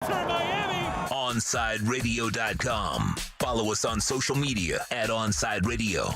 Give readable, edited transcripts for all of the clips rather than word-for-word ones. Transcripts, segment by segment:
For Miami. OnsideRadio.com. Follow us on social media at Onside Radio.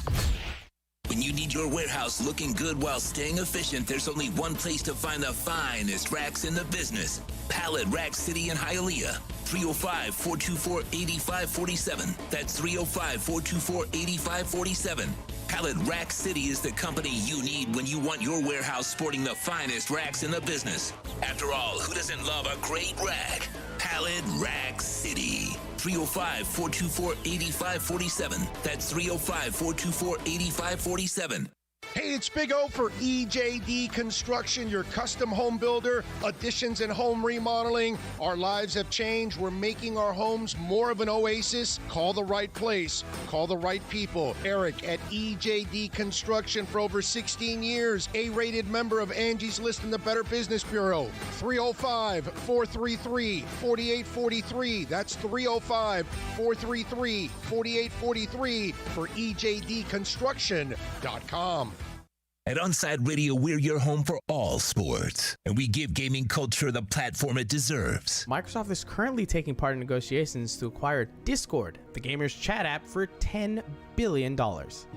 When you need your warehouse looking good while staying efficient, there's only one place to find the finest racks in the business. Pallet Rack City in Hialeah. 305-424-8547. That's 305-424-8547. Pallet Rack City is the company you need when you want your warehouse sporting the finest racks in the business. After all, who doesn't love a great rack? Pallet Rack City. 305-424-8547. That's 305-424-8547. Hey, it's Big O for EJD Construction, your custom home builder, additions and home remodeling. Our lives have changed. We're making our homes more of an oasis. Call the right place. Call the right people. Eric at EJD Construction for over 16 years. A-rated member of Angie's List and the Better Business Bureau. 305-433-4843. That's 305-433-4843 for EJDconstruction.com. At Onside Radio, we're your home for all sports, and we give gaming culture the platform it deserves. Microsoft is currently taking part in negotiations to acquire Discord, the gamers' chat app, for $10 billion.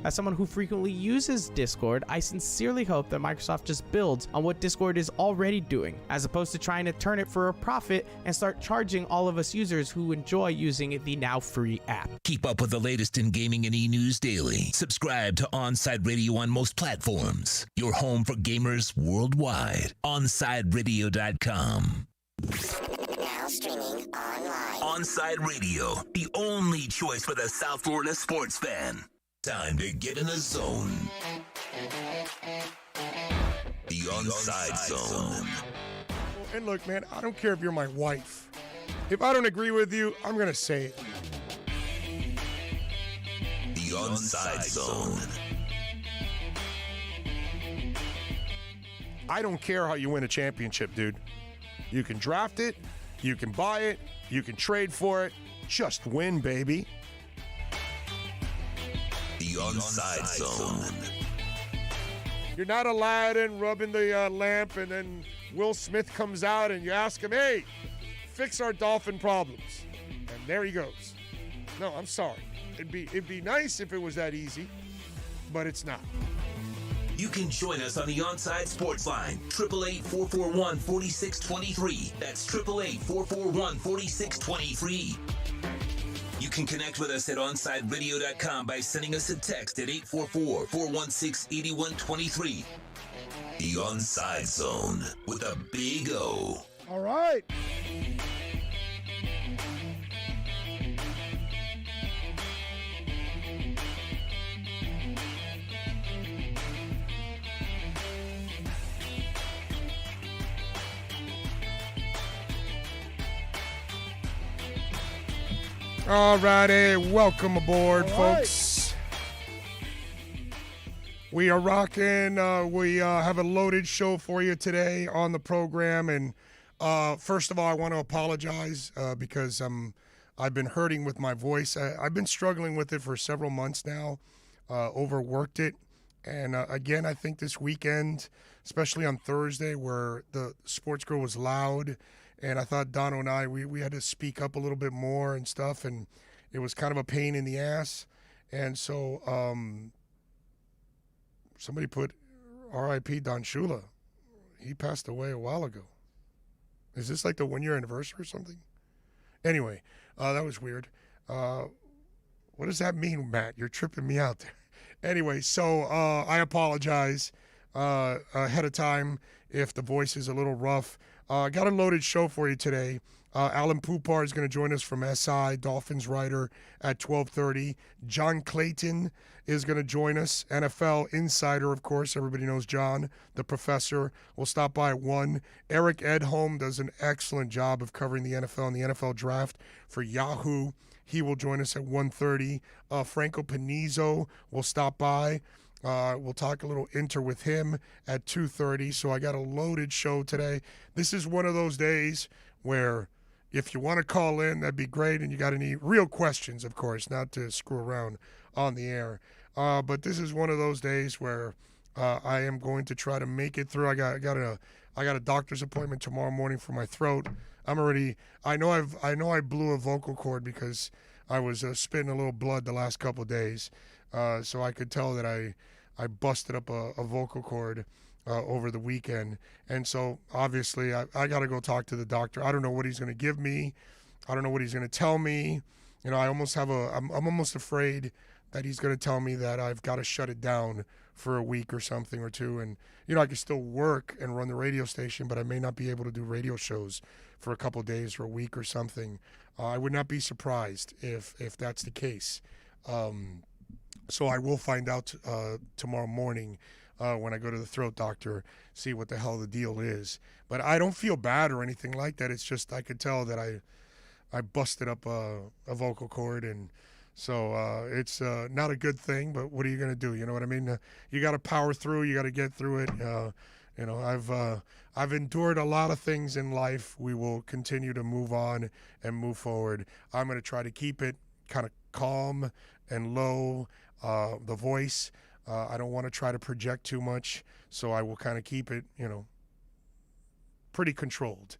As someone who frequently uses Discord, I sincerely hope that Microsoft just builds on what Discord is already doing, as opposed to trying to turn it for a profit and start charging all of us users who enjoy using the now free app. Keep up with the latest in gaming and e-news daily. Subscribe to Onside Radio on most platforms. Your home for gamers worldwide. OnsideRadio.com. Now streaming online. Onside Radio, the only choice for the South Florida sports fan. Time to get in the zone. The Onside Zone. And look, man, I don't care if you're my wife. If I don't agree with you, I'm going to say it. The Onside Zone. I don't care how you win a championship, dude. You can draft it, you can buy it, you can trade for it. Just win, baby. The Onside Zone. You're not Aladdin rubbing the lamp and then Will Smith comes out and you ask him, hey, fix our dolphin problems. And there he goes. No, I'm sorry. It'd be nice if it was that easy, but it's not. You can join us on the Onside Sports Line, 888-441-4623. That's 888-441-4623. You can connect with us at OnsideRadio.com by sending us a text at 844-416-8123. The Onside Zone with a big O. All right. All righty, welcome aboard, folks. We are rocking. We have a loaded show for you today on the program. And first of all, I want to apologize because I've been hurting with my voice. I've been struggling with it for several months now, overworked it. And again, I think this weekend, especially on Thursday, where the sports girl was loud, and I thought Dono and I, we had to speak up a little bit more and stuff, and it was kind of a pain in the ass. And so somebody put R.I.P. Don Shula. He passed away a while ago. Is this like the 1-year anniversary or something? Anyway, that was weird. What does that mean, Matt? You're tripping me out there. Anyway, so I apologize ahead of time if the voice is a little rough. Got a loaded show for you today. Alan Poupar is going to join us from SI, Dolphins writer, at 12:30. John Clayton is going to join us, NFL insider, of course. Everybody knows John, the professor. Will stop by at 1. Eric Edholm does an excellent job of covering the NFL and the NFL draft for Yahoo. He will join us at 1:30. Franco Panizo will stop by. We'll talk a little Inter with him at 2:30. So I got a loaded show today. This is one of those days where if you want to call in, that'd be great. And you got any real questions, of course, not to screw around on the air. But this is one of those days where I am going to try to make it through. I got a doctor's appointment tomorrow morning for my throat. I know I blew a vocal cord because I was spitting a little blood the last couple of days. So I could tell that I busted up a vocal cord over the weekend. And so obviously I got to go talk to the doctor. I don't know what he's going to give me. I don't know what he's going to tell me. You know, I'm almost afraid that he's going to tell me that I've got to shut it down for a week or something or two. And, you know, I can still work and run the radio station, but I may not be able to do radio shows for a couple of days or a week or something. I would not be surprised if that's the case. So I will find out tomorrow morning when I go to the throat doctor, see what the hell the deal is. But I don't feel bad or anything like that. It's just I could tell that I busted up a vocal cord, and so it's not a good thing, but what are you going to do? You know what I mean? You got to power through. You got to get through it. You know, I've endured a lot of things in life. We will continue to move on and move forward. I'm going to try to keep it kind of calm and low, the voice. I don't want to try to project too much, so I will kind of keep it, you know, pretty controlled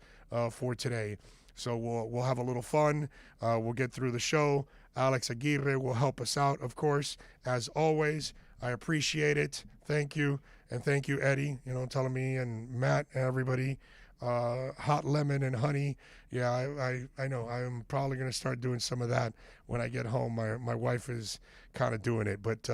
for today. So we'll have a little fun. We'll get through the show. Alex Aguirre will help us out, of course, as always. I appreciate it. Thank you. And thank you, Eddie, you know, telling me, and Matt and everybody. Hot lemon and honey. Yeah, I know. I'm probably going to start doing some of that when I get home. My wife is kind of doing it. But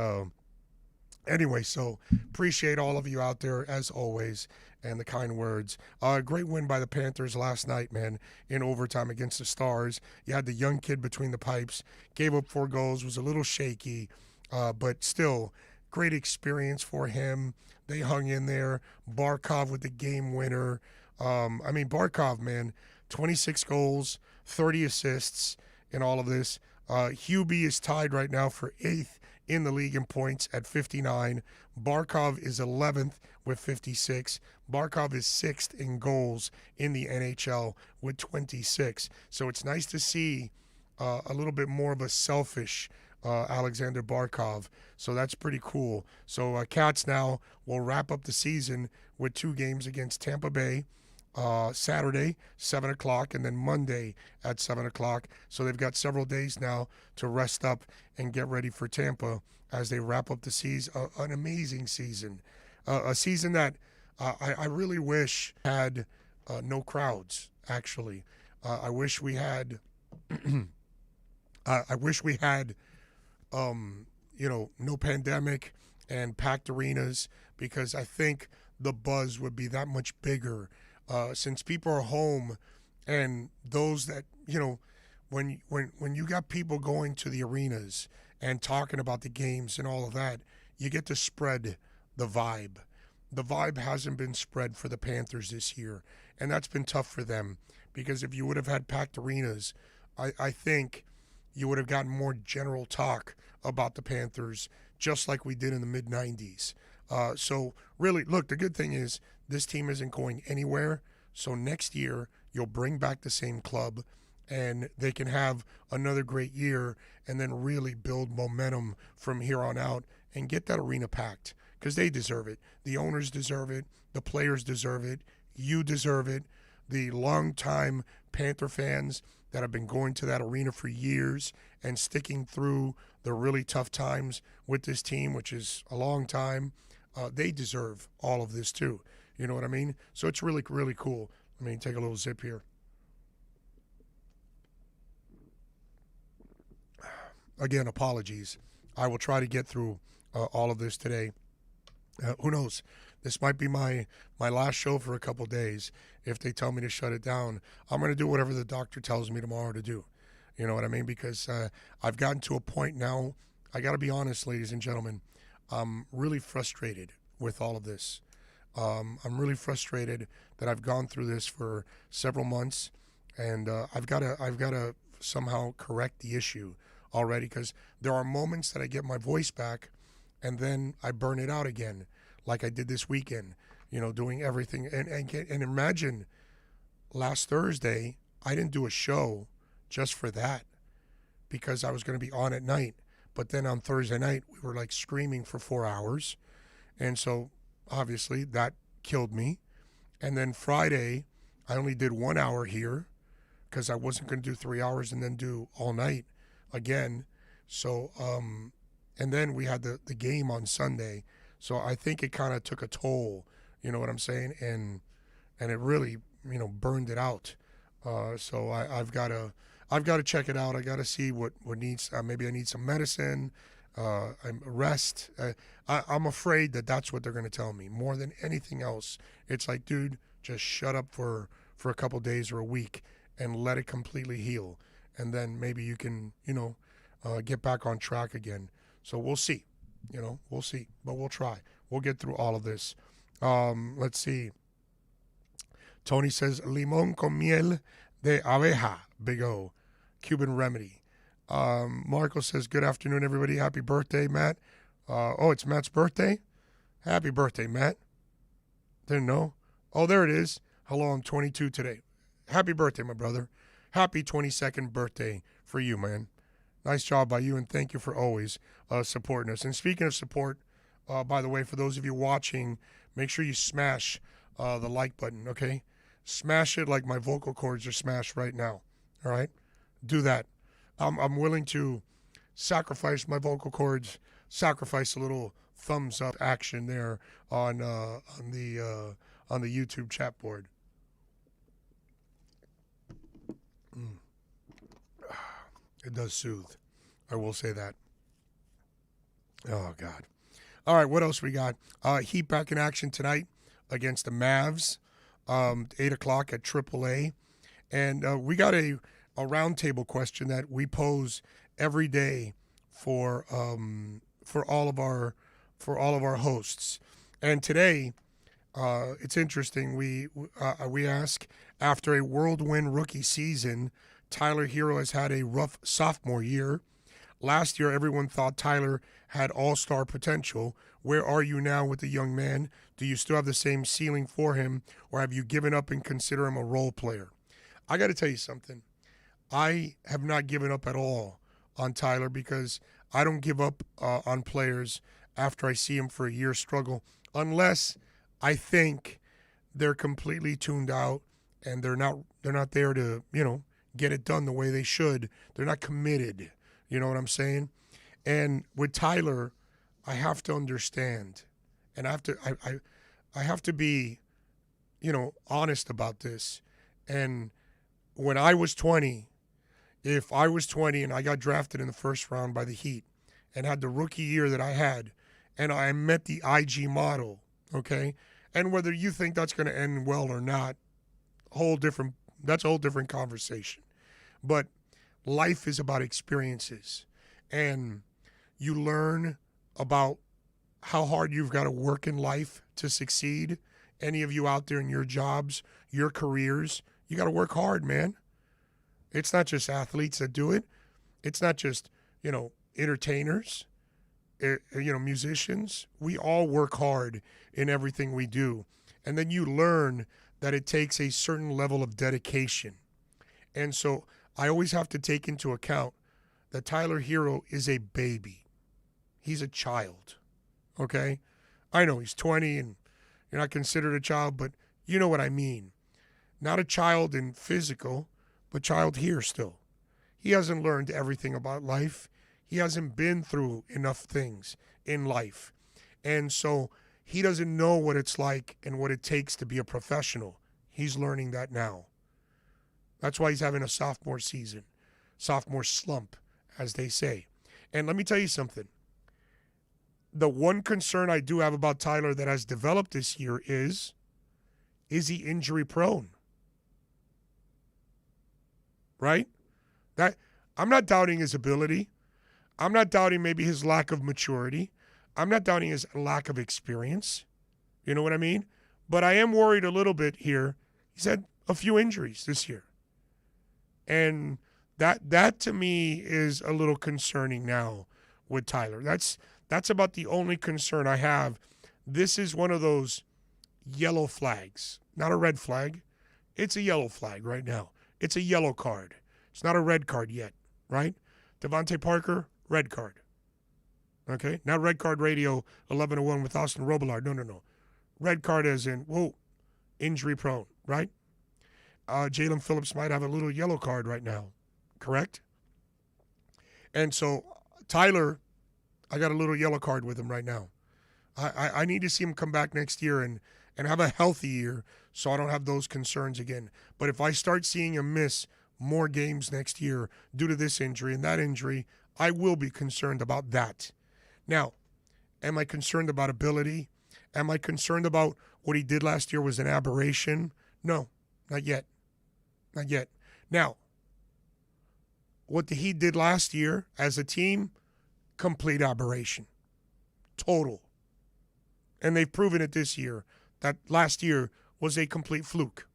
anyway, so appreciate all of you out there, as always, and the kind words. Great win by the Panthers last night, man, in overtime against the Stars. You had the young kid between the pipes, gave up 4 goals, was a little shaky, but still, great experience for him. They hung in there. Barkov with the game winner. Barkov, man, 26 goals, 30 assists in all of this. Hubie is tied right now for 8th in the league in points at 59. Barkov is 11th with 56. Barkov is 6th in goals in the NHL with 26. So it's nice to see a little bit more of a selfish Alexander Barkov. So that's pretty cool. So Cats now will wrap up the season with 2 games against Tampa Bay. Saturday, 7 o'clock, and then Monday at 7 o'clock. So they've got several days now to rest up and get ready for Tampa as they wrap up the season. An amazing season. A season that I really wish had no crowds, actually. I wish we had no pandemic and packed arenas, because I think the buzz would be that much bigger. Since people are home, and those that, you know, when you got people going to the arenas and talking about the games and all of that, you get to spread the vibe. The vibe hasn't been spread for the Panthers this year, and that's been tough for them, because if you would have had packed arenas, I think you would have gotten more general talk about the Panthers, just like we did in the mid-'90s. So really, look, the good thing is this team isn't going anywhere. So next year, you'll bring back the same club, and they can have another great year and then really build momentum from here on out and get that arena packed, because they deserve it. The owners deserve it. The players deserve it. You deserve it. The longtime Panther fans that have been going to that arena for years and sticking through the really tough times with this team, which is a long time, they deserve all of this too. You know what I mean? So it's really, really cool. Let me take a little zip here. Again, apologies. I will try to get through all of this today. Who knows? This might be my last show for a couple days. If they tell me to shut it down, I'm going to do whatever the doctor tells me tomorrow to do. You know what I mean? Because I've gotten to a point now, I got to be honest, ladies and gentlemen, I'm really frustrated with all of this. I'm really frustrated that I've gone through this for several months, and I've got to somehow correct the issue already, because there are moments that I get my voice back, and then I burn it out again, like I did this weekend. You know, doing everything, and imagine last Thursday I didn't do a show just for that, because I was going to be on at night. But then on Thursday night we were like screaming for 4 hours, and so obviously that killed me. And then Friday I only did 1 hour here, because I wasn't going to do 3 hours and then do all night again. So, and then we had the game on Sunday. So I think it kind of took a toll, you know what I'm saying? And it really, burned it out. So I've got to check it out. I got to see what needs, maybe I need some medicine, rest. I'm afraid that's what they're going to tell me more than anything else. It's like, dude, just shut up for a couple days or a week and let it completely heal. And then maybe you can, get back on track again. So we'll see, we'll see, but we'll try. We'll get through all of this. Let's see. Tony says, limón con miel de abeja, Big O, Cuban remedy. Marco says, good afternoon, everybody. Happy birthday, Matt. It's Matt's birthday? Happy birthday, Matt. Didn't know. Oh, there it is. Hello, I'm 22 today. Happy birthday, my brother. Happy 22nd birthday for you, man. Nice job by you, and thank you for always supporting us. And speaking of support, by the way, for those of you watching, make sure you smash the like button, okay? Smash it like my vocal cords are smashed right now, all right? Do that. I'm willing to sacrifice my vocal cords, sacrifice a little thumbs up action there on the YouTube chat board. It does soothe. I will say that. Oh, God. All right, what else we got? Heat back in action tonight against the Mavs, 8 o'clock at AAA. And we got a roundtable question that we pose every day for all of our hosts. And today, it's interesting. We ask, after a whirlwind rookie season, Tyler Herro has had a rough sophomore year. Last year, everyone thought Tyler had all-star potential. Where are you now with the young man? Do you still have the same ceiling for him, or have you given up and consider him a role player? I got to tell you something. I have not given up at all on Tyler because I don't give up on players after I see him for a year struggle, unless I think they're completely tuned out and they're not there to, get it done the way they should. They're not committed. You know what I'm saying? And with Tyler, I have to understand, and I have to be, honest about this. And when I was 20, if I was 20 and I got drafted in the first round by the Heat and had the rookie year that I had, and I met the IG model, okay, and whether you think that's going to end well or not, that's a whole different conversation. But life is about experiences, and you learn about how hard you've got to work in life to succeed. Any of you out there in your jobs, your careers, you got to work hard, man. It's not just athletes that do it. It's not just, entertainers, musicians. We all work hard in everything we do. And then you learn that it takes a certain level of dedication. And so I always have to take into account that Tyler Herro is a baby. He's a child, okay? I know he's 20 and you're not considered a child, but you know what I mean. Not a child in physical, but child here still. He hasn't learned everything about life. He hasn't been through enough things in life. And so he doesn't know what it's like and what it takes to be a professional. He's learning that now. That's why he's having a sophomore season, sophomore slump, as they say. And let me tell you something. The one concern I do have about Tyler that has developed this year is he injury prone? Right? I'm not doubting his ability. I'm not doubting maybe his lack of maturity. I'm not doubting his lack of experience. You know what I mean? But I am worried a little bit here. He's had a few injuries this year. And that to me is a little concerning now with Tyler. That's about the only concern I have. This is one of those yellow flags, not a red flag. It's a yellow flag right now. It's a yellow card. It's not a red card yet, right? Devontae Parker, red card. Okay? Not Red Card Radio 1101 with Austin Robillard. No. Red card as in, whoa, injury prone, right? Jalen Phillips might have a little yellow card right now, correct? And so Tyler, I got a little yellow card with him right now. I need to see him come back next year and have a healthy year so I don't have those concerns again. But if I start seeing him miss more games next year due to this injury and that injury, I will be concerned about that. Now, am I concerned about ability? Am I concerned about what he did last year was an aberration? No, not yet. Not yet. Now, what he did last year as a team, complete aberration. Total. And they've proven it this year that last year was a complete fluke.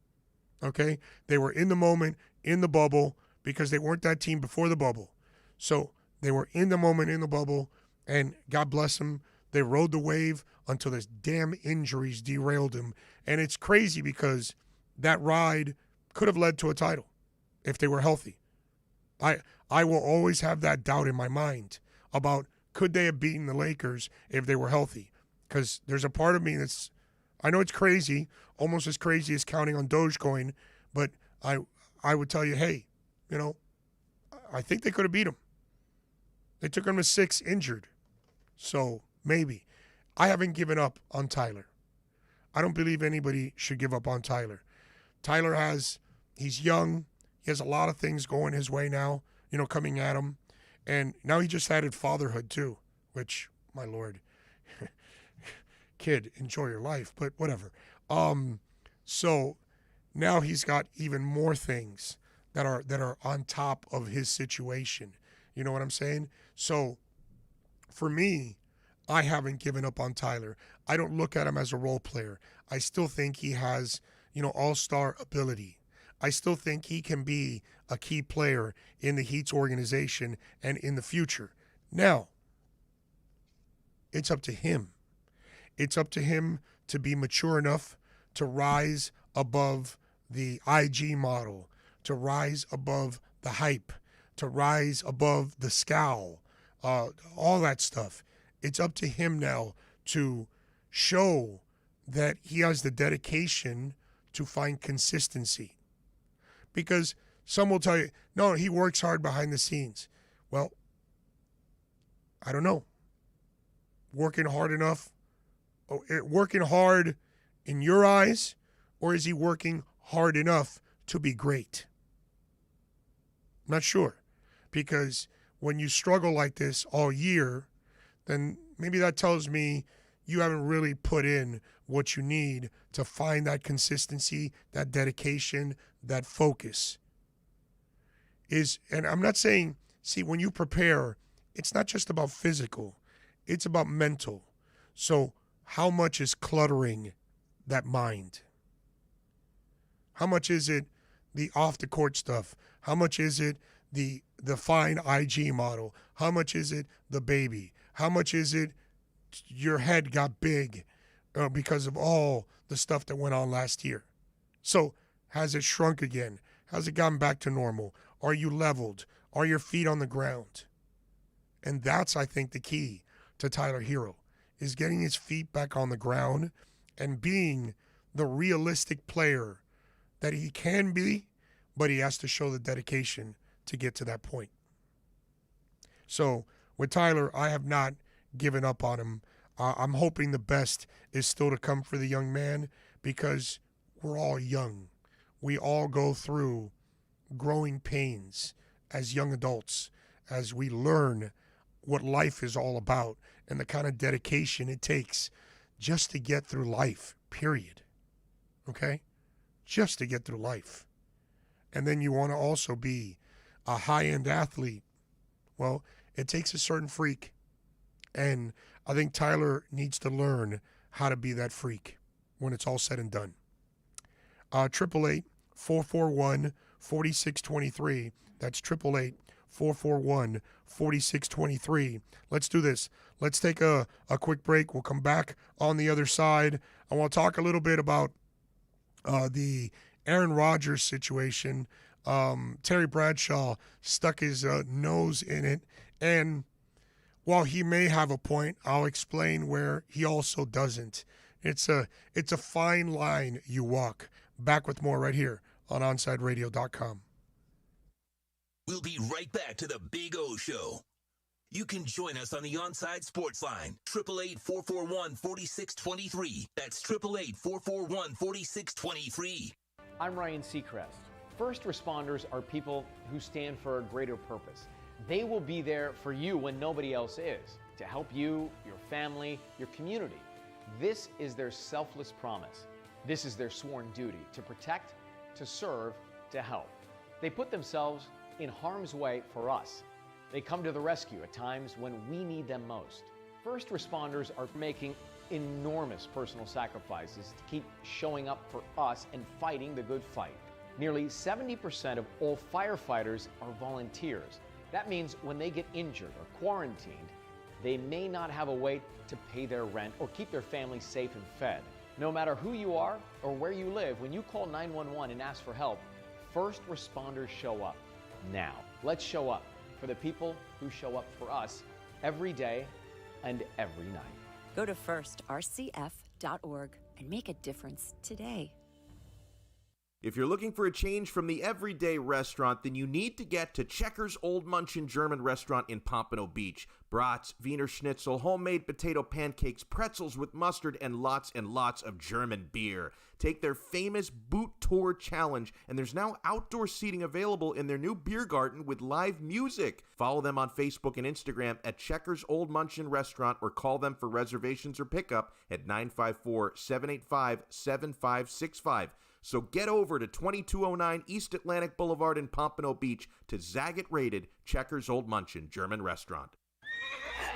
Okay? They were in the moment, in the bubble, because they weren't that team before the bubble. So they were in the moment, in the bubble, and God bless them, they rode the wave until this damn injuries derailed them. And it's crazy because that ride could have led to a title if they were healthy. I will always have that doubt in my mind about could they have beaten the Lakers if they were healthy? Because there's a part of me that's, I know it's crazy, almost as crazy as counting on Dogecoin, but I would tell you, hey, I think they could have beat them. They took them to 6 injured. So maybe. I haven't given up on Tyler. I don't believe anybody should give up on Tyler. Tyler he's young. He has a lot of things going his way now, coming at him. And now he just added fatherhood too, which, my Lord, kid, enjoy your life, but whatever. So now he's got even more things that are on top of his situation. You know what I'm saying? So for me, I haven't given up on Tyler. I don't look at him as a role player. I still think he has, all-star ability. I still think he can be a key player in the Heat's organization and in the future. Now, it's up to him. It's up to him to be mature enough to rise above the IG model, to rise above the hype, to rise above the scowl, all that stuff. It's up to him now to show that he has the dedication to find consistency. Because some will tell you, no, he works hard behind the scenes. Well, I don't know. Working hard enough? Working hard in your eyes? Or is he working hard enough to be great? I'm not sure. Because when you struggle like this all year, then maybe that tells me you haven't really put in what you need to find that consistency, that dedication, that focus. And I'm not saying, see, when you prepare, it's not just about physical, it's about mental. So how much is cluttering that mind? How much is it the off-the-court stuff? How much is it the fine IG model? How much is it the baby? How much is it your head got big because of all the stuff that went on last year? So has it shrunk again? Has it gotten back to normal? Are you leveled? Are your feet on the ground? And that's, I think, the key to Tyler Herro, is getting his feet back on the ground and being the realistic player that he can be, but he has to show the dedication to get to that point. So with Tyler, I have not given up on him. I'm hoping the best is still to come for the young man, because we're all young. We all go through growing pains as young adults as we learn what life is all about and the kind of dedication it takes just to get through life, period. Okay? Just to get through life. And then you want to also be a high-end athlete. Well, it takes a certain freak. And I think Tyler needs to learn how to be that freak when it's all said and done. 888-441-4623. That's 888-441-4623. Let's do this. Let's take a quick break. We'll come back on the other side. I want to talk a little bit about the Aaron Rodgers situation. Terry Bradshaw stuck his nose in it. And while he may have a point, I'll explain where he also doesn't. It's a fine line you walk. Back with more right here on OnsideRadio.com. We'll be right back to the Big O Show. You can join us on the Onside Sports Line, 888-441-4623. That's 888-441-4623. I'm Ryan Seacrest. First responders are people who stand for a greater purpose. They will be there for you when nobody else is, to help you, your family, your community. This is their selfless promise. This is their sworn duty to protect, to serve, to help. They put themselves in harm's way for us. They come to the rescue at times when we need them most. First responders are making enormous personal sacrifices to keep showing up for us and fighting the good fight. Nearly 70% of all firefighters are volunteers. That means when they get injured or quarantined, they may not have a way to pay their rent or keep their family safe and fed. No matter who you are or where you live, when you call 911 and ask for help, first responders show up. Now, let's show up for the people who show up for us every day and every night. Go to firstrcf.org and make a difference today. If you're looking for a change from the everyday restaurant, then you need to get to Checkers Old Munchin German Restaurant in Pompano Beach. Brats, Wiener Schnitzel, homemade potato pancakes, pretzels with mustard, and lots of German beer. Take their famous Boot Tour Challenge, and there's now outdoor seating available in their new beer garden with live music. Follow them on Facebook and Instagram at Checkers Old Munchin Restaurant, or call them for reservations or pickup at 954-785-7565. So get over to 2209 East Atlantic Boulevard in Pompano Beach to Zagat-rated Checkers Old Munchin German Restaurant.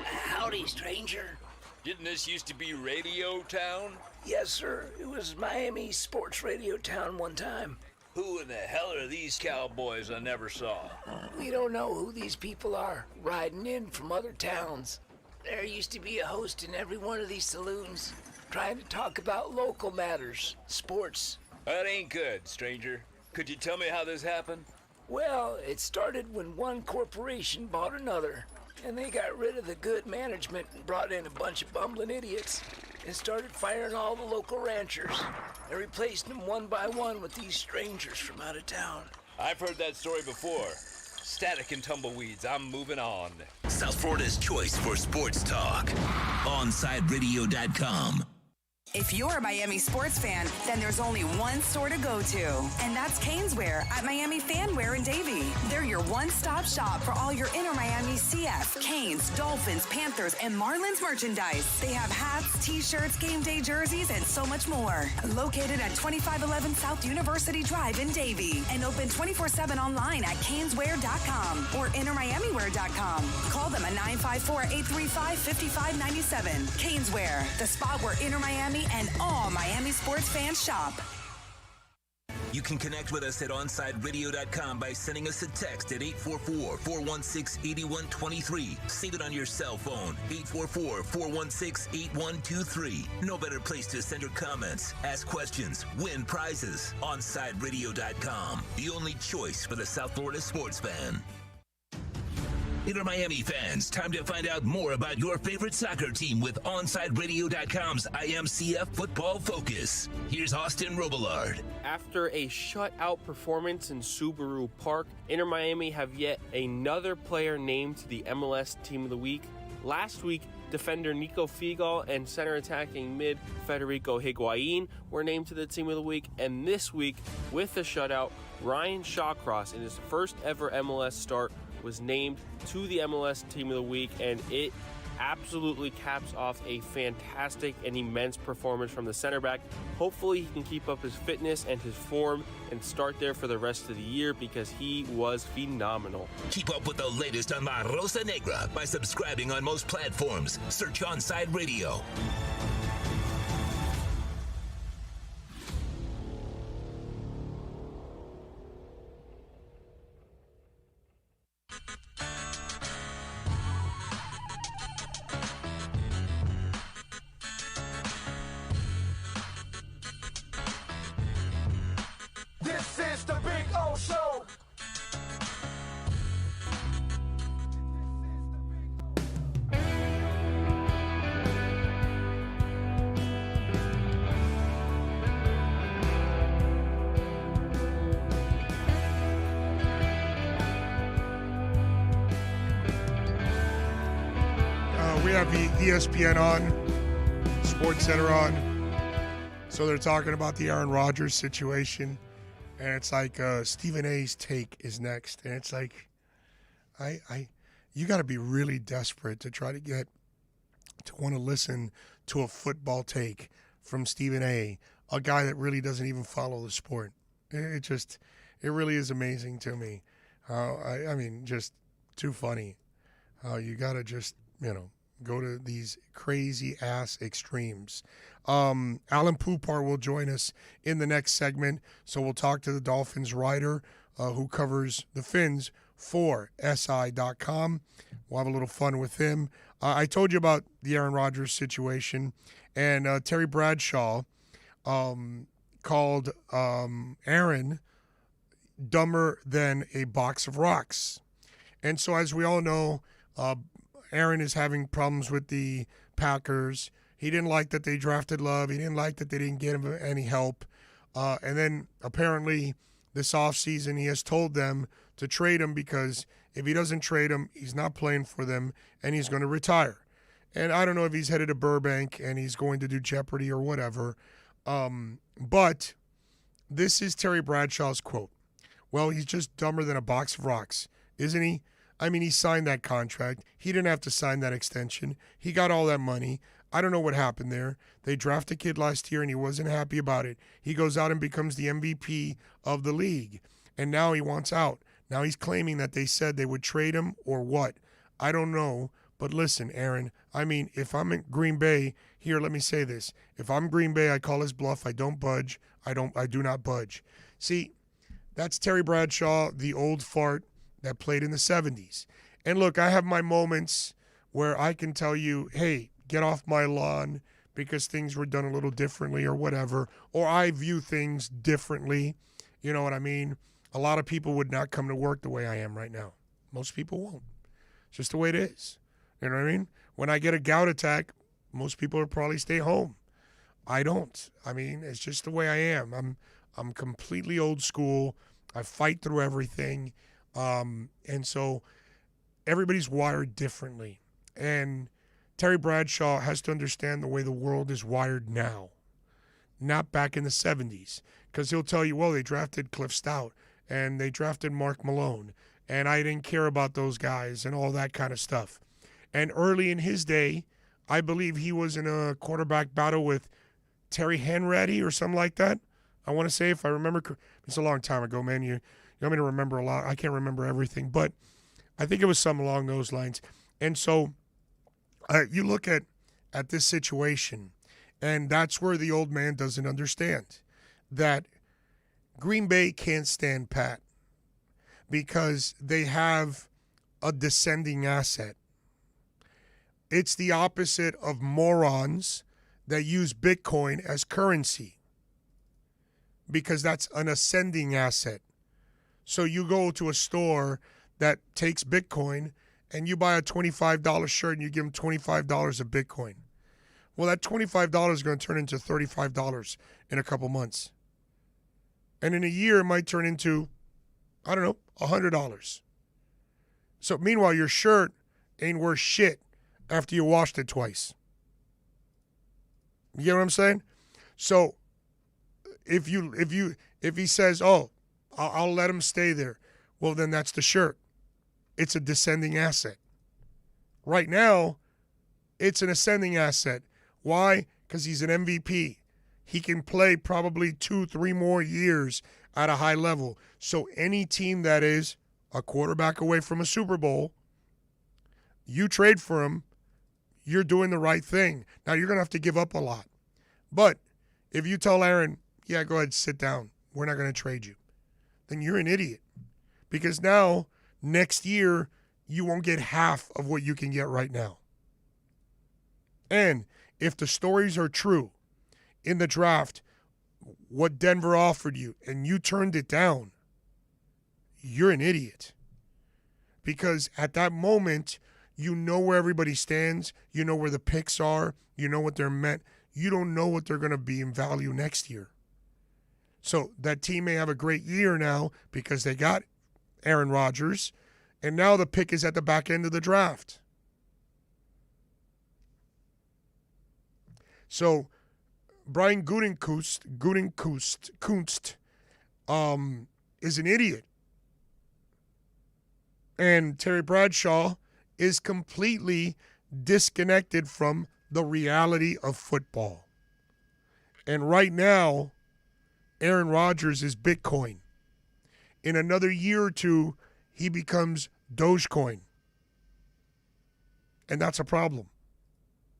Howdy, stranger. Didn't this used to be Radio Town? Yes, sir. It was Miami Sports Radio Town one time. Who in the hell are these cowboys I never saw? We don't know who these people are, riding in from other towns. There used to be a host in every one of these saloons, trying to talk about local matters, sports. That ain't good, stranger. Could you tell me how this happened? Well, it started when one corporation bought another, and they got rid of the good management and brought in a bunch of bumbling idiots and started firing all the local ranchers and replaced them one by one with these strangers from out of town. I've heard that story before. Static and tumbleweeds, I'm moving on. South Florida's choice for sports talk. OnsideRadio.com. If you're a Miami sports fan, then there's only one store to go to, and that's Caneswear at Miami Fanwear in Davie. They're your one-stop shop for all your inner Miami CF, Canes, Dolphins, Panthers, and Marlins merchandise. They have hats, t-shirts, game day jerseys, and so much more. Located at 2511 South University Drive in Davie, and open 24/7 online at caneswear.com or innermiamiwear.com. Call them at 954-835-5597. Caneswear, the spot where inner Miami and all Miami sports fans shop. You can connect with us at OnsideRadio.com by sending us a text at 844-416-8123. Save it on your cell phone, 844-416-8123. No better place to send your comments, ask questions, win prizes. OnsideRadio.com, the only choice for the South Florida sports fan. Inter Miami fans, time to find out more about your favorite soccer team with OnsideRadio.com's IMCF Football Focus. Here's Austin Robillard. After a shutout performance in Subaru Park, Inter Miami have yet another player named to the MLS Team of the Week. Last week, defender Nico Figal and center attacking mid Federico Higuain were named to the Team of the Week. And this week, with the shutout, Ryan Shawcross, in his first ever MLS start, was named to the MLS Team of the Week, and it absolutely caps off a fantastic and immense performance from the center back. Hopefully he can keep up his fitness and his form and start there for the rest of the year, because he was phenomenal. Keep up with the latest on La Rosa Negra by subscribing on most platforms. Search Onside Radio. This is the Big O Show. We have the ESPN on, Sports Center on. So they're talking about the Aaron Rodgers situation. And it's like Stephen A's take is next. And it's like, you got to be really desperate to try to want to listen to a football take from Stephen A., a guy that really doesn't even follow the sport. It really is amazing to me. I mean, just too funny. You got to just, go to these crazy ass extremes. Alan Poupar will join us in the next segment. So we'll talk to the Dolphins writer who covers the Fins for SI.com. We'll have a little fun with him. I told you about the Aaron Rodgers situation, and Terry Bradshaw called Aaron dumber than a box of rocks. And so as we all know, Aaron is having problems with the Packers. He didn't like that they drafted Love. He didn't like that they didn't get him any help. And then apparently this offseason he has told them to trade him because if he doesn't trade him, he's not playing for them and he's going to retire. And I don't know if he's headed to Burbank and he's going to do Jeopardy or whatever. But this is Terry Bradshaw's quote. Well, he's just dumber than a box of rocks, isn't he? I mean, he signed that contract. He didn't have to sign that extension. He got all that money. I don't know what happened there. They drafted a kid last year, and he wasn't happy about it. He goes out and becomes the MVP of the league, and now he wants out. Now he's claiming that they said they would trade him or what. I don't know, but listen, Aaron, I mean, if I'm in Green Bay, here, let me say this. If I'm Green Bay, I call his bluff. I don't budge. I do not budge. See, that's Terry Bradshaw, the old fart that played in the 70s. And look, I have my moments where I can tell you, hey, get off my lawn because things were done a little differently or whatever, or I view things differently. You know what I mean? A lot of people would not come to work the way I am right now. Most people won't. It's just the way it is. You know what I mean? When I get a gout attack, most people will probably stay home. I don't. I mean, it's just the way I am. I'm completely old school. I fight through everything. And so everybody's wired differently. And Terry Bradshaw has to understand the way the world is wired now, not back in the 70s. Because he'll tell you, well, they drafted Cliff Stout and they drafted Mark Malone, and I didn't care about those guys and all that kind of stuff. And early in his day, I believe he was in a quarterback battle with Terry Henratty or something like that. I want to say, if I remember, it's a long time ago, man. You want me to remember a lot? I can't remember everything, but I think it was something along those lines. And so you look at this situation, and that's where the old man doesn't understand that Green Bay can't stand pat because they have a descending asset. It's the opposite of morons that use Bitcoin as currency because that's an ascending asset. So you go to a store that takes Bitcoin and you buy a $25 shirt and you give them $25 of Bitcoin. Well, that $25 is going to turn into $35 in a couple months. And in a year, it might turn into, I don't know, $100. So meanwhile, your shirt ain't worth shit after you washed it twice. You get what I'm saying? So if he says, oh, I'll let him stay there, well, then that's the shirt. It's a descending asset. Right now, it's an ascending asset. Why? Because he's an MVP. He can play probably 2-3 more years at a high level. So any team that is a quarterback away from a Super Bowl, you trade for him, you're doing the right thing. Now, you're going to have to give up a lot. But if you tell Aaron, yeah, go ahead, sit down, we're not going to trade you, then you're an idiot. Because now, next year, you won't get half of what you can get right now. And if the stories are true in the draft, what Denver offered you, and you turned it down, you're an idiot. Because at that moment, you know where everybody stands, you know where the picks are, you know what they're meant. You don't know what they're going to be in value next year. So that team may have a great year now because they got Aaron Rodgers, and now the pick is at the back end of the draft. So Brian Gutekunst is an idiot. And Terry Bradshaw is completely disconnected from the reality of football. And right now, Aaron Rodgers is Bitcoin. In another year or two, he becomes Dogecoin. And that's a problem.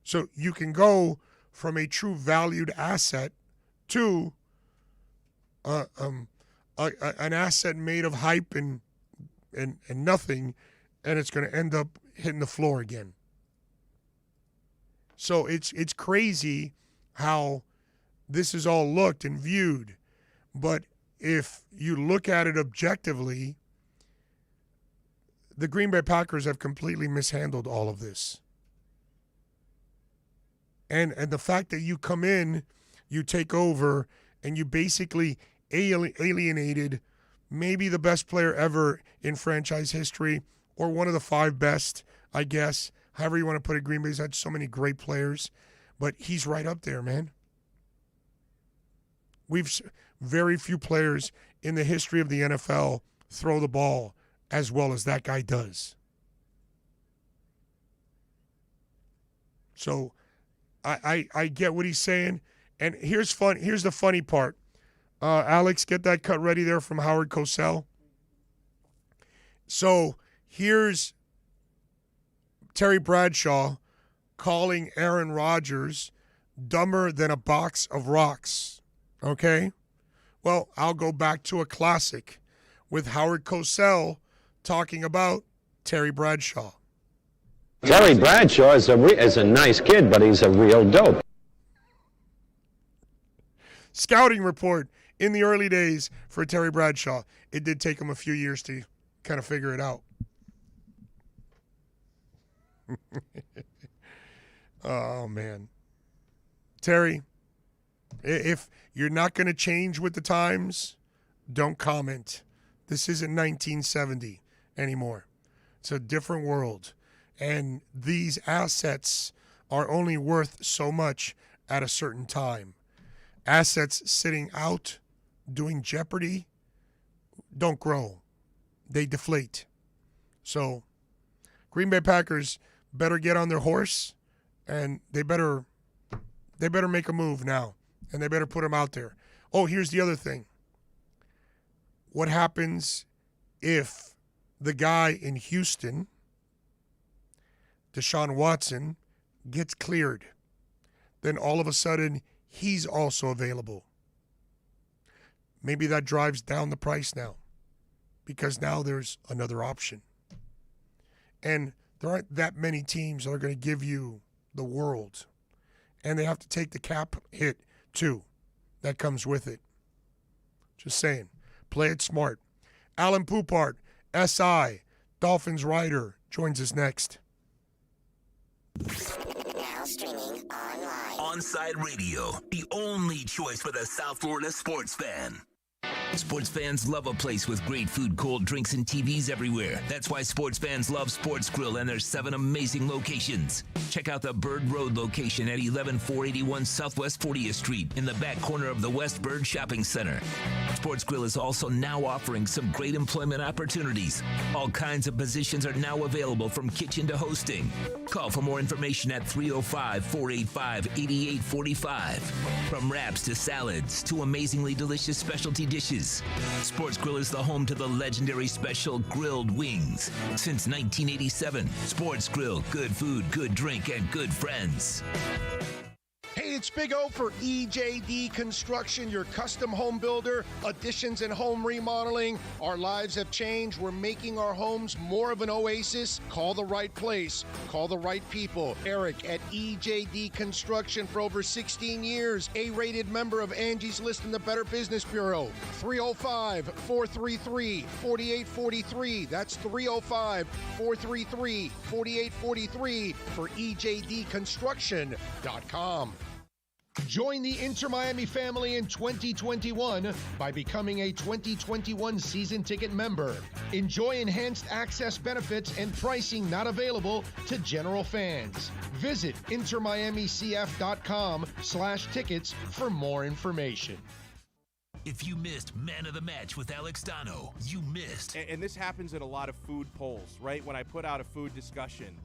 So you can go from a true valued asset to an asset made of hype and nothing, and it's going to end up hitting the floor again. So it's crazy how this is all looked and viewed. But if you look at it objectively, the Green Bay Packers have completely mishandled all of this. And the fact that you come in, you take over, and you basically alienated maybe the best player ever in franchise history, or one of the 5 best, I guess. However you want to put it, Green Bay's had so many great players, but he's right up there, man. We've very few players in the history of the NFL throw the ball as well as that guy does. So I get what he's saying. And here's the funny part. Alex, get that cut ready there from Howard Cosell. So here's Terry Bradshaw calling Aaron Rodgers dumber than a box of rocks. Okay? Well, I'll go back to a classic with Howard Cosell talking about Terry Bradshaw. Terry Bradshaw is a nice kid, but he's a real dope. Scouting report in the early days for Terry Bradshaw. It did take him a few years to kind of figure it out. Oh, man. Terry, if you're not going to change with the times, don't comment. This isn't 1970 anymore. It's a different world. And these assets are only worth so much at a certain time. Assets sitting out doing Jeopardy don't grow. They deflate. So Green Bay Packers better get on their horse, and they better make a move now, and they better put them out there. Oh, here's the other thing. What happens if the guy in Houston, Deshaun Watson, gets cleared? Then all of a sudden, he's also available. Maybe that drives down the price now, because now there's another option. And there aren't that many teams that are going to give you the world. And they have to take the cap hit, too. That comes with it. Just saying. Play it smart. Alan Poupart, SI, Dolphins writer, joins us next. Now streaming online. Onside Radio, the only choice for the South Florida sports fan. Sports fans love a place with great food, cold drinks, and TVs everywhere. That's why sports fans love Sports Grill and their 7 amazing locations. Check out the Bird Road location at 11481 Southwest 40th Street in the back corner of the West Bird Shopping Center. Sports Grill is also now offering some great employment opportunities. All kinds of positions are now available, from kitchen to hosting. Call for more information at 305-485-8845. From wraps to salads to amazingly delicious specialty dishes, Sports Grill is the home to the legendary special grilled wings. Since 1987, Sports Grill, good food, good drink, and good friends. Hey, it's Big O for EJD Construction, your custom home builder, additions and home remodeling. Our lives have changed. We're making our homes more of an oasis. Call the right place. Call the right people. Eric at EJD Construction for over 16 years. A-rated member of Angie's List and the Better Business Bureau. 305-433-4843. That's 305-433-4843 for EJDconstruction.com. Join the Inter Miami family in 2021 by becoming a 2021 season ticket member. Enjoy enhanced access benefits and pricing not available to general fans. Visit intermiamicf.com/tickets for more information. If you missed Man of the Match with Alex Dano, you missed. And this happens in a lot of food polls, right? When I put out a food discussion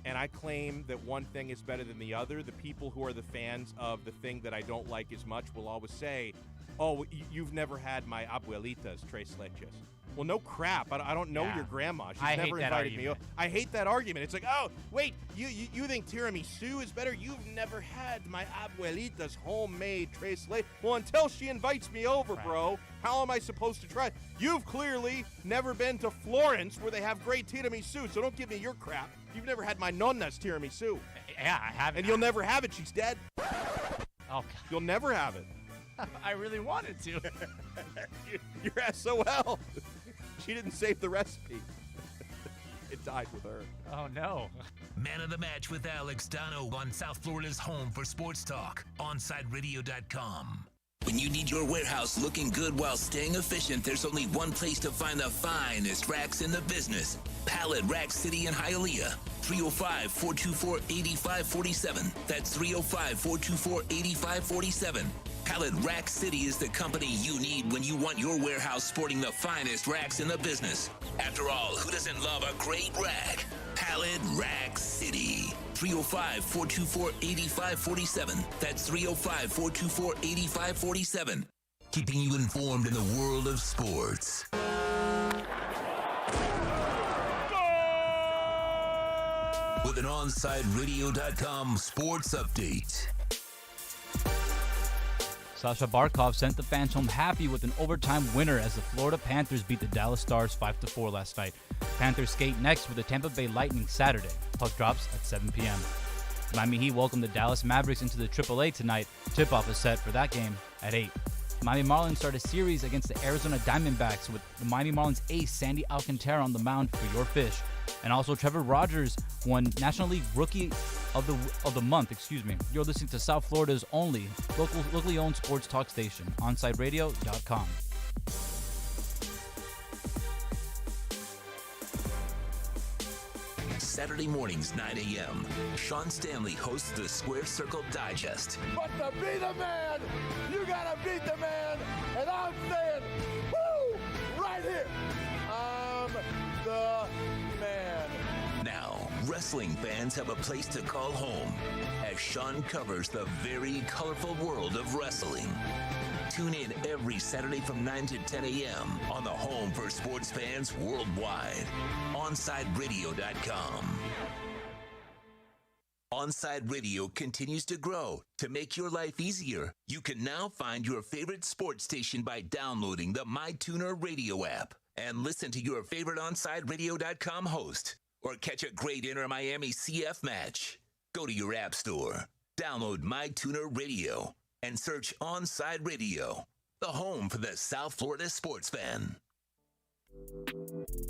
and I claim that one thing is better than the other, the people who are the fans of the thing that I don't like as much will always say, oh, you've never had my abuelita's tres leches. Well, no crap. I don't know your grandma. She's never invited me. I hate that argument. It's like, oh, wait, you think tiramisu is better? You've never had my abuelita's homemade tres leches. Well, until she invites me over, bro, how am I supposed to try? You've clearly never been to Florence where they have great tiramisu, so don't give me your crap. You've never had my nonna's tiramisu. Yeah, I haven't. And you'll never have it. She's dead. Oh, God. You'll never have it. I really wanted to. You're SOL. She didn't save the recipe. It died with her. Oh, no. Man of the Match with Alex Dano on South Florida's home for sports talk, OnsideRadio.com. When you need your warehouse looking good while staying efficient, there's only one place to find the finest racks in the business. Pallet Rack City in Hialeah. 305-424-8547. That's 305-424-8547. Pallet Rack City is the company you need when you want your warehouse sporting the finest racks in the business. After all, who doesn't love a great rack? Pallet Rack City. 305-424-8547. That's 305-424-8547. Keeping you informed in the world of sports. With an OnsideRadio.com sports update. Sasha Barkov sent the fans home happy with an overtime winner as the Florida Panthers beat the Dallas Stars 5-4 last night. Panthers skate next with the Tampa Bay Lightning Saturday. Puck drops at 7 p.m. Miami Heat welcomed the Dallas Mavericks into the AAA tonight. Tip-off is set for that game at 8. Miami Marlins start a series against the Arizona Diamondbacks with the Miami Marlins ace Sandy Alcantara on the mound for your fish. And also Trevor Rogers won National League Rookie of the Month. You're listening to South Florida's only locally owned sports talk station, OnsideRadio.com. Saturday mornings, 9 a.m. Sean Stanley hosts the Square Circle Digest. But to be the man, you gotta beat the man. And I'm saying, woo, right here. I'm the man. Now, wrestling fans have a place to call home as Sean covers the very colorful world of wrestling. Tune in every Saturday from 9 to 10 a.m. on the home for sports fans worldwide, OnsideRadio.com. Onside Radio continues to grow. To make your life easier, you can now find your favorite sports station by downloading the MyTuner radio app and listen to your favorite OnsideRadio.com host or catch a great Inter Miami CF match. Go to your app store, download MyTuner Radio, and search Onside Radio, the home for the South Florida sports fan.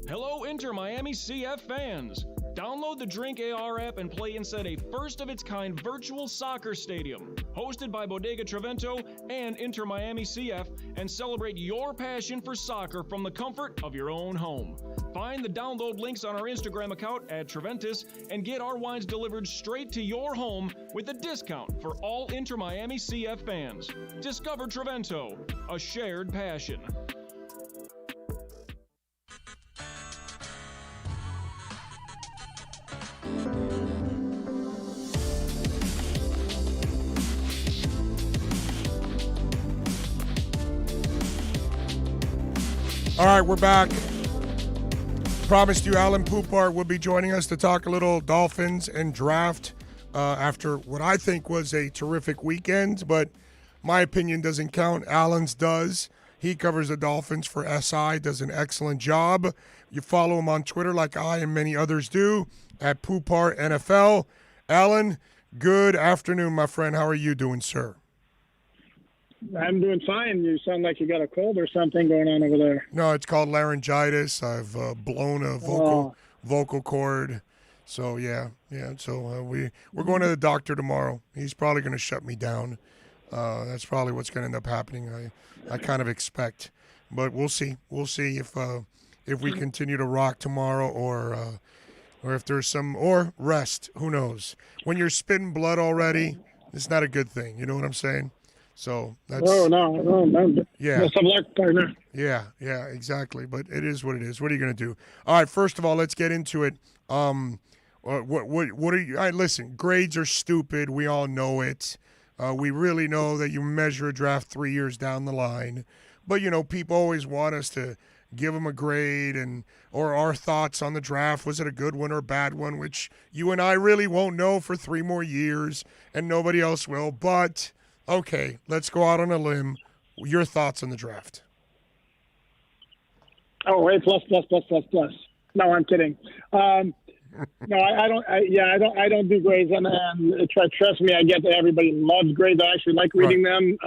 Hello, Inter Miami CF fans. Download the Drink AR app and play inside a first-of-its-kind virtual soccer stadium, hosted by Bodega Trevento and Inter Miami CF, and celebrate your passion for soccer from the comfort of your own home. Find the download links on our Instagram account at Treventus and get our wines delivered straight to your home with a discount for all Inter Miami CF fans. Discover Trevento, a shared passion. All right, we're back. Promised you Alan Poupart will be joining us to talk a little Dolphins and draft after what I think was a terrific weekend, but my opinion doesn't count. Alan's does. He covers the Dolphins for SI, does an excellent job. You follow him on Twitter like I and many others do, at Poupart NFL. Alan, good afternoon, my friend. How are you doing, sir? I'm doing fine. You sound like you got a cold or something going on over there. No, it's called laryngitis. I've blown a vocal cord. So, yeah. So we're going to the doctor tomorrow. He's probably going to shut me down. That's probably what's going to end up happening. I kind of expect, but we'll see. We'll see if we continue to rock tomorrow or if there's some or rest. Who knows? When you're spitting blood already, it's not a good thing. You know what I'm saying? So that's. Oh no. Yeah. Best of luck, partner. Yeah, exactly. But it is what it is. What are you going to do? All right. First of all, let's get into it. What are you? Listen, grades are stupid. We all know it. We really know that you measure a draft 3 years down the line. But, people always want us to give them a grade or our thoughts on the draft. Was it a good one or a bad one, which you and I really won't know for 3 more years, and nobody else will. But, okay, let's go out on a limb. Your thoughts on the draft. Oh, A+++++. No, I'm kidding. No, I don't do grades, and trust me, I get that everybody loves grades. I actually like reading them,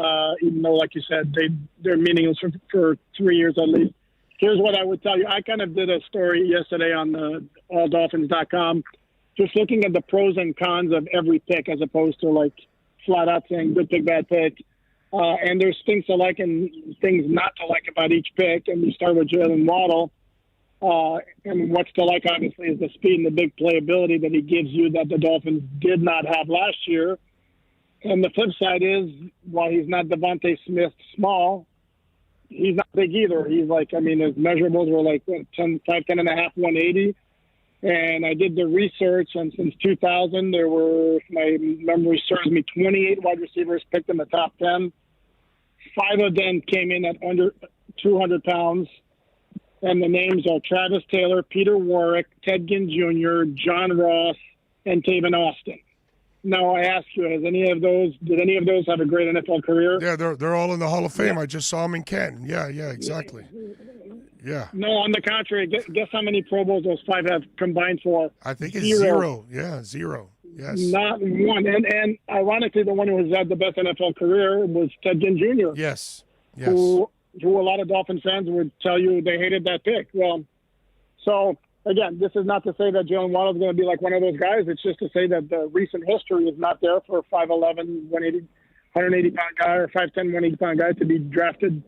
even though, like you said, they're meaningless for 3 years at least. Here's what I would tell you. I kind of did a story yesterday on the alldolphins.com, just looking at the pros and cons of every pick as opposed to like flat out saying good pick, bad pick. And there's things to like and things not to like about each pick. And we start with Jalen Waddle. And what's to like, obviously, is the speed and the big playability that he gives you that the Dolphins did not have last year. And the flip side is, while he's not Devontae Smith small, he's not big either. He's like, his measurables were like 5'10 and a half, 180. And I did the research, and since 2000, there were, if my memory serves me, 28 wide receivers picked in the top 10. 5 of them came in at under 200 pounds. And the names are Travis Taylor, Peter Warwick, Ted Ginn Jr., John Ross, and Taven Austin. Now I ask you, did any of those have a great NFL career? Yeah, they're all in the Hall of Fame. Yeah. I just saw them in Canton. Yeah, exactly. Yeah. No, on the contrary, guess how many Pro Bowls those 5 have combined for? I think it's 0. Yeah, 0. Yes. Not one. And ironically, the one who has had the best NFL career was Ted Ginn Jr. Yes. Who a lot of Dolphin fans would tell you they hated that pick. Well, so, again, this is not to say that Jalen Waddle is going to be like one of those guys. It's just to say that the recent history is not there for a 5'11", 180-pound guy or 5'10", 180-pound guy to be drafted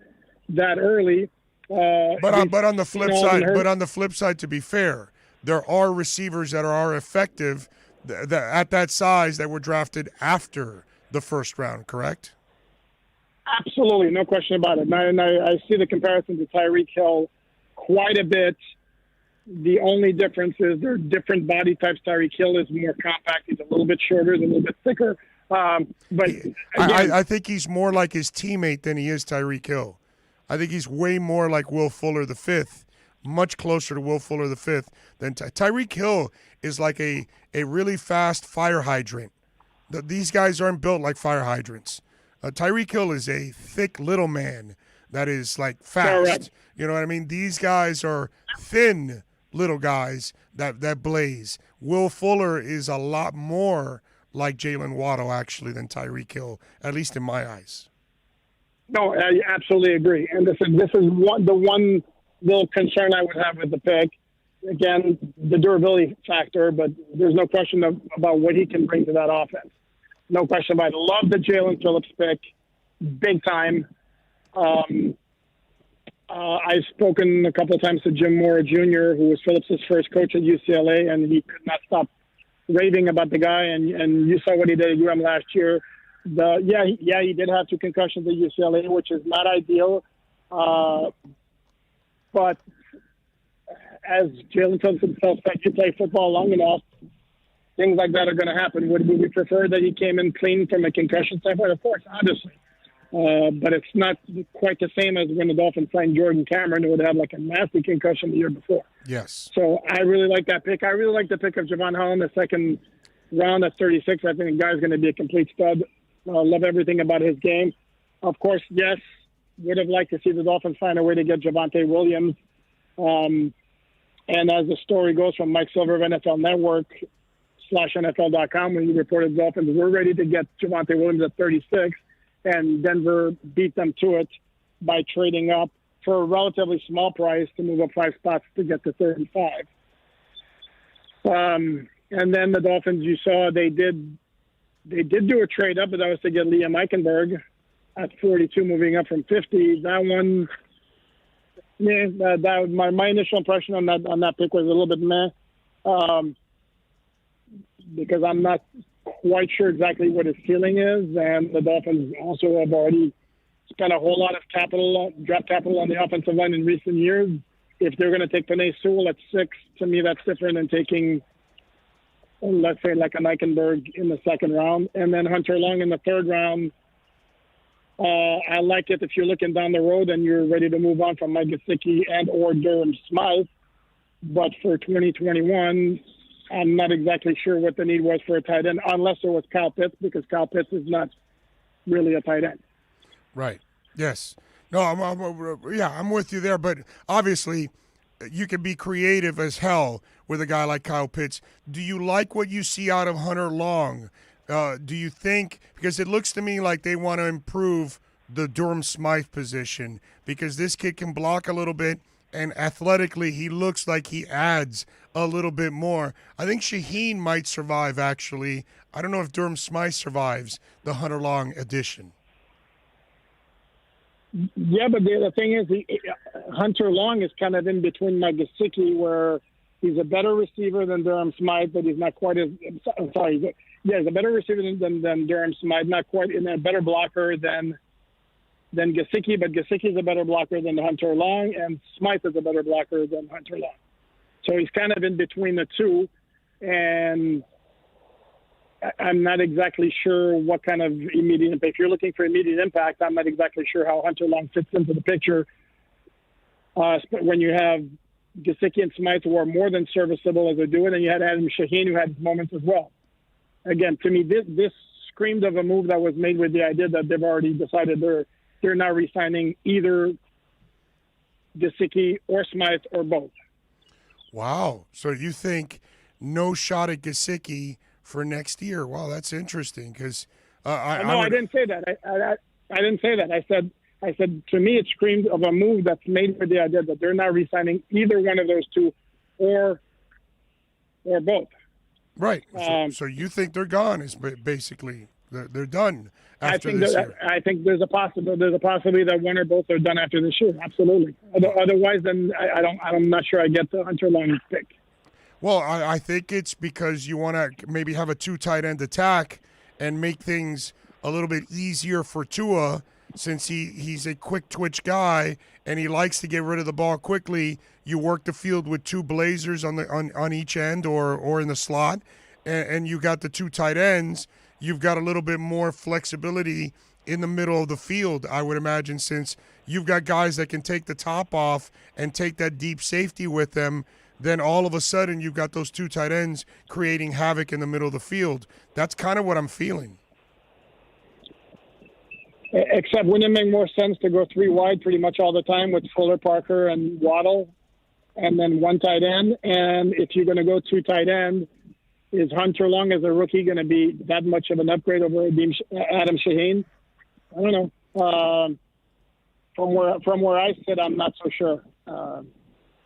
that early. But on the flip side, to be fair, there are receivers that are effective at that size that were drafted after the first round, correct? Absolutely, no question about it. And I see the comparison to Tyreek Hill quite a bit. The only difference is they're different body types. Tyreek Hill is more compact. He's a little bit shorter, he's a little bit thicker. But again, I think he's more like his teammate than he is Tyreek Hill. I think he's way more like Will Fuller V, much closer to Will Fuller V than Tyreek Hill is like a really fast fire hydrant. These guys aren't built like fire hydrants. Tyreek Hill is a thick little man that is like fast. Correct. You know what I mean? These guys are thin little guys that blaze. Will Fuller is a lot more like Jalen Waddle actually than Tyreek Hill, at least in my eyes. No, I absolutely agree. And this is the one little concern I would have with the pick. Again, the durability factor, but there's no question about what he can bring to that offense. No question about it. Love the Jalen Phillips pick, big time. I've spoken a couple of times to Jim Mora Jr., who was Phillips' first coach at UCLA, and he could not stop raving about the guy. And you saw what he did at UM last year. He did have 2 concussions at UCLA, which is not ideal. But as Jalen Phillips himself said, you play football long enough, things like that are going to happen. Would we prefer that he came in clean from a concussion standpoint? Of course, obviously. But it's not quite the same as when the Dolphins signed Jordan Cameron, who would have like a nasty concussion the year before. Yes. So I really like that pick. I really like the pick of Javon Holland, the second round at 36. I think the guy's going to be a complete stud. Love everything about his game. Of course, yes, would have liked to see the Dolphins find a way to get Javonte Williams. And as the story goes from Mike Silver of NFL Network /NFL.com, when he reported the Dolphins were ready to get Javonte Williams at 36, and Denver beat them to it by trading up for a relatively small price to move up 5 spots to get to 35. And then the Dolphins, you saw, they did They did do a trade up, but that was to get Liam Eichenberg at 42, moving up from 50. That one, my initial impression on that pick was a little bit meh, because I'm not quite sure exactly what his ceiling is, and the Dolphins also have already spent a whole lot of draft capital on the offensive line in recent years. If they're going to take Penei Sewell at 6, to me that's different than taking, let's say, like an Eichenberg in the second round. And then Hunter Long in the third round, I like it if you're looking down the road and you're ready to move on from Mike Gesicki and or Durham Smythe. But for 2021, I'm not exactly sure what the need was for a tight end, unless it was Kyle Pitts, because Kyle Pitts is not really a tight end. Right. Yes. No, I'm with you there. But obviously, you can be creative as hell with a guy like Kyle Pitts. Do you like what you see out of Hunter Long? Do you think, because it looks to me like they want to improve the Durham Smythe position, because this kid can block a little bit, and athletically he looks like he adds a little bit more. I think Shaheen might survive, actually. I don't know if Durham Smythe survives the Hunter Long addition. Yeah, but the thing is, Hunter Long is kind of in between Mike Gesicki, where he's a better receiver than Durham Smythe, but he's not quite as – I'm sorry. Yeah, he's a better receiver than Durham Smythe, not quite – and a better blocker than Gesicki, but Gesicki is a better blocker than Hunter Long, and Smythe is a better blocker than Hunter Long. So he's kind of in between the two, and I'm not exactly sure what kind of immediate impact. If you're looking for immediate impact, I'm not exactly sure how Hunter Long fits into the picture. When you have Gesicki and Smythe, who are more than serviceable as they're doing, and you had Adam Shaheen, who had his moments as well. Again, to me, this screamed of a move that was made with the idea that they've already decided they're not re-signing either Gesicki or Smythe or both. Wow. So you think no shot at Gesicki for next year? Wow, that's interesting, because I didn't say that. I didn't say that. I said to me it screamed of a move that's made with the idea that they're not re-signing either one of those two or both. Right. So you think they're gone? Is basically they're done after this year. I think there's a possibility that one or both are done after this year. Absolutely. Otherwise, then I'm not sure I get the Hunter Long pick. Well, I think it's because you want to maybe have a 2 tight end attack and make things a little bit easier for Tua, since he's a quick twitch guy and he likes to get rid of the ball quickly. You work the field with 2 blazers on each end or in the slot, and you got the 2 tight ends. You've got a little bit more flexibility in the middle of the field, I would imagine, since you've got guys that can take the top off and take that deep safety with them. Then all of a sudden you've got those 2 tight ends creating havoc in the middle of the field. That's kind of what I'm feeling. Except wouldn't it make more sense to go 3 wide pretty much all the time with Fuller, Parker, and Waddle, and then 1 tight end? And if you're going to go 2 tight end, is Hunter Long as a rookie going to be that much of an upgrade over Adam Shaheen? I don't know. From where I sit, I'm not so sure.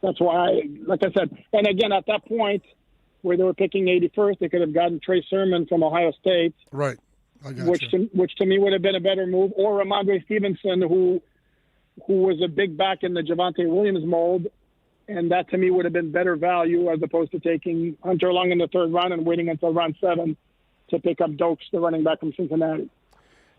That's why, like I said, and again, at that point where they were picking 81st, they could have gotten Trey Sermon from Ohio State. Right. Which to me would have been a better move, or Ramondre Stevenson, who was a big back in the Javonte Williams mold, and that to me would have been better value as opposed to taking Hunter Long in the 3rd round and waiting until round 7 to pick up Dokes, the running back from Cincinnati.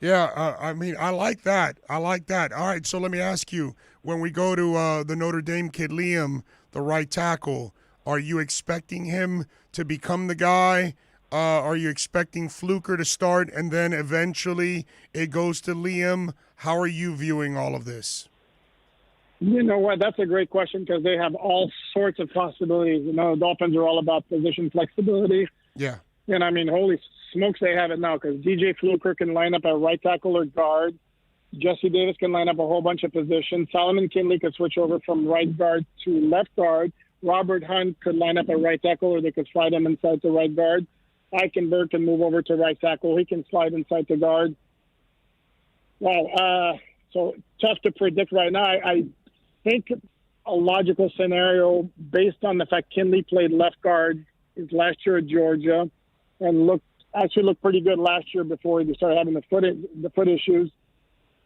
Yeah, I mean, I like that. All right, so let me ask you, when we go to the Notre Dame kid, Liam, the right tackle, are you expecting him to become the guy? Are you expecting Fluker to start and then eventually it goes to Liam? How are you viewing all of this? You know what? That's a great question, because they have all sorts of possibilities. You know, the Dolphins are all about position flexibility. Yeah. And I mean, holy smokes, they have it now, because DJ Fluker can line up at right tackle or guard. Jesse Davis can line up a whole bunch of positions. Solomon Kinley could switch over from right guard to left guard. Robert Hunt could line up at right tackle, or they could slide him inside to right guard. Eichenberg can move over to right tackle. He can slide inside to guard. Wow. So tough to predict right now. I think a logical scenario, based on the fact Kinley played left guard his last year at Georgia and looked actually looked pretty good last year before he started having the foot issues.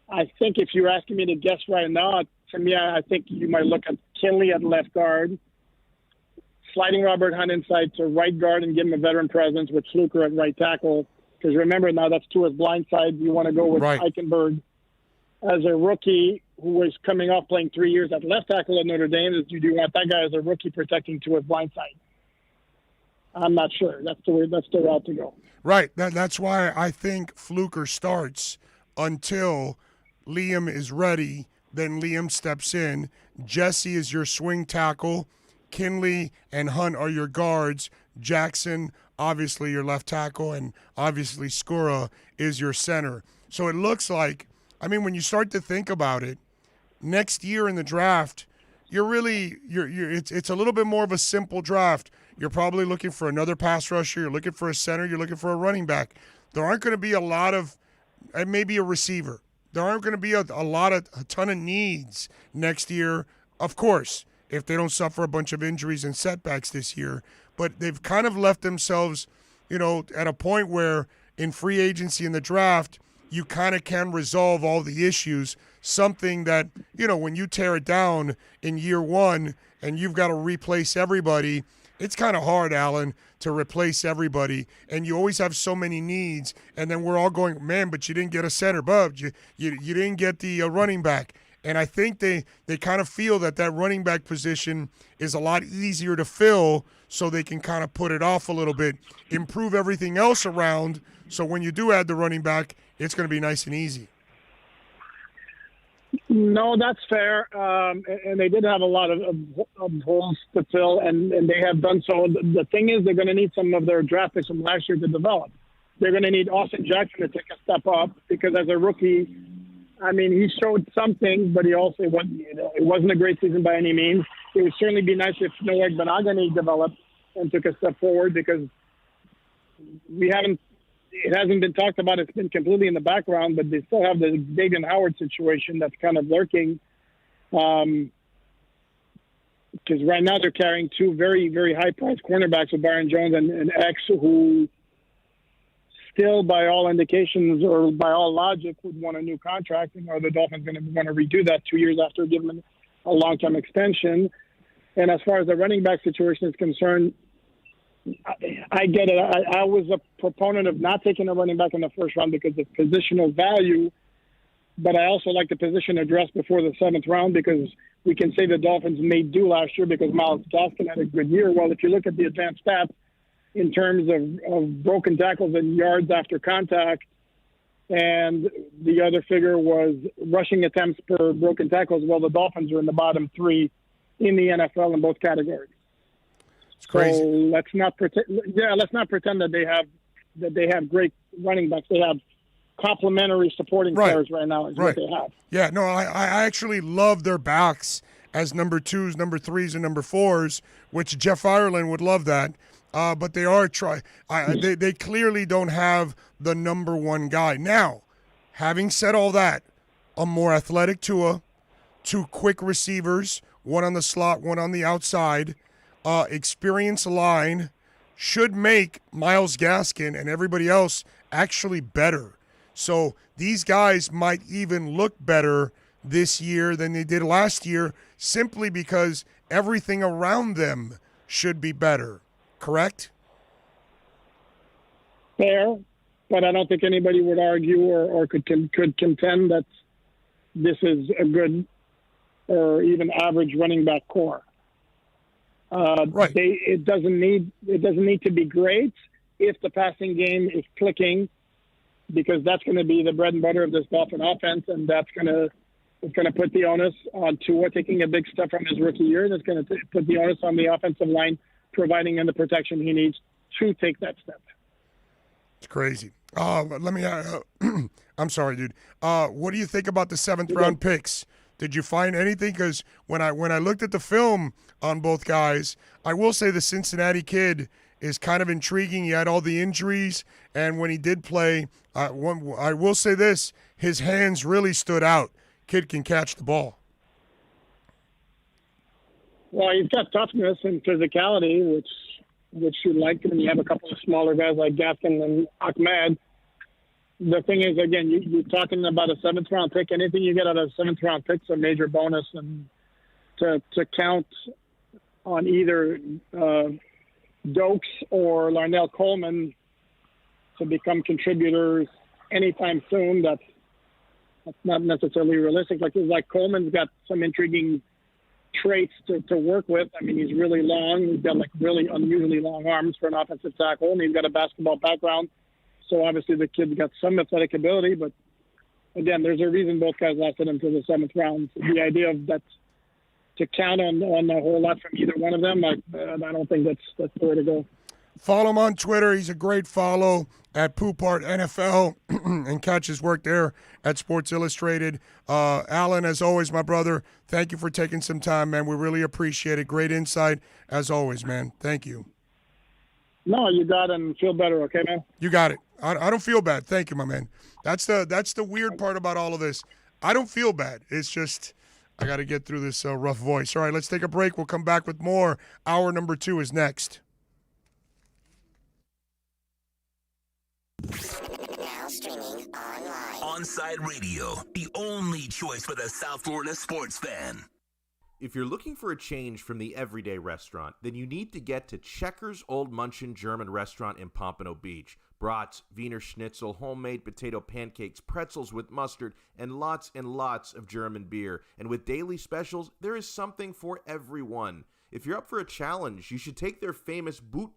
I think if you're asking me to guess right now, to me, I think you might look at Kinley at left guard, sliding Robert Hunt inside to right guard and give him a veteran presence with Fluker at right tackle. Because remember, now that's Tua's blind side. You want to go with Eichenberg as a rookie who was coming off playing 3 years at left tackle at Notre Dame. You do want that guy as a rookie protecting Tua's blind side. I'm not sure. That's the route to go. Right. That's why I think Fluker starts until Liam is ready. Then Liam steps in. Jesse is your swing tackle. Kinley and Hunt are your guards. Jackson, obviously, your left tackle. And obviously, Skura is your center. So it looks like, I mean, when you start to think about it, next year in the draft, it's a little bit more of a simple draft. You're probably looking for another pass rusher. You're looking for a center. You're looking for a running back. There aren't going to be a lot of, maybe a receiver. There aren't going to be a ton of needs next year, of course, if they don't suffer a bunch of injuries and setbacks this year. But they've kind of left themselves, at a point where in free agency in the draft, you kind of can resolve all the issues. Something that, when you tear it down in year one and you've got to replace everybody, it's kind of hard, Alan, to replace everybody. And you always have so many needs. And then we're all going, man, but you didn't get a center, Bub. You didn't get the running back. And I think they kind of feel that running back position is a lot easier to fill, so they can kind of put it off a little bit, improve everything else around. So when you do add the running back, it's going to be nice and easy. No, that's fair. And they did have a lot of holes to fill, and they have done so. The thing is, they're going to need some of their draft picks from last year to develop. They're going to need Austin Jackson to take a step up, because as a rookie, I mean, he showed something, but he also it wasn't a great season by any means. It would certainly be nice if Noah Benagani developed and took a step forward, because it hasn't been talked about. It's been completely in the background, but they still have the Davian Howard situation that's kind of lurking. Because right now they're carrying two very, very high-priced cornerbacks with Byron Jones and X, who still, by all indications or by all logic, would want a new contract. And are the Dolphins going to want to redo that 2 years after giving them a long-term extension? And as far as the running back situation is concerned, I get it. I was a proponent of not taking a running back in the first round because of positional value, but I also like the position addressed before the seventh round, because we can say the Dolphins made do last year because Miles Gaskin had a good year. Well, if you look at the advanced stats in terms of broken tackles and yards after contact, and the other figure was rushing attempts per broken tackles, well, the Dolphins are in the bottom three in the NFL in both categories. It's crazy. So let's not pretend that they have great running backs. They have complementary supporting players right now. Is what they have. Yeah, no, I actually love their backs as number twos, number threes, and number fours, which Jeff Ireland would love that. But they are they clearly don't have the number one guy. Now, having said all that, a more athletic Tua, two quick receivers, one on the slot, one on the outside, experienced line should make Myles Gaskin and everybody else actually better. So these guys might even look better this year than they did last year, simply because everything around them should be better. Correct? Fair, but I don't think anybody would argue or could contend that this is a good or even average running back core. It doesn't need to be great if the passing game is clicking, because that's going to be the bread and butter of this Dolphin offense, and it's going to put the onus on Tua taking a big step from his rookie year, and it's going to put the onus on the offensive line providing him the protection he needs to take that step. It's crazy. Let me. I'm sorry, dude. What do you think about the seventh round picks? Did you find anything? Because when I looked at the film on both guys, I will say the Cincinnati kid is kind of intriguing. He had all the injuries, and when he did play, I will say this: his hands really stood out. Kid can catch the ball. Well, he's got toughness and physicality, which which you like when you have a couple of smaller guys like Gaskin and Ahmed. The thing is, again, you're talking about a 7th-round pick. Anything you get out of a 7th-round pick is a major bonus. And to count on either Dokes or Larnell Coleman to become contributors anytime soon, that's not necessarily realistic. Like Coleman's got some intriguing traits to work with. I mean, he's really long. He's got really unusually long arms for an offensive tackle, and he's got a basketball background. So obviously the kid's got some athletic ability, but again, there's a reason both guys lasted until the 7th round. The idea of that to count on a whole lot from either one of them, I don't think that's the way to go. Follow him on Twitter. He's a great follow at Poupart NFL and catch his work there at Sports Illustrated. Alan, as always, my brother, thank you for taking some time, man. We really appreciate it. Great insight, as always, man. Thank you. No, you got it, and feel better, okay, man? You got it. I don't feel bad. Thank you, my man. That's the weird part about all of this. I don't feel bad. It's just I got to get through this rough voice. All right, let's take a break. We'll come back with more. Hour number 2 is next. Now streaming online. Onside Radio, the only choice for the South Florida sports fan. If you're looking for a change from the everyday restaurant, then you need to get to Checkers Old Munchin German Restaurant in Pompano Beach. Brats, Wiener Schnitzel, homemade potato pancakes, pretzels with mustard, and lots of German beer. And with daily specials, there is something for everyone. If you're up for a challenge, you should take their famous boot.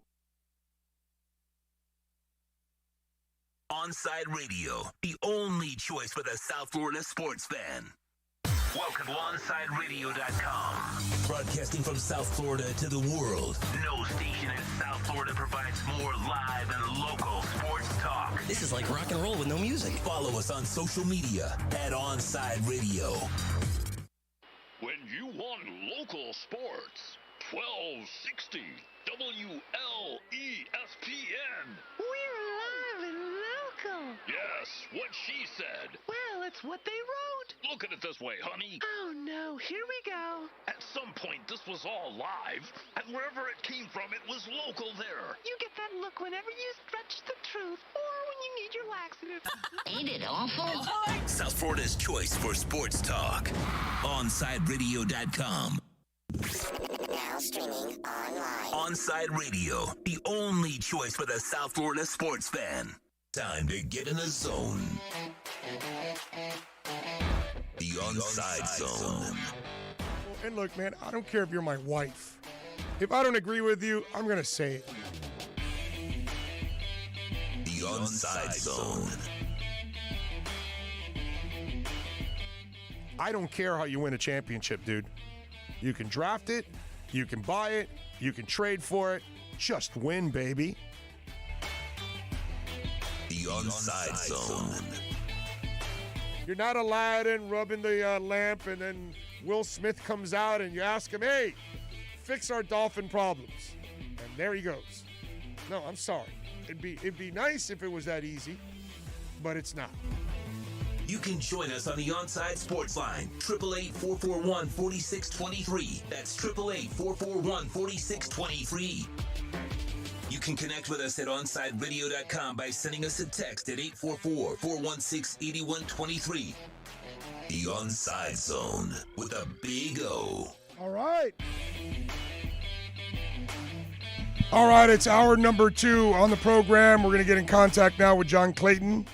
Onside Radio, the only choice for the South Florida sports fan. Welcome to OnsideRadio.com. Broadcasting from South Florida to the world. No station in South Florida provides more live and local sports talk. This is like rock and roll with no music. Follow us on social media at Onside Radio. When you want local sports, 1260 WLESPN. We're live and local. Yes, what she said. Well, it's what they wrote. Look at it this way, honey. Oh, no. Here we go. At some point, this was all live, and wherever it came from, it was local there. You get that look whenever you stretch the truth or when you need your laxative. Ain't it awful? South Florida's choice for sports talk. OnsideRadio.com. Now streaming online. Onside Radio, the only choice for the South Florida sports fan. Time to get in the zone. The Onside Zone. And look, man, I don't care if you're my wife. If I don't agree with you, I'm going to say it. The Onside Zone. I don't care how you win a championship, dude. You can draft it, you can buy it, you can trade for it. Just win, baby. The Onside Zone. You're not Aladdin rubbing the lamp and then Will Smith comes out and you ask him, hey, fix our dolphin problems. And there he goes. No, I'm sorry. It'd be nice if it was that easy, but it's not. You can join us on the Onside Sports Line, 888-441-4623. That's 888-441-4623. You can connect with us at OnsideRadio.com by sending us a text at 844-416-8123. The Onside Zone with a big O. All right. All right, it's hour number 2 on the program. We're going to get in contact now with John Clayton.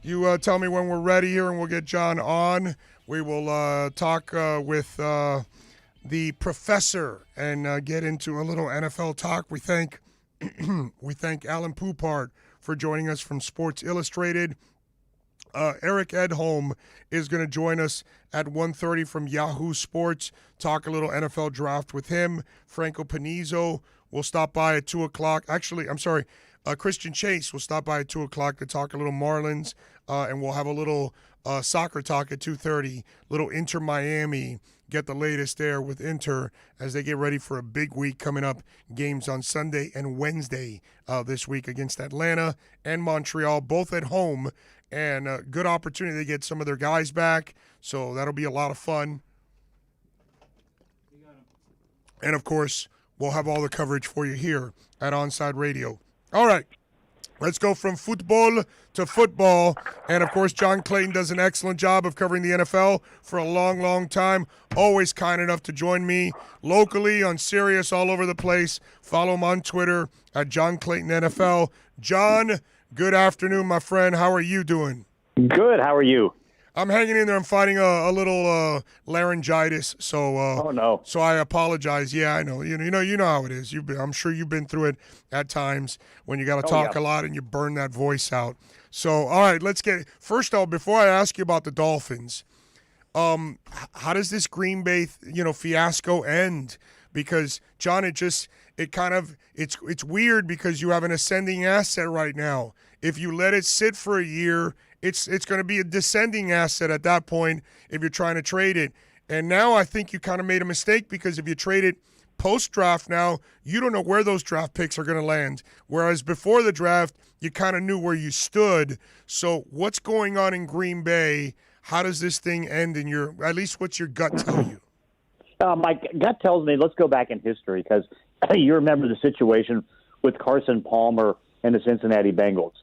You tell me when we're ready here, and we'll get John on. We will talk with the professor and get into a little NFL talk. We thank Alan Poupart for joining us from Sports Illustrated. Eric Edholm is going to join us at 1:30 from Yahoo Sports. Talk a little NFL draft with him. Franco Panizzo will stop by at 2 o'clock. Actually, I'm sorry. Christian Chase will stop by at 2 o'clock to talk a little Marlins, and we'll have a little soccer talk at 2:30, little Inter Miami, get the latest there with Inter as they get ready for a big week coming up, games on Sunday and Wednesday this week against Atlanta and Montreal, both at home, and a good opportunity to get some of their guys back, so that'll be a lot of fun. And, of course, we'll have all the coverage for you here at Onside Radio. All right. Let's go from football to football. And, of course, John Clayton does an excellent job of covering the NFL for a long, long time. Always kind enough to join me locally, on Sirius, all over the place. Follow him on Twitter at John Clayton NFL. John, good afternoon, my friend. How are you doing? Good. How are you? I'm hanging in there. I'm fighting a little laryngitis, so oh no. So I apologize. Yeah, I know. You know how it is. I'm sure you've been through it at times when you got to talk a lot and you burn that voice out. So all right, let's get first off. Before I ask you about the Dolphins, how does this Green Bay fiasco end? Because John, it's weird because you have an ascending asset right now. If you let it sit for a year, it's going to be a descending asset at that point if you're trying to trade it. And now I think you kind of made a mistake because if you trade it post-draft now, you don't know where those draft picks are going to land. Whereas before the draft, you kind of knew where you stood. So what's going on in Green Bay? How does this thing end at least what's your gut tell you? My gut tells me let's go back in history because you remember the situation with Carson Palmer and the Cincinnati Bengals.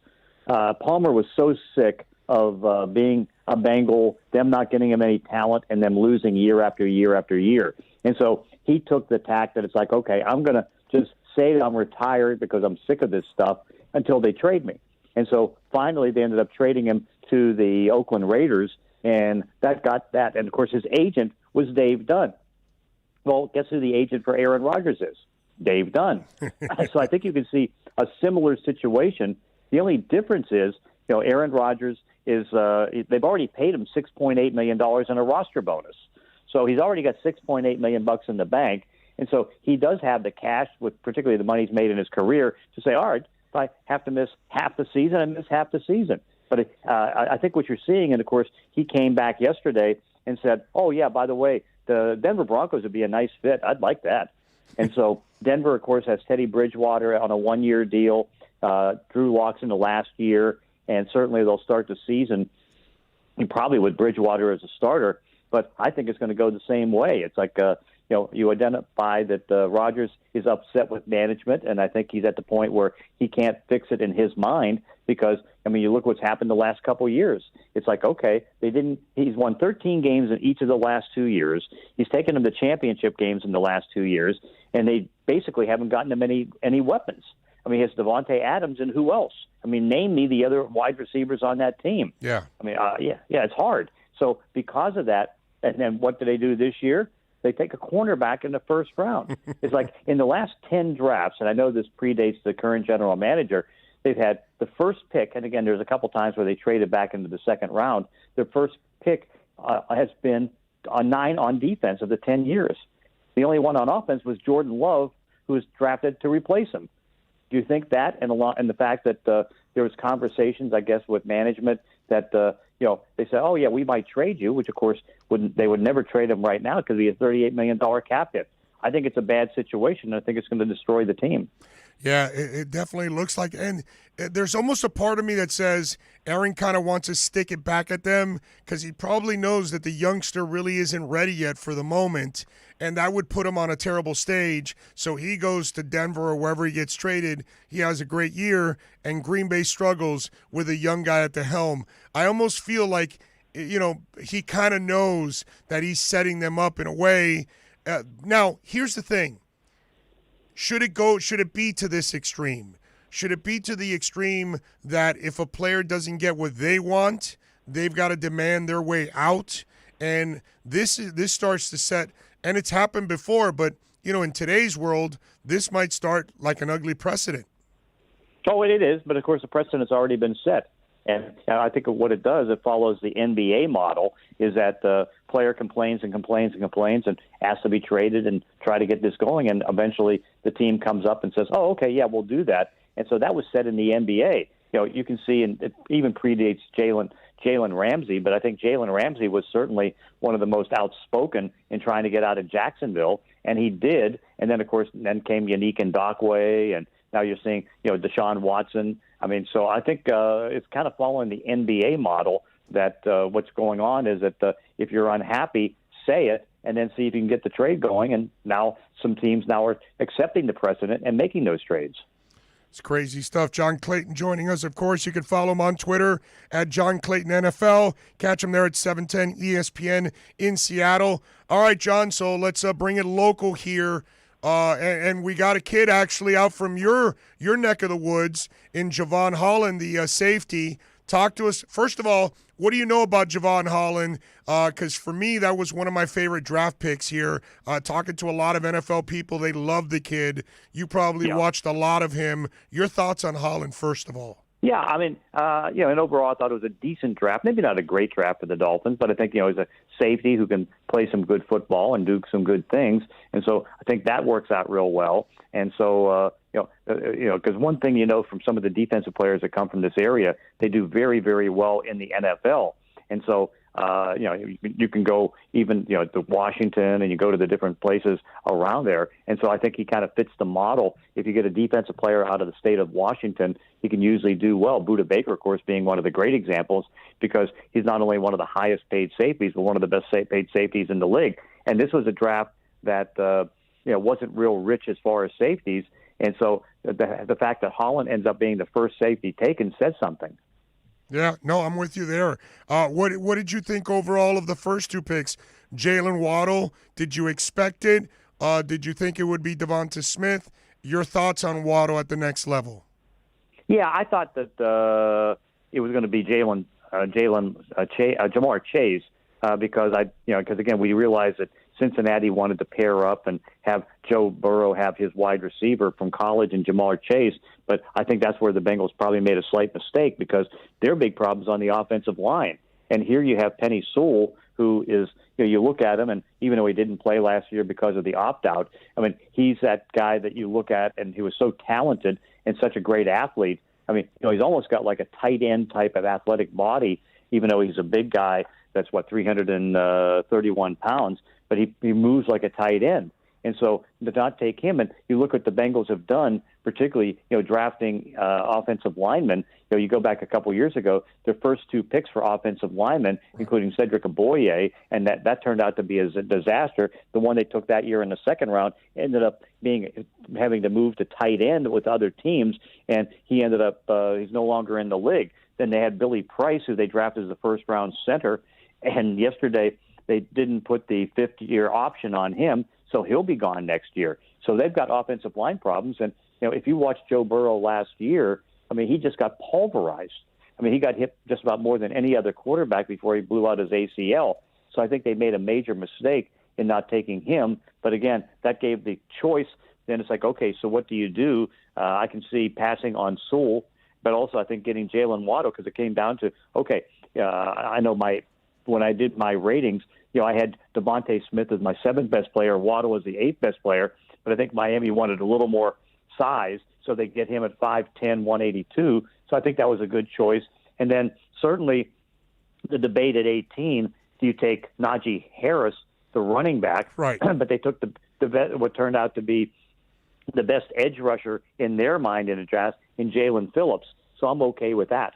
Palmer was so sick of being a Bengal, them not getting him any talent, and them losing year after year after year. And so he took the tack that it's like, okay, I'm going to just say that I'm retired because I'm sick of this stuff until they trade me. And so finally they ended up trading him to the Oakland Raiders, and that got that. And, of course, his agent was Dave Dunn. Well, guess who the agent for Aaron Rodgers is? Dave Dunn. So I think you can see a similar situation. The only difference is, Aaron Rodgers is they've already paid him $6.8 million in a roster bonus. So he's already got $6.8 million in the bank. And so he does have the cash, with particularly the money he's made in his career, to say, all right, if I have to miss half the season, I miss half the season. But I think what you're seeing, and of course he came back yesterday and said, oh, yeah, by the way, the Denver Broncos would be a nice fit. I'd like that. And so Denver, of course, has Teddy Bridgewater on a one-year deal. Drew Lock's in the last year, and certainly they'll start the season probably with Bridgewater as a starter. But I think it's going to go the same way. It's like, you identify that Rodgers is upset with management, and I think he's at the point where he can't fix it in his mind because, you look what's happened the last couple of years. It's like, okay, he's won 13 games in each of the last 2 years. He's taken them to championship games in the last 2 years, and they basically haven't gotten him any weapons. He has Devontae Adams, and who else? Name me the other wide receivers on that team. Yeah. It's hard. So because of that, and then what do they do this year? They take a cornerback in the first round. It's like in the last 10 drafts, and I know this predates the current general manager, they've had the first pick, and again, there's a couple times where they traded back into the second round. Their first pick has been a 9 on defense of the 10 years. The only one on offense was Jordan Love, who was drafted to replace him. Do you think that, and the fact that there was conversations, I guess, with management that they said, oh yeah, we might trade you, which of course they would never trade him right now because he has $38 million cap hit. I think it's a bad situation. I think it's going to destroy the team. Yeah, it definitely looks like, and there's almost a part of me that says Aaron kind of wants to stick it back at them because he probably knows that the youngster really isn't ready yet for the moment, and that would put him on a terrible stage. So he goes to Denver or wherever he gets traded. He has a great year, and Green Bay struggles with a young guy at the helm. I almost feel like, he kind of knows that he's setting them up in a way. Now, here's the thing. Should it be to this extreme? Should it be to the extreme that if a player doesn't get what they want, they've got to demand their way out? And this starts to set, and it's happened before, but in today's world, this might start like an ugly precedent. Oh, it is, but of course the precedent's already been set. And I think what it does, it follows the NBA model, is that the player complains and complains and complains and asks to be traded and try to get this going, and eventually the team comes up and says, oh, okay, yeah, we'll do that. And so that was said in the NBA. You can see, and it even predates Jalen Ramsey, but I think Jalen Ramsey was certainly one of the most outspoken in trying to get out of Jacksonville, and he did. And then, of course, then came Yannick Ngakoue, and now you're seeing, Deshaun Watson. So I think it's kind of following the NBA model that what's going on is that if you're unhappy, say it, and then see if you can get the trade going. And now some teams now are accepting the precedent and making those trades. It's crazy stuff. John Clayton joining us. Of course, you can follow him on Twitter at John Clayton NFL. Catch him there at 710 ESPN in Seattle. All right, John, so let's bring it local here. And we got a kid actually out from your neck of the woods in Javon Holland, the safety. Talk to us. First of all, what do you know about Javon Holland? Because for me, that was one of my favorite draft picks here. Talking to a lot of NFL people, they love the kid. You probably watched a lot of him. Your thoughts on Holland, first of all? Yeah, I mean, and overall I thought it was a decent draft. Maybe not a great draft for the Dolphins, but I think, he's a safety who can play some good football and do some good things. And so I think that works out real well. And so, because one thing from some of the defensive players that come from this area, they do very, very well in the NFL. And so, you can go even, to Washington and you go to the different places around there. And so I think he kind of fits the model. If you get a defensive player out of the state of Washington, he can usually do well. Buda Baker, of course, being one of the great examples because he's not only one of the highest paid safeties, but one of the best paid safeties in the league. And this was a draft that, wasn't real rich as far as safeties. And so the fact that Holland ends up being the first safety taken says something. Yeah, no, I'm with you there. What did you think overall of the first two picks? Jalen Waddle, did you expect it? Did you think it would be Devonta Smith? Your thoughts on Waddle at the next level? Yeah, I thought that it was going to be Jamar Chase because again we realized that Cincinnati wanted to pair up and have Joe Burrow have his wide receiver from college and Jamar Chase. But I think that's where the Bengals probably made a slight mistake because their big problem's on the offensive line. And here you have Penny Sewell, who is, you look at him, and even though he didn't play last year because of the opt-out, I mean, he's that guy that you look at, and he was so talented and such a great athlete. I mean, he's almost got like a tight end type of athletic body, even though he's a big guy that's, 331 pounds. But he moves like a tight end. And so to not take him, and you look what the Bengals have done, particularly, drafting offensive linemen. You go back a couple years ago, their first two picks for offensive linemen, including Cedric Aboye, and that turned out to be a disaster. The one they took that year in the second round ended up having to move to tight end with other teams, and he ended up he's no longer in the league. Then they had Billy Price, who they drafted as the first-round center, and yesterday they didn't put the fifth-year option on him, so he'll be gone next year. So they've got offensive line problems. And, if you watch Joe Burrow last year, I mean, he just got pulverized. I mean, he got hit just about more than any other quarterback before he blew out his ACL. So I think they made a major mistake in not taking him. But, again, that gave the choice. Then it's like, okay, so what do you do? I can see passing on Sewell, but also I think getting Jalen Waddle because it came down to, okay, I know when I did my ratings, I had Devonta Smith as my 7th best player, Waddle as the 8th best player, but I think Miami wanted a little more size, so they get him at 5'10", 182. So I think that was a good choice. And then certainly the debate at 18, do you take Najee Harris, the running back? Right. But they took what turned out to be the best edge rusher in their mind in a draft in Jalen Phillips. So I'm okay with that.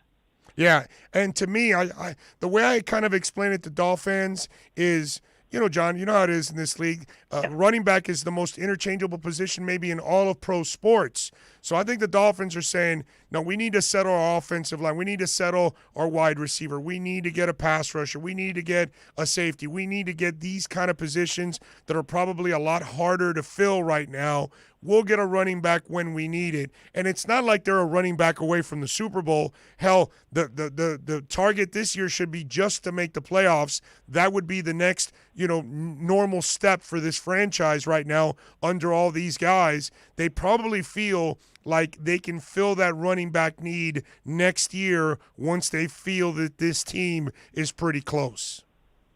Yeah, and to me, I the way I kind of explain it to Dolphins is, John, you know how it is in this league. Running back is the most interchangeable position maybe in all of pro sports. So I think the Dolphins are saying, no, we need to settle our offensive line. We need to settle our wide receiver. We need to get a pass rusher. We need to get a safety. We need to get these kind of positions that are probably a lot harder to fill right now. We'll get a running back when we need it. And it's not like they're a running back away from the Super Bowl. Hell, the target this year should be just to make the playoffs. That would be the next, normal step for this franchise right now under all these guys. They probably feel like they can fill that running back need next year once they feel that this team is pretty close.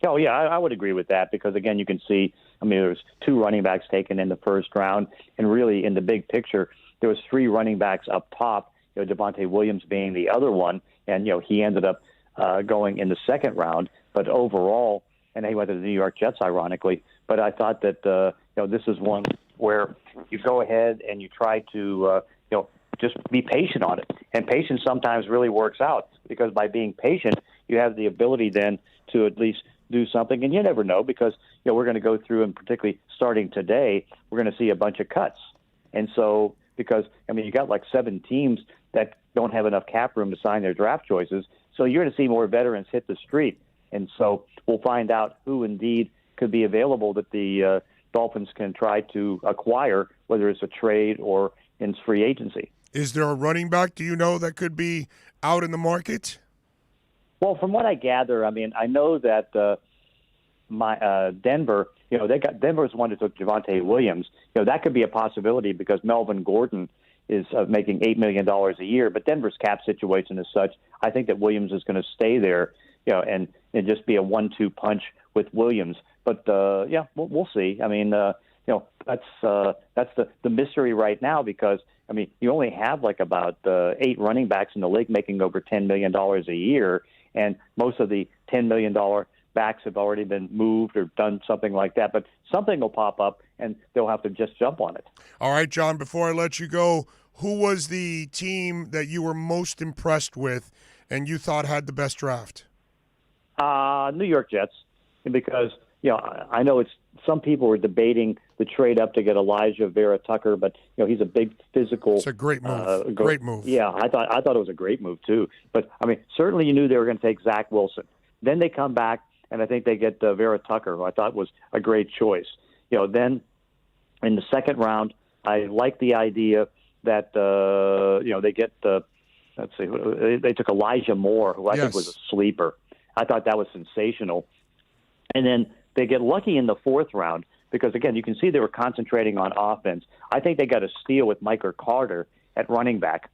Oh, yeah, I would agree with that because, again, you can see, there's 2 running backs taken in the first round, and really in the big picture, there was 3 running backs up top, Devontae Williams being the other one, and, he ended up going in the second round. But overall, and he went to the New York Jets, ironically, but I thought that, this is one where you go ahead and you try to, just be patient on it. And patience sometimes really works out because by being patient, you have the ability then to at least do something. And you never know because, we're going to go through, and particularly starting today, we're going to see a bunch of cuts. And so, because, you got like 7 teams that don't have enough cap room to sign their draft choices. So you're going to see more veterans hit the street. And so we'll find out who indeed could be available that the Dolphins can try to acquire, whether it's a trade or in free agency. Is there a running back, do you know, that could be out in the market? Well, from what I gather, I know that Denver, Denver's the one that took Javonte Williams. That could be a possibility because Melvin Gordon is making $8 million a year, but Denver's cap situation is such. I think that Williams is going to stay there, and just be a 1-2 punch with Williams. But we'll see. That's the mystery right now because you only have like about 8 running backs in the league making over $10 million a year, and most of the $10 million backs have already been moved or done something like that. But something will pop up, and they'll have to just jump on it. All right, John, before I let you go, who was the team that you were most impressed with and you thought had the best draft? New York Jets, because I know some people were debating the trade up to get Elijah Vera Tucker, but he's a big physical. It's a great move. Great move. Yeah, I thought it was a great move too. But certainly you knew they were going to take Zach Wilson. Then they come back, and I think they get Vera Tucker, who I thought was a great choice. Then in the second round, I like the idea that they get they took Elijah Moore, who I think was a sleeper. I thought that was sensational. And then they get lucky in the 4th round because, again, you can see they were concentrating on offense. I think they got a steal with Micah Carter at running back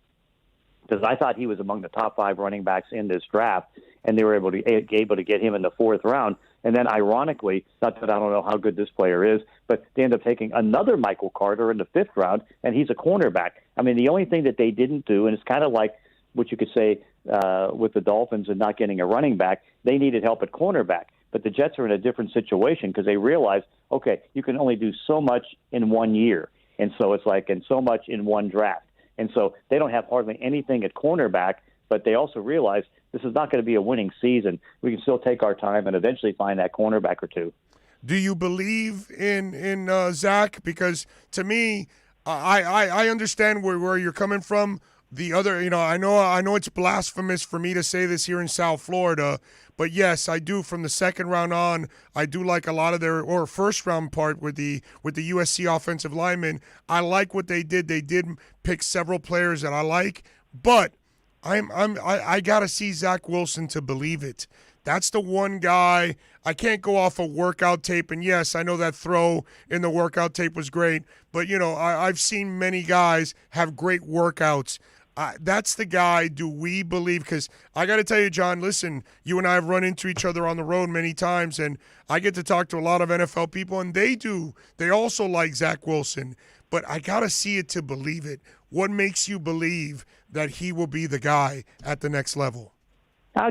because I thought he was among the top 5 running backs in this draft, and they were able to get him in the 4th round. And then, ironically, not that I don't know how good this player is, but they end up taking another Michael Carter in the 5th round, and he's a cornerback. The only thing that they didn't do, and it's kind of like what you could say with the Dolphins and not getting a running back, they needed help at cornerback. But the Jets are in a different situation because they realize, okay, you can only do so much in 1 year. And so it's and so much in one draft. And so they don't have hardly anything at cornerback, but they also realize this is not going to be a winning season. We can still take our time and eventually find that cornerback or two. Do you believe in Zach? Because to me, I understand where you're coming from. The other, I know it's blasphemous for me to say this here in South Florida, but yes, I do. From the 2nd round on, I do like a lot of their first round part with the USC offensive linemen. I like what they did. They did pick several players that I like, but I gotta see Zach Wilson to believe it. That's the one guy. I can't go off a workout tape. And yes, I know that throw in the workout tape was great, but I've seen many guys have great workouts. That's the guy. Do we believe? Because I got to tell you, John, listen, you and I have run into each other on the road many times, and I get to talk to a lot of NFL people, and they do. They also like Zach Wilson, but I got to see it to believe it. What makes you believe that he will be the guy at the next level?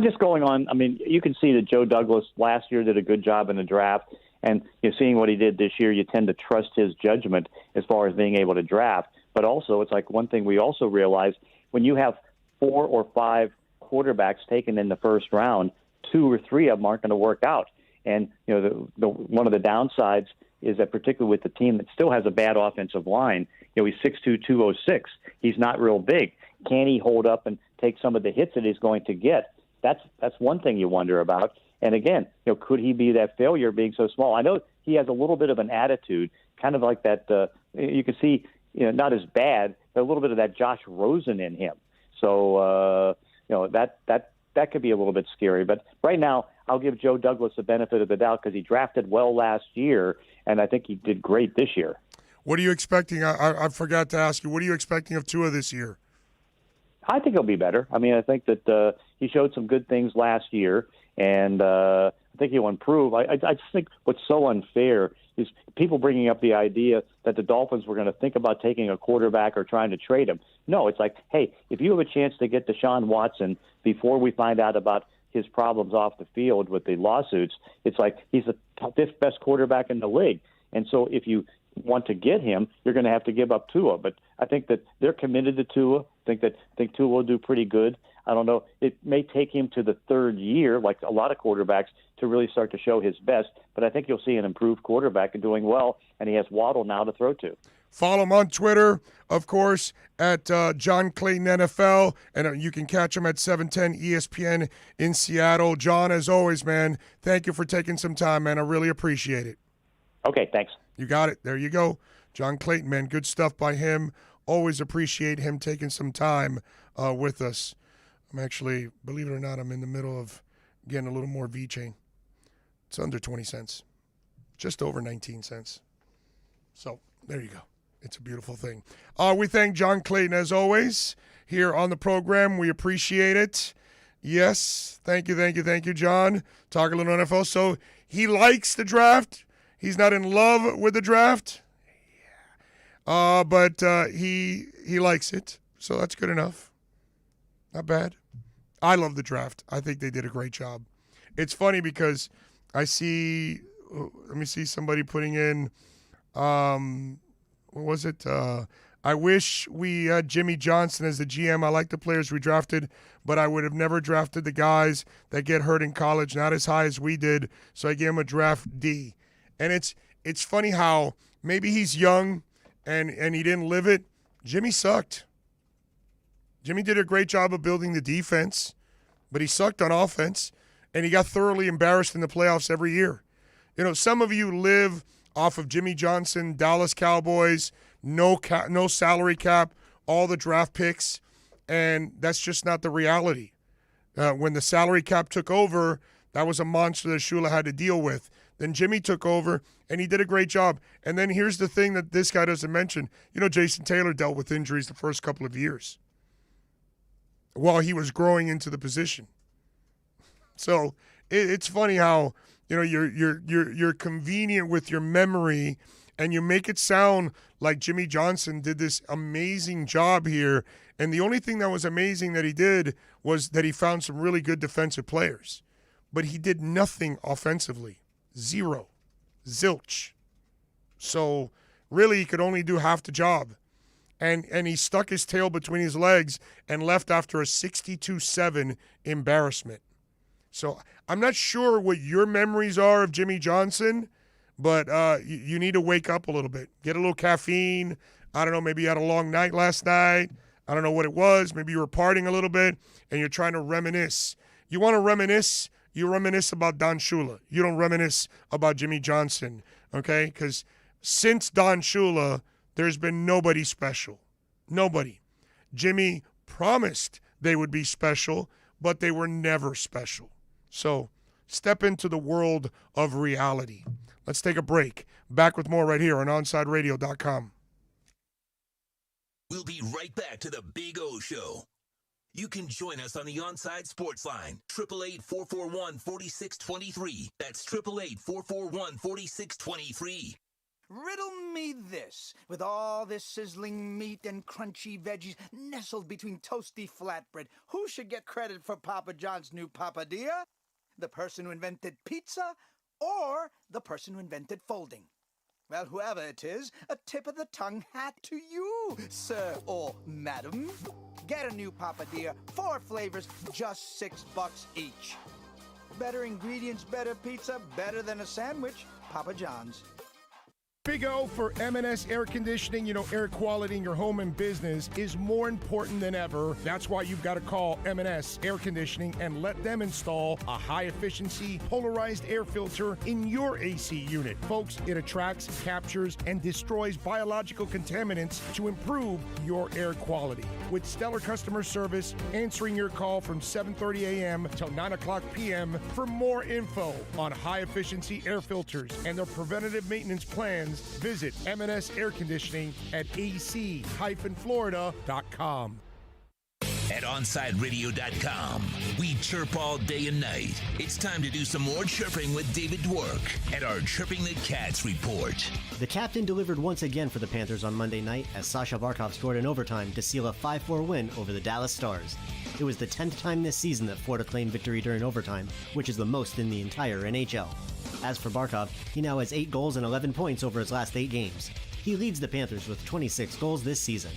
Just going on, you can see that Joe Douglas last year did a good job in the draft, and seeing what he did this year, you tend to trust his judgment as far as being able to draft. But also, it's one thing we also realize, when you have 4 or 5 quarterbacks taken in the 1st round, 2 or 3 of them aren't going to work out. And, one of the downsides is that particularly with the team that still has a bad offensive line, he's 6'2", 206. He's not real big. Can he hold up and take some of the hits that he's going to get? That's one thing you wonder about. And again, could he be that failure being so small? I know he has a little bit of an attitude, kind of like that. You can see, not as bad, but a little bit of that Josh Rosen in him. So, that could be a little bit scary. But right now, I'll give Joe Douglas the benefit of the doubt because he drafted well last year, and I think he did great this year. What are you expecting? I forgot to ask you. What are you expecting of Tua this year? I think he'll be better. I think that he showed some good things last year, and I think he'll improve. I just think what's so unfair is people bringing up the idea that the Dolphins were going to think about taking a quarterback or trying to trade him. No, it's hey, if you have a chance to get Deshaun Watson before we find out about his problems off the field with the lawsuits, it's he's the 5th best quarterback in the league. And so if you want to get him, you're going to have to give up Tua. But I think that they're committed to Tua. I think Tua will do pretty good. I don't know. It may take him to the third year, like a lot of quarterbacks, to really start to show his best. But I think you'll see an improved quarterback and doing well, and he has Waddle now to throw to. Follow him on Twitter, of course, at John Clayton NFL, and you can catch him at 710 ESPN in Seattle. John, as always, man, thank you for taking some time, man. I really appreciate it. Okay, thanks. You got it. There you go. John Clayton, man, good stuff by him. Always appreciate him taking some time with us. I'm actually, believe it or not, I'm in the middle of getting a little more V-Chain. It's under 20 cents. Just over 19 cents. So, there you go. It's a beautiful thing. We thank John Clayton, as always, here on the program. We appreciate it. Yes, thank you, John. Talk a little NFL. So, he likes the draft. He's not in love with the draft. Yeah. But he likes it. So, that's good enough. Not bad. I love the draft. I think they did a great job. It's funny because I see, let me see somebody putting in, what was it? I wish we had Jimmy Johnson as the GM. I like the players we drafted, but I would have never drafted the guys that get hurt in college, not as high as we did. So I gave him a draft D. And it's funny how maybe he's young and he didn't live it. Jimmy sucked. Jimmy did a great job of building the defense, but he sucked on offense, and he got thoroughly embarrassed in the playoffs every year. You know, some of you live off of Jimmy Johnson, Dallas Cowboys, no salary cap, all the draft picks, and that's just not the reality. When the salary cap took over, that was a monster that Shula had to deal with. Then Jimmy took over, and he did a great job. And then here's the thing that this guy doesn't mention. You know, Jason Taylor dealt with injuries the first couple of years while he was growing into the position. So it's funny how, you know, you're convenient with your memory, and you make it sound like Jimmy Johnson did this amazing job here. And the only thing that was amazing that he did was that he found some really good defensive players. But he did nothing offensively. Zero. Zilch. So really he could only do half the job. And he stuck his tail between his legs and left after a 62-7 embarrassment. So I'm not sure what your memories are of Jimmy Johnson, but you need to wake up a little bit. Get a little caffeine. I don't know, maybe you had a long night last night. I don't know what it was. Maybe you were partying a little bit, and you're trying to reminisce. You want to reminisce? You reminisce about Don Shula. You don't reminisce about Jimmy Johnson, okay? Because since Don Shula, there's been nobody special. Nobody. Jimmy promised they would be special, but they were never special. So step into the world of reality. Let's take a break. Back with more right here on OnsideRadio.com. We'll be right back to the Big O Show. You can join us on the Onside Sports Line, 888-441-4623. That's 888-441-4623. Riddle me this. With all this sizzling meat and crunchy veggies nestled between toasty flatbread, who should get credit for Papa John's new papadilla? The person who invented pizza or the person who invented folding? Well, whoever it is, a tip of the tongue hat to you, sir or madam. Get a new papadilla, 4 flavors, just $6 each. Better ingredients, better pizza, better than a sandwich. Papa John's. Big O for M&S Air Conditioning. You know, air quality in your home and business is more important than ever. That's why you've got to call M&S Air Conditioning and let them install a high-efficiency polarized air filter in your AC unit. Folks, it attracts, captures, and destroys biological contaminants to improve your air quality. With stellar customer service, answering your call from 7:30 a.m. till 9 o'clock p.m. For more info on high-efficiency air filters and their preventative maintenance plans, visit M&S Air Conditioning at ac-florida.com. At OnsideRadio.com, we chirp all day and night. It's time to do some more chirping with David Dwork at our Chirping the Cats report. The captain delivered once again for the Panthers on Monday night as Sasha Barkov scored in overtime to seal a 5-4 win over the Dallas Stars. It was the 10th time this season that Florida claimed victory during overtime, which is the most in the entire NHL. As for Barkov, he now has 8 goals and 11 points over his last 8 games. He leads the Panthers with 26 goals this season.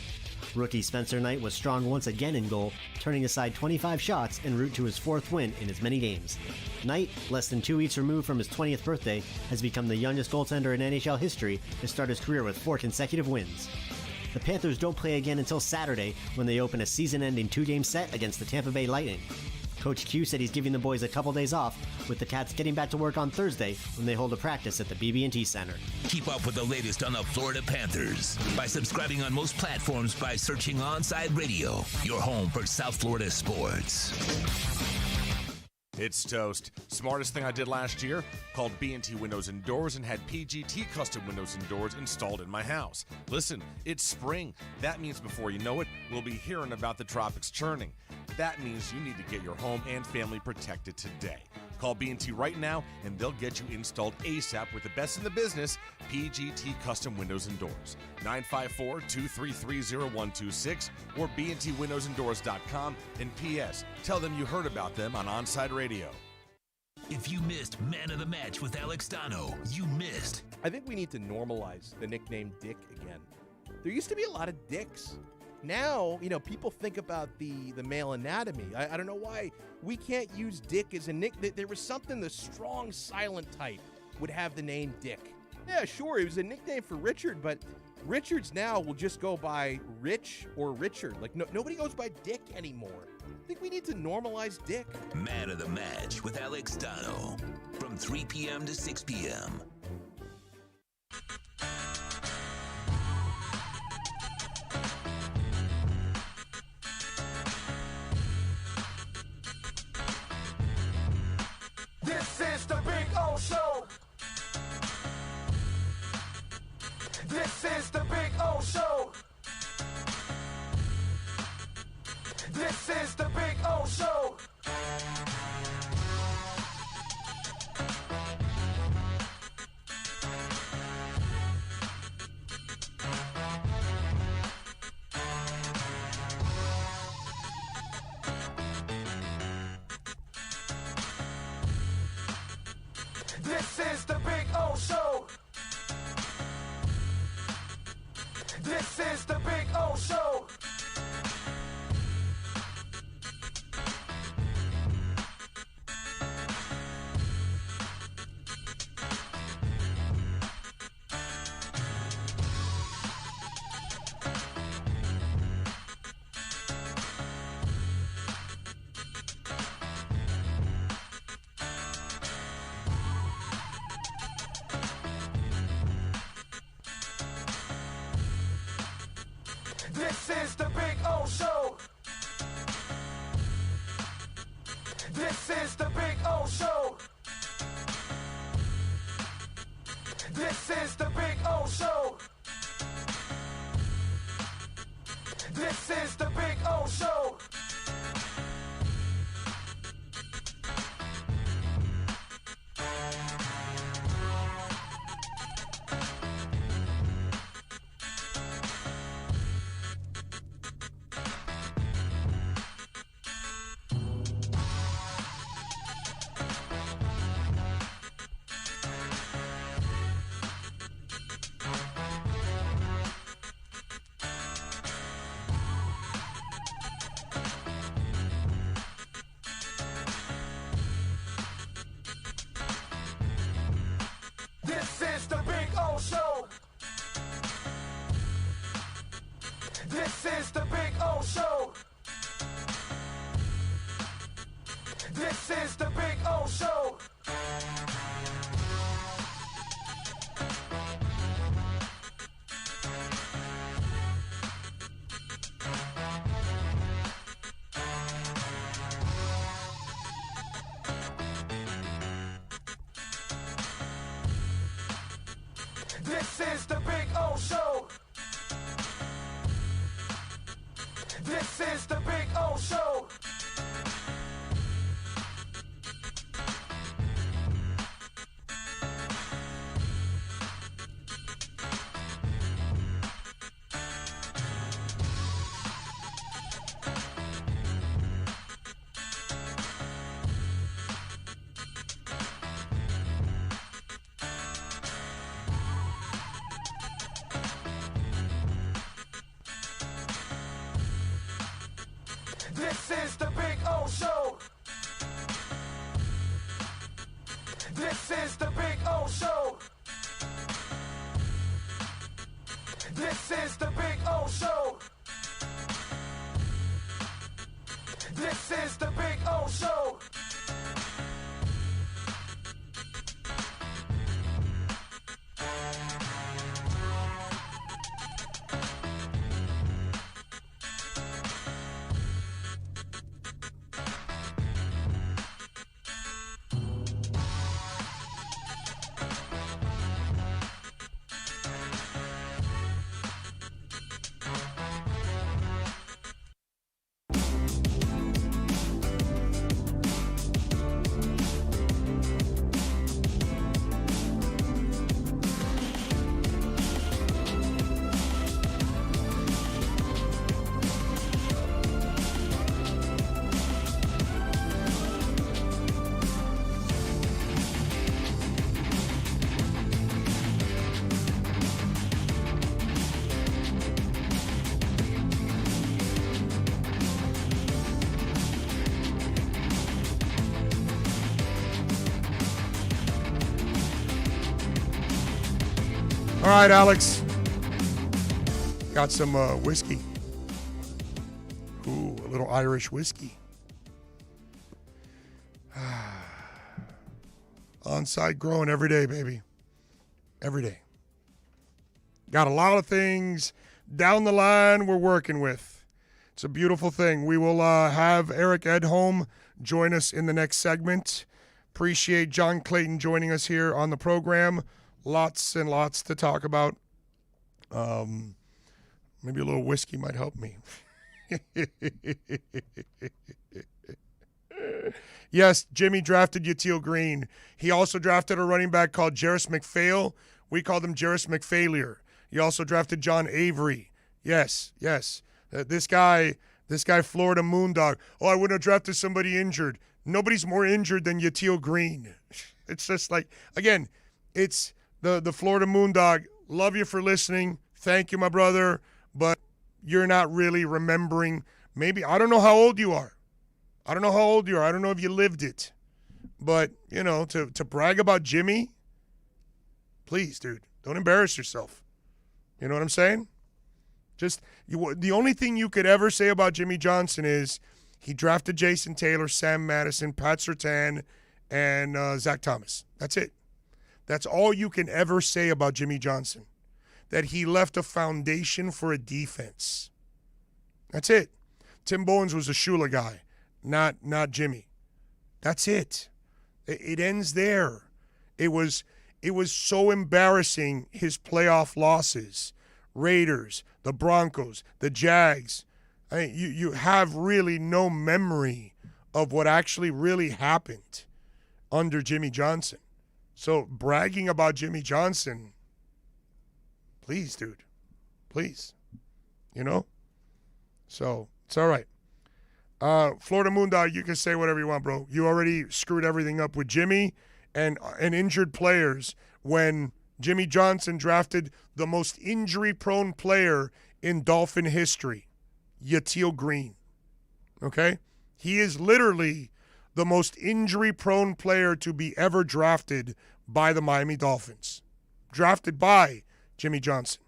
Rookie Spencer Knight was strong once again in goal, turning aside 25 shots en route to his 4th win in as many games. Knight, less than 2 weeks removed from his 20th birthday, has become the youngest goaltender in NHL history to start his career with 4 consecutive wins. The Panthers don't play again until Saturday when they open a season-ending 2-game set against the Tampa Bay Lightning. Coach Q said he's giving the boys a couple days off, with the Cats getting back to work on Thursday when they hold a practice at the BB&T Center. Keep up with the latest on the Florida Panthers by subscribing on most platforms by searching Onside Radio, your home for South Florida sports. It's toast. Smartest thing I did last year? Called B&T Windows and Doors and had PGT custom windows and doors installed in my house. Listen, it's spring. That means before you know it, we'll be hearing about the tropics churning. That means you need to get your home and family protected today. Call B&T right now and they'll get you installed ASAP with the best in the business, PGT Custom Windows and Doors. 954-233-0126 or bntwindowsanddoors.com. And P.S. Tell them you heard about them on Onside Radio. If you missed Man of the Match with Alex Dano, you missed. I think we need to normalize the nickname Dick again. There used to be a lot of dicks. Now, people think about the male anatomy. I don't know why we can't use Dick as a nick. There was something the strong, silent type would have the name Dick. Yeah, sure, it was a nickname for Richard, but Richards now will just go by Rich or Richard. Like, nobody goes by Dick anymore. I think we need to normalize Dick. Man of the Match with Alex Dano from 3 p.m. to 6 p.m. This is the Big O Show. This is the Big O Show. This is the Big O Show. This is the Big O Show. This is the Big O Show. This is the Big O Show. This is the Big O Show. This is the Big O Show. This is the Big O Show. This is the Big O Show. This is the Big O Show. This is the Big O Show. This is the Big O Show. This is the Big O Show. This is the Big O Show. This is the Big O Show. This is the Big O Show. This is the Big O Show. All right, Alex. Got some whiskey. Ooh, a little Irish whiskey. Onside growing every day, baby. Every day. Got a lot of things down the line we're working with. It's a beautiful thing. We will have Eric Edholm join us in the next segment. Appreciate John Clayton joining us here on the program. Lots and lots to talk about. Maybe a little whiskey might help me. Yes, Jimmy drafted Yatil Green. He also drafted a running back called Jarris McPhail. We called him Jarris McFailure. He also drafted John Avery. Yes. This guy, Florida Moondog. Oh, I wouldn't have drafted somebody injured. Nobody's more injured than Yatil Green. It's just like, again, it's the Florida Moondog. Love you for listening. Thank you, my brother. But you're not really remembering. Maybe, I don't know how old you are. I don't know if you lived it. But, to brag about Jimmy, please, dude, don't embarrass yourself. You know what I'm saying? The only thing you could ever say about Jimmy Johnson is he drafted Jason Taylor, Sam Madison, Pat Surtain, and Zach Thomas. That's it. That's all you can ever say about Jimmy Johnson. That he left a foundation for a defense. That's it. Tim Bowens was a Shula guy, not Jimmy. That's it. It ends there. It was so embarrassing, his playoff losses. Raiders, the Broncos, the Jags. I mean, you have really no memory of what actually really happened under Jimmy Johnson. So bragging about Jimmy Johnson, please, dude. Please. So it's all right. Florida Moondog, you can say whatever you want, bro. You already screwed everything up with Jimmy and injured players when Jimmy Johnson drafted the most injury-prone player in Dolphin history, Yatil Green. Okay? He is literally the most injury-prone player to be ever drafted by the Miami Dolphins. Drafted by Jimmy Johnson.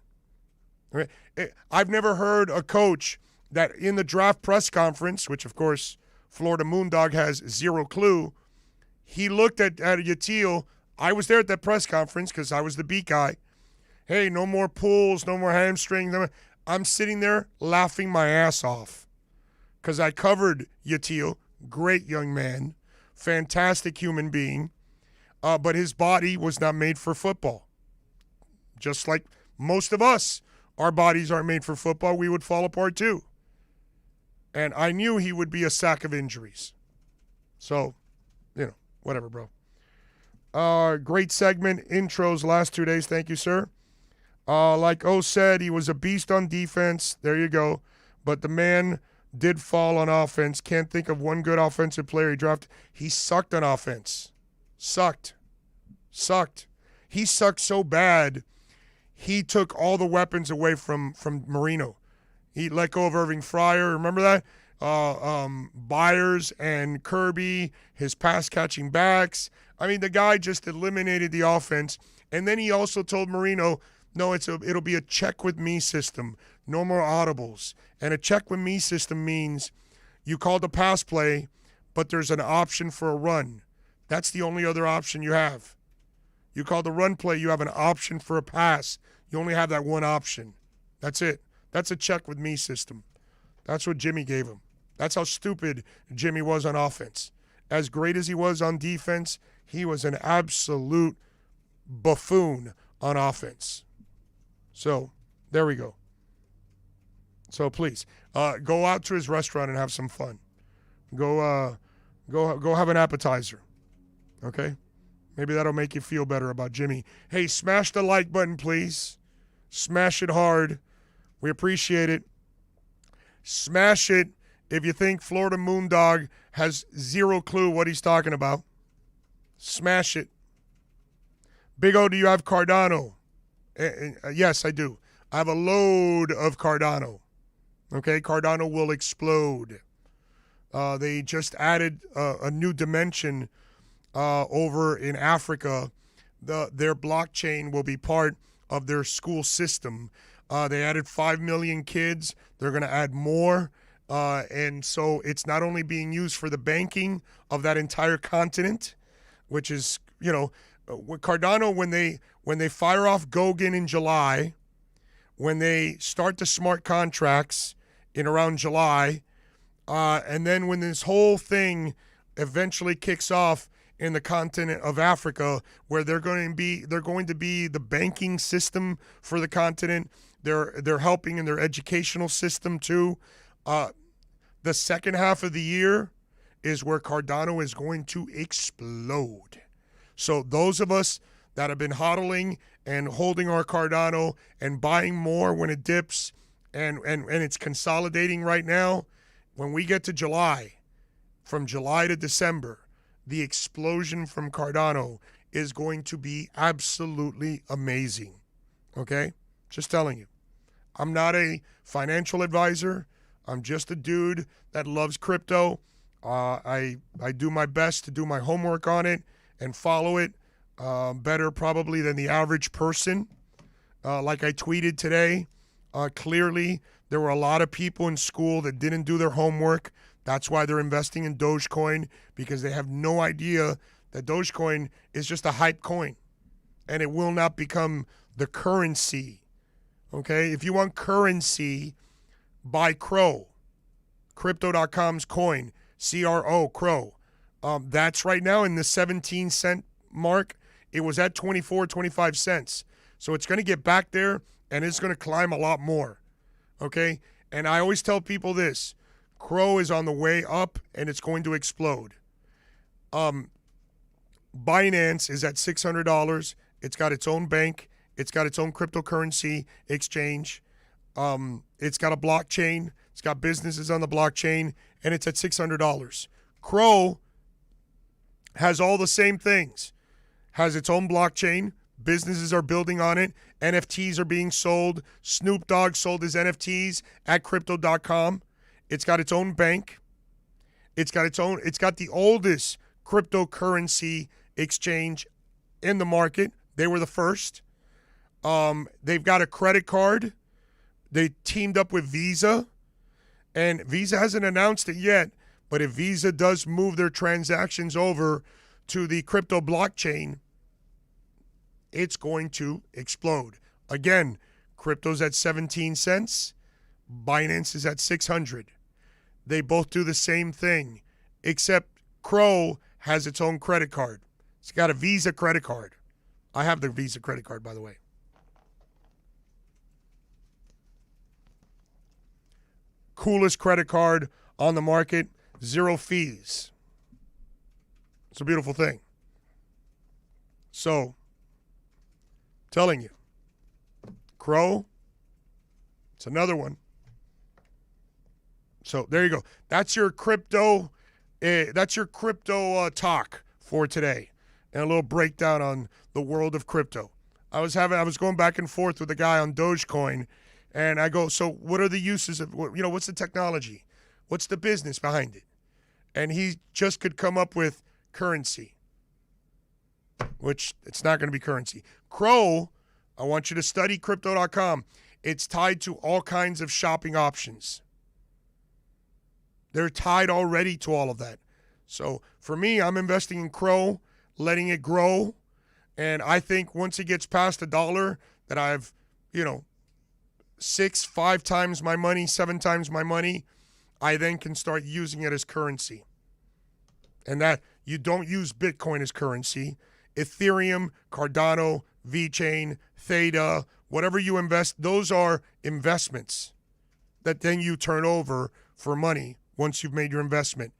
Okay? I've never heard a coach that in the draft press conference, which, of course, Florida Moondog has zero clue, he looked at Yatil. I was there at that press conference because I was the beat guy. Hey, no more pulls, no more hamstrings. I'm sitting there laughing my ass off because I covered Yatil, great young man, fantastic human being, but his body was not made for football. Just like most of us, our bodies aren't made for football. We would fall apart too. And I knew he would be a sack of injuries. So, whatever, bro. Great segment, intros last 2 days. Thank you, sir. Like O said, he was a beast on defense. There you go. But the man did fall on offense. Can't think of one good offensive player he drafted. He sucked on offense. Sucked. He sucked so bad, he took all the weapons away from Marino. He let go of Irving Fryer. Remember that? Byers and Kirby, his pass-catching backs. I mean, the guy just eliminated the offense. And then he also told Marino, no, it'll be a check with me system. No more audibles. And a check with me system means you call the pass play, but there's an option for a run. That's the only other option you have. You call the run play, you have an option for a pass. You only have that one option. That's it. That's a check with me system. That's what Jimmy gave him. That's how stupid Jimmy was on offense. As great as he was on defense, he was an absolute buffoon on offense. So, there we go. So please, go out to his restaurant and have some fun. Go have an appetizer. Okay? Maybe that'll make you feel better about Jimmy. Hey, smash the like button, please. Smash it hard. We appreciate it. Smash it if you think Florida Moondog has zero clue what he's talking about. Smash it. Big O, do you have Cardano? Yes, I do. I have a load of Cardano. Okay, Cardano will explode. They just added a new dimension over in Africa. Their blockchain will be part of their school system. They added 5 million kids. They're going to add more. And so it's not only being used for the banking of that entire continent, which is, with Cardano, when they fire off Goguen in July, when they start the smart contracts in around July, and then when this whole thing eventually kicks off in the continent of Africa, where they're going to be the banking system for the continent. They're helping in their educational system too. The second half of the year is where Cardano is going to explode. So those of us that have been hodling and holding our Cardano and buying more when it dips and it's consolidating right now, when we get to July, from July to December, the explosion from Cardano is going to be absolutely amazing. Okay? Just telling you. I'm not a financial advisor. I'm just a dude that loves crypto. I do my best to do my homework on it and follow it better probably than the average person. Like I tweeted today, clearly there were a lot of people in school that didn't do their homework. That's why they're investing in Dogecoin, because they have no idea that Dogecoin is just a hype coin and it will not become the currency. Okay? If you want currency, buy Crow. Crypto.com's coin. CRO, Crow. That's right now in the 17-cent mark. It was at 24, 25 cents. So it's going to get back there and it's going to climb a lot more. Okay? And I always tell people this. Crow is on the way up, and it's going to explode. Binance is at $600. It's got its own bank. It's got its own cryptocurrency exchange. It's got a blockchain. It's got businesses on the blockchain, and it's at $600. Crow has all the same things. Has its own blockchain. Businesses are building on it. NFTs are being sold. Snoop Dogg sold his NFTs at Crypto.com. It's got its own bank. It's got the oldest cryptocurrency exchange in the market. They were the first. They've got a credit card. They teamed up with Visa. And Visa hasn't announced it yet, but if Visa does move their transactions over to the crypto blockchain, it's going to explode. Again, crypto's at 17 cents. Binance is at 600. They both do the same thing, except Crow has its own credit card. It's got a Visa credit card. I have the Visa credit card, by the way. Coolest credit card on the market, 0 fees. It's a beautiful thing. So, telling you, Crow, it's another one. So there you go. That's your crypto. Talk for today, and a little breakdown on the world of crypto. I was going back and forth with a guy on Dogecoin, and I go, so what are the uses of what's the technology? What's the business behind it? And he just could come up with currency, which it's not going to be currency. Crow, I want you to study Crypto.com. It's tied to all kinds of shopping options. They're tied already to all of that. So for me, I'm investing in Crow, letting it grow. And I think once it gets past $1, that I've, 5 times my money, 7 times my money, I then can start using it as currency. And that you don't use Bitcoin as currency. Ethereum, Cardano, VeChain, Theta, whatever you invest, those are investments that then you turn over for money once you've made your investment.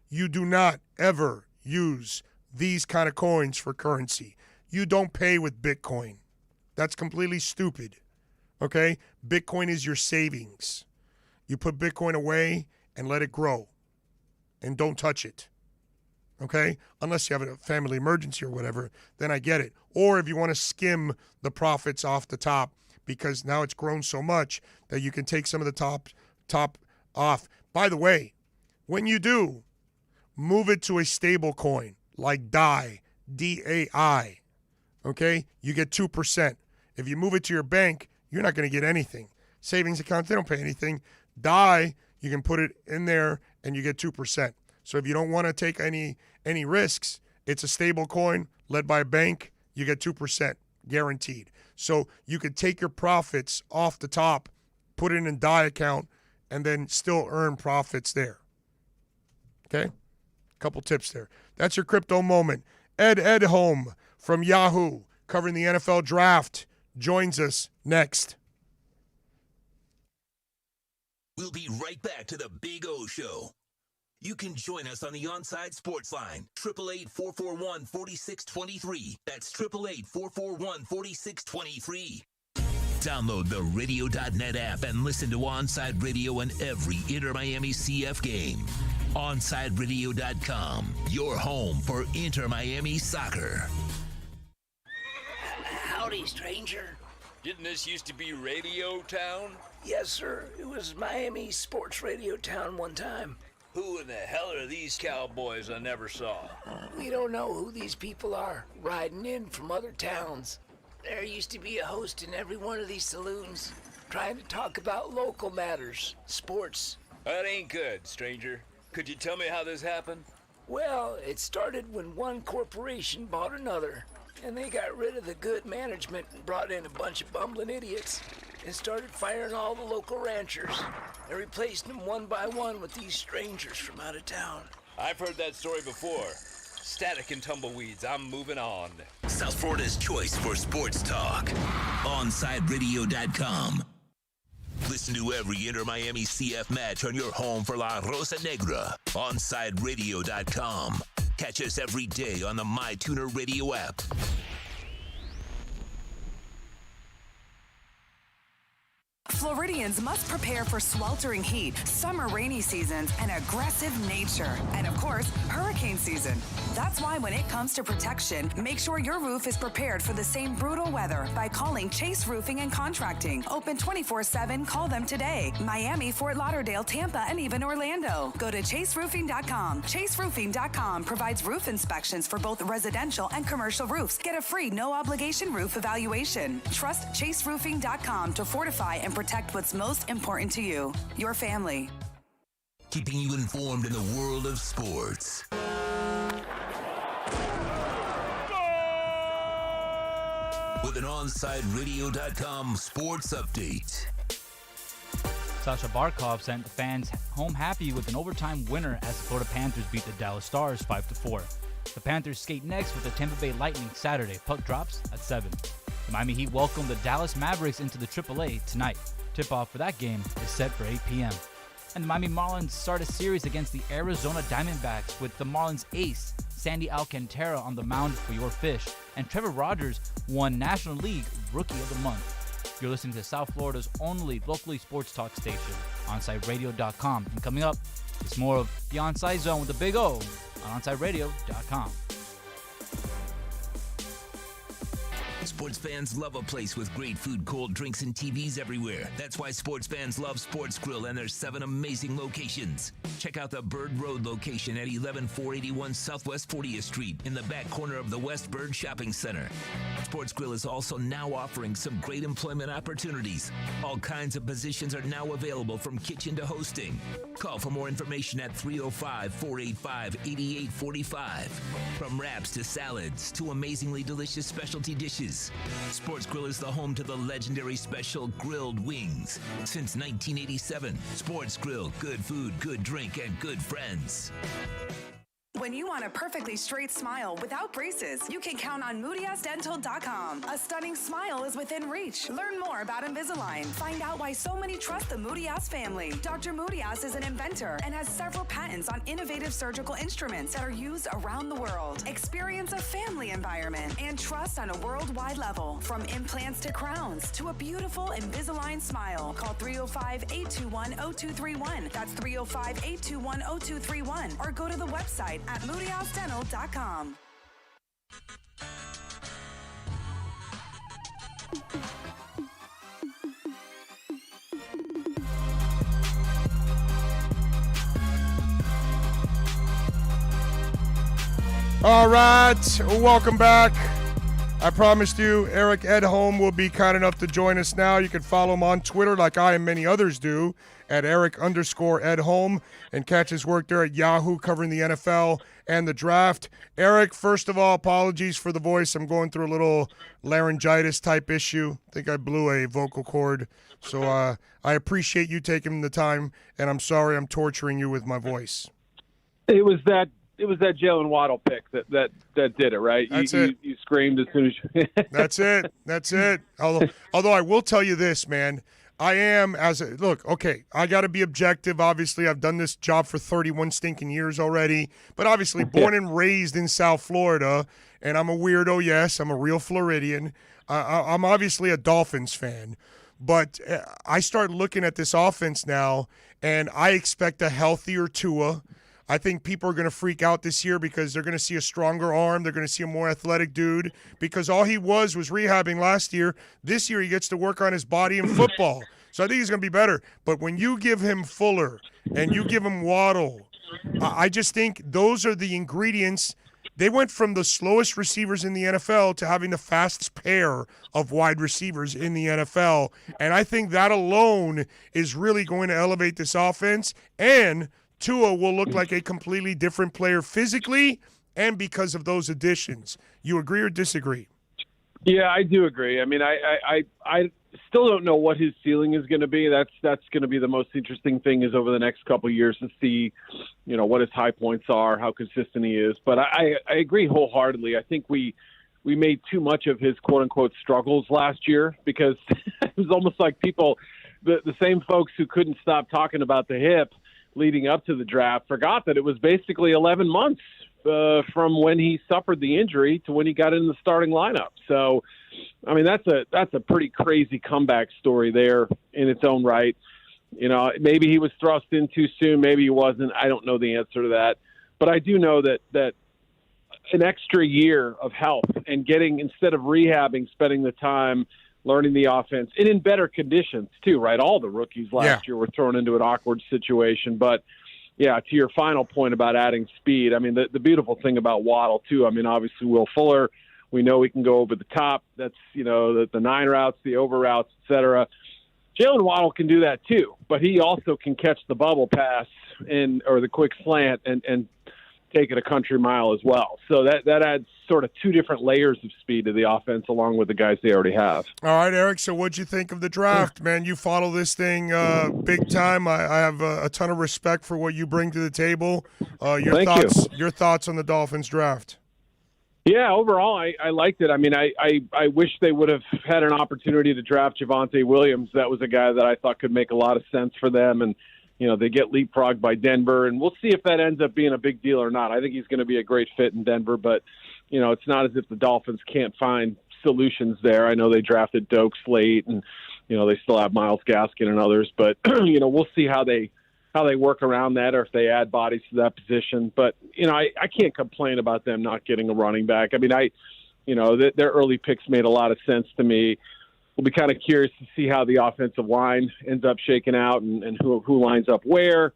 You do not ever use these kind of coins for currency. You don't pay with Bitcoin. That's completely stupid. Okay? Bitcoin is your savings. You put Bitcoin away and let it grow. And don't touch it. Okay? Unless you have a family emergency or whatever, then I get it. Or if you want to skim the profits off the top, because now it's grown so much that you can take some of the top off. By the way, when you do, move it to a stable coin like DAI, D-A-I. Okay? You get 2%. If you move it to your bank, you're not going to get anything. Savings accounts, they don't pay anything. DAI, you can put it in there and you get 2%. So if you don't want to take any risks, it's a stable coin led by a bank, you get 2% guaranteed. So you could take your profits off the top, put it in a DAI account, and then still earn profits there. Okay? Couple tips there. That's your crypto moment. Ed Edholm from Yahoo, covering the NFL draft, joins us next. We'll be right back to the Big O Show. You can join us on the Onside Sports Line, 888-441-4623. That's 888-441-4623. Download the Radio.net app and listen to Onside Radio and every Inter-Miami CF game. OnsideRadio.com, your home for Inter-Miami soccer. Howdy, stranger. Didn't this used to be Radio Town? Yes, sir. It was Miami Sports Radio Town one time. Who in the hell are these cowboys I never saw? We don't know who these people are, riding in from other towns. There used to be a host in every one of these saloons, trying to talk about local matters, sports. That ain't good, stranger. Could you tell me how this happened? Well, it started when one corporation bought another, and they got rid of the good management and brought in a bunch of bumbling idiots and started firing all the local ranchers and replacing them one by one with these strangers from out of town. I've heard that story before. Static and tumbleweeds, I'm moving on. South Florida's choice for sports talk. OnsideRadio.com. Listen to every Inter-Miami CF match on your home for La Rosa Negra. OnsideRadio.com. Catch us every day on the MyTuner Radio app. Floridians must prepare for sweltering heat, summer rainy seasons, and aggressive nature. And of course, hurricane season. That's why when it comes to protection, make sure your roof is prepared for the same brutal weather by calling Chase Roofing and Contracting. Open 24/7. Call them today. Miami, Fort Lauderdale, Tampa, and even Orlando. Go to chaseroofing.com. Chaseroofing.com provides roof inspections for both residential and commercial roofs. Get a free no-obligation roof evaluation. Trust chaseroofing.com to fortify and protect what's most important to you, your family. Keeping you informed in the world of sports. With an OnsideRadio.com sports update. Sasha Barkov sent the fans home happy with an overtime winner as the Florida Panthers beat the Dallas Stars 5-4. The Panthers skate next with the Tampa Bay Lightning Saturday. Puck drops at 7. The Miami Heat welcome the Dallas Mavericks into the AAA tonight. Tip-off for that game is set for 8 p.m. And the Miami Marlins start a series against the Arizona Diamondbacks with the Marlins ace, Sandy Alcantara, on the mound for your fish. And Trevor Rogers won National League Rookie of the Month. You're listening to South Florida's only locally sports talk station, OnsideRadio.com. And coming up, it's more of the Onside Zone with the Big O on OnsideRadio.com. Sports fans love a place with great food, cold drinks, and TVs everywhere. That's why sports fans love Sports Grill and their 7 amazing locations. Check out the Bird Road location at 11481 Southwest 40th Street in the back corner of the West Bird Shopping Center. Sports Grill is also now offering some great employment opportunities. All kinds of positions are now available from kitchen to hosting. Call for more information at 305-485-8845. From wraps to salads to amazingly delicious specialty dishes, Sports Grill is the home to the legendary special grilled wings. Since 1987, Sports Grill, good food, good drink, and good friends. When you want a perfectly straight smile without braces, you can count on MoodyAssDental.com. A stunning smile is within reach. Learn more about Invisalign. Find out why so many trust the Moody Ass family. Dr. Moody Ass is an inventor and has several patents on innovative surgical instruments that are used around the world. Experience a family environment and trust on a worldwide level. From implants to crowns to a beautiful Invisalign smile. Call 305-821-0231. That's 305-821-0231. Or go to the website at MoodyAssDental.com. All right, welcome back. I promised you Eric Edholm will be kind enough to join us now. You can follow him on Twitter like I and many others do at Eric_Edholm and catch his work there at Yahoo covering the NFL and the draft. Eric, first of all, apologies for the voice. I'm going through a little laryngitis type issue. I think I blew a vocal cord. So I appreciate you taking the time, and I'm sorry I'm torturing you with my voice. It was that Jalen Waddle pick that did it, right? That's you, it. You screamed as soon as you That's it. Although I will tell you this, man. I am I got to be objective. Obviously, I've done this job for 31 stinking years already. But obviously, born and raised in South Florida, and I'm a weirdo, yes. I'm a real Floridian. I'm obviously a Dolphins fan. But I start looking at this offense now, and I expect a healthier Tua. I think people are going to freak out this year because they're going to see a stronger arm. They're going to see a more athletic dude because all he was rehabbing last year. This year he gets to work on his body in football. So I think he's going to be better. But when you give him Fuller and you give him Waddle, I just think those are the ingredients. They went from the slowest receivers in the NFL to having the fastest pair of wide receivers in the NFL. And I think that alone is really going to elevate this offense, and Tua will look like a completely different player physically and because of those additions. You agree or disagree? Yeah, I do agree. I mean, I still don't know what his ceiling is going to be. That's going to be the most interesting thing is over the next couple of years to see, what his high points are, how consistent he is. But I agree wholeheartedly. I think we made too much of his quote-unquote struggles last year because it was almost like people, the same folks who couldn't stop talking about the hip leading up to the draft forgot that it was basically 11 months from when he suffered the injury to when he got in the starting lineup. So, I mean, that's a pretty crazy comeback story there in its own right. Maybe he was thrust in too soon. Maybe he wasn't. I don't know the answer to that. But I do know that an extra year of health and getting, instead of rehabbing, spending the time learning the offense, and in better conditions too, right? All the rookies last year were thrown into an awkward situation. But, yeah, to your final point about adding speed, I mean, the beautiful thing about Waddle too, I mean, obviously Will Fuller, we know he can go over the top. That's, the 9 routes, the over routes, et cetera. Jalen Waddle can do that too, but he also can catch the bubble pass or the quick slant and take it a country mile as well. So that adds sort of 2 different layers of speed to the offense along with the guys they already have. All right, Eric, so what'd you think of the draft, man? You follow this thing big time. I have a ton of respect for what you bring to the table. Your thoughts on the Dolphins draft? Yeah, overall, I liked it. I mean, I wish they would have had an opportunity to draft Javonte Williams. That was a guy that I thought could make a lot of sense for them, and they get leapfrogged by Denver, and we'll see if that ends up being a big deal or not. I think he's going to be a great fit in Denver, but, it's not as if the Dolphins can't find solutions there. I know they drafted Dokes late, and, they still have Myles Gaskin and others, but, we'll see how they work around that or if they add bodies to that position. But, I can't complain about them not getting a running back. I mean, Their early picks made a lot of sense to me. We'll be kind of curious to see how the offensive line ends up shaking out and who lines up where.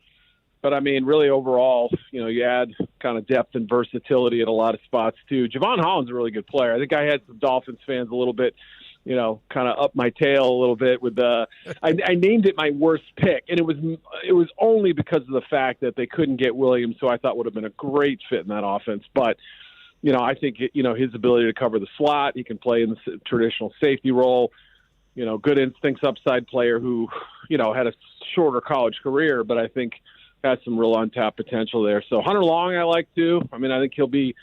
But, I mean, really overall, you add kind of depth and versatility at a lot of spots, too. Javon Holland's a really good player. I think I had some Dolphins fans a little bit, kind of up my tail a little bit with I named it my worst pick, and it was only because of the fact that they couldn't get Williams, who I thought would have been a great fit in that offense. But, I think, his ability to cover the slot, he can play in the traditional safety role, good instincts, upside player who, had a shorter college career, but I think has some real untapped potential there. So Hunter Long I like too. I mean, I think he'll be,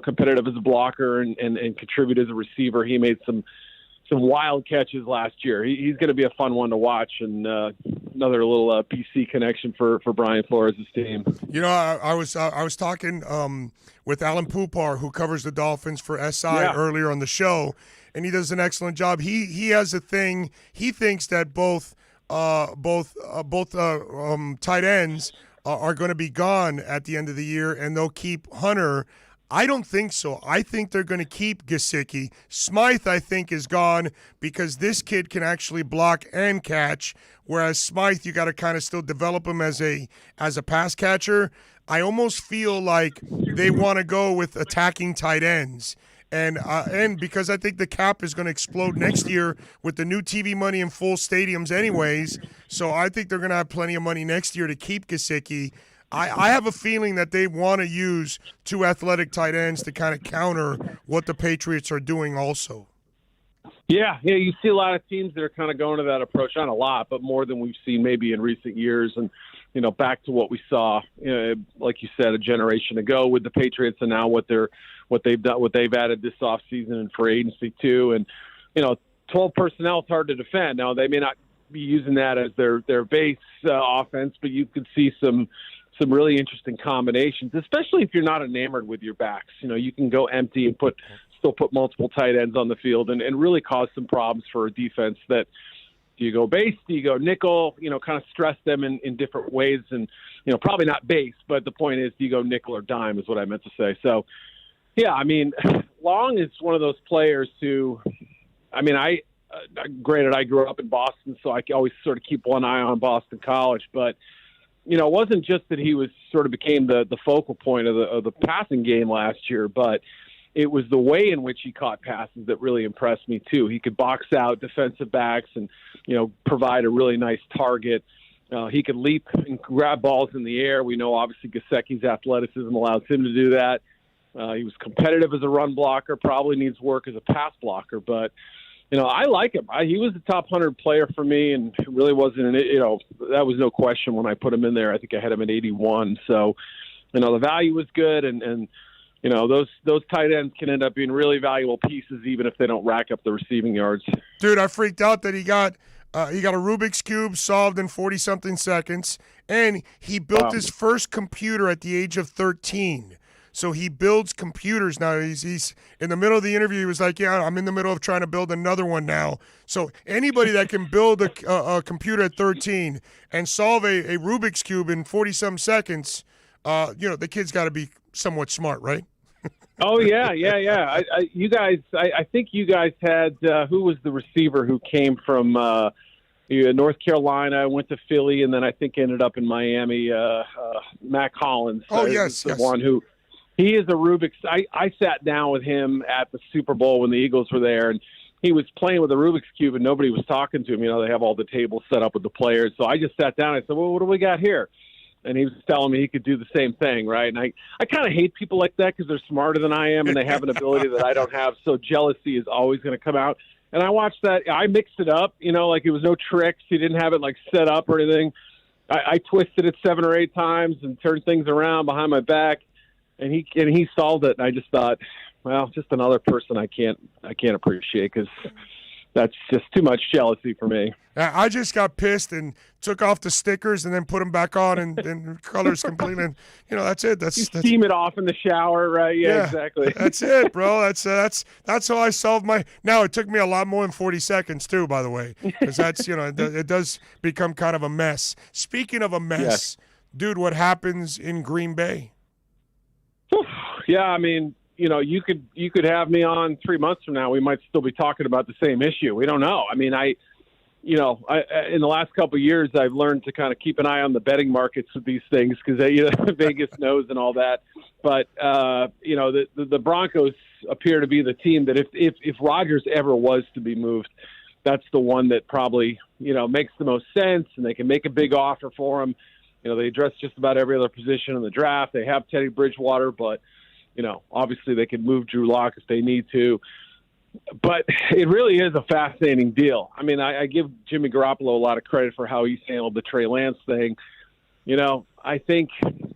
competitive as a blocker and contribute as a receiver. He made some wild catches last year. He's going to be a fun one to watch, and another little PC connection for Brian Flores' team. I was talking with Alan Poupar, who covers the Dolphins for SI earlier on the show, and he does an excellent job. He has a thing. He thinks that both tight ends are going to be gone at the end of the year, and they'll keep Hunter. I don't think so. I think they're going to keep Gesicki. Smythe, I think, is gone because this kid can actually block and catch, whereas Smythe, you got to kind of still develop him as a pass catcher. I almost feel like they want to go with attacking tight ends. And because I think the cap is going to explode next year with the new TV money in full stadiums anyways, so I think they're going to have plenty of money next year to keep Gesicki. I have a feeling that they want to use two athletic tight ends to kind of counter what the Patriots are doing also. Yeah, you see a lot of teams that are kind of going to that approach. Not a lot, but more than we've seen maybe in recent years. And, back to what we saw, like you said, a generation ago with the Patriots, and now what they've done, what they've added this offseason and free agency too. And, 12 personnel is hard to defend. Now, they may not be using that as their base offense, but you could see some really interesting combinations, especially if you're not enamored with your backs. You can go empty and still put multiple tight ends on the field and really cause some problems for a defense that, do you go base, do you go nickel, kind of stress them in different ways. And, probably not base, but the point is, do you go nickel or dime is what I meant to say. So, yeah, I mean, Long is one of those players who, granted, I grew up in Boston, so I always sort of keep one eye on Boston College, but it wasn't just that he was sort of became the focal point of the passing game last year, but it was the way in which he caught passes that really impressed me too. He could box out defensive backs and, provide a really nice target. He could leap and grab balls in the air. We know obviously Gesicki's athleticism allows him to do that. He was competitive as a run blocker, probably needs work as a pass blocker, but I like him. He was the top 100 player for me, and it really wasn't that was no question when I put him in there. I think I had him at 81. So, the value was good, and those tight ends can end up being really valuable pieces, even if they don't rack up the receiving yards. Dude, I freaked out that he got a Rubik's Cube solved in 40-something seconds, and he built his first computer at the age of 13. So he builds computers now. He's in the middle of the interview. He was like, "Yeah, I'm in the middle of trying to build another one now." So anybody that can build a computer at 13 and solve a Rubik's Cube in 40-some seconds, the kid's got to be somewhat smart, right? Oh yeah. I think you guys had who was the receiver who came from North Carolina, went to Philly, and then I think ended up in Miami. Mac Hollins. Yes. One who. He is a Rubik's. I sat down with him at the Super Bowl when the Eagles were there, and he was playing with a Rubik's Cube, and nobody was talking to him. They have all the tables set up with the players. So I just sat down. I said, "Well, what do we got here?" And he was telling me he could do the same thing, right? And I kind of hate people like that because they're smarter than I am, and they have an ability that I don't have. So jealousy is always going to come out. And I watched that. I mixed it up, like it was no tricks. He didn't have it like set up or anything. I twisted it 7 or 8 times and turned things around behind my back. And he solved it, and I just thought, well, just another person I can't appreciate because that's just too much jealousy for me. I just got pissed and took off the stickers and then put them back on and colors completely. And, that's it. That's steam it off in the shower, right? Yeah, exactly. That's it, bro. That's how I solved my. Now it took me a lot more than 40 seconds too, by the way, because that's it does become kind of a mess. Speaking of a mess, dude, what happens in Green Bay? Yeah, you could have me on 3 months from now. We might still be talking about the same issue. We don't know. I mean, in the last couple of years, I've learned to kind of keep an eye on the betting markets with these things because Vegas knows and all that. But the Broncos appear to be the team that if Rodgers ever was to be moved, that's the one that probably makes the most sense, and they can make a big offer for him. They address just about every other position in the draft. They have Teddy Bridgewater, but obviously they could move Drew Lock if they need to. But it really is a fascinating deal. I mean, I give Jimmy Garoppolo a lot of credit for how he's handled the Trey Lance thing. I think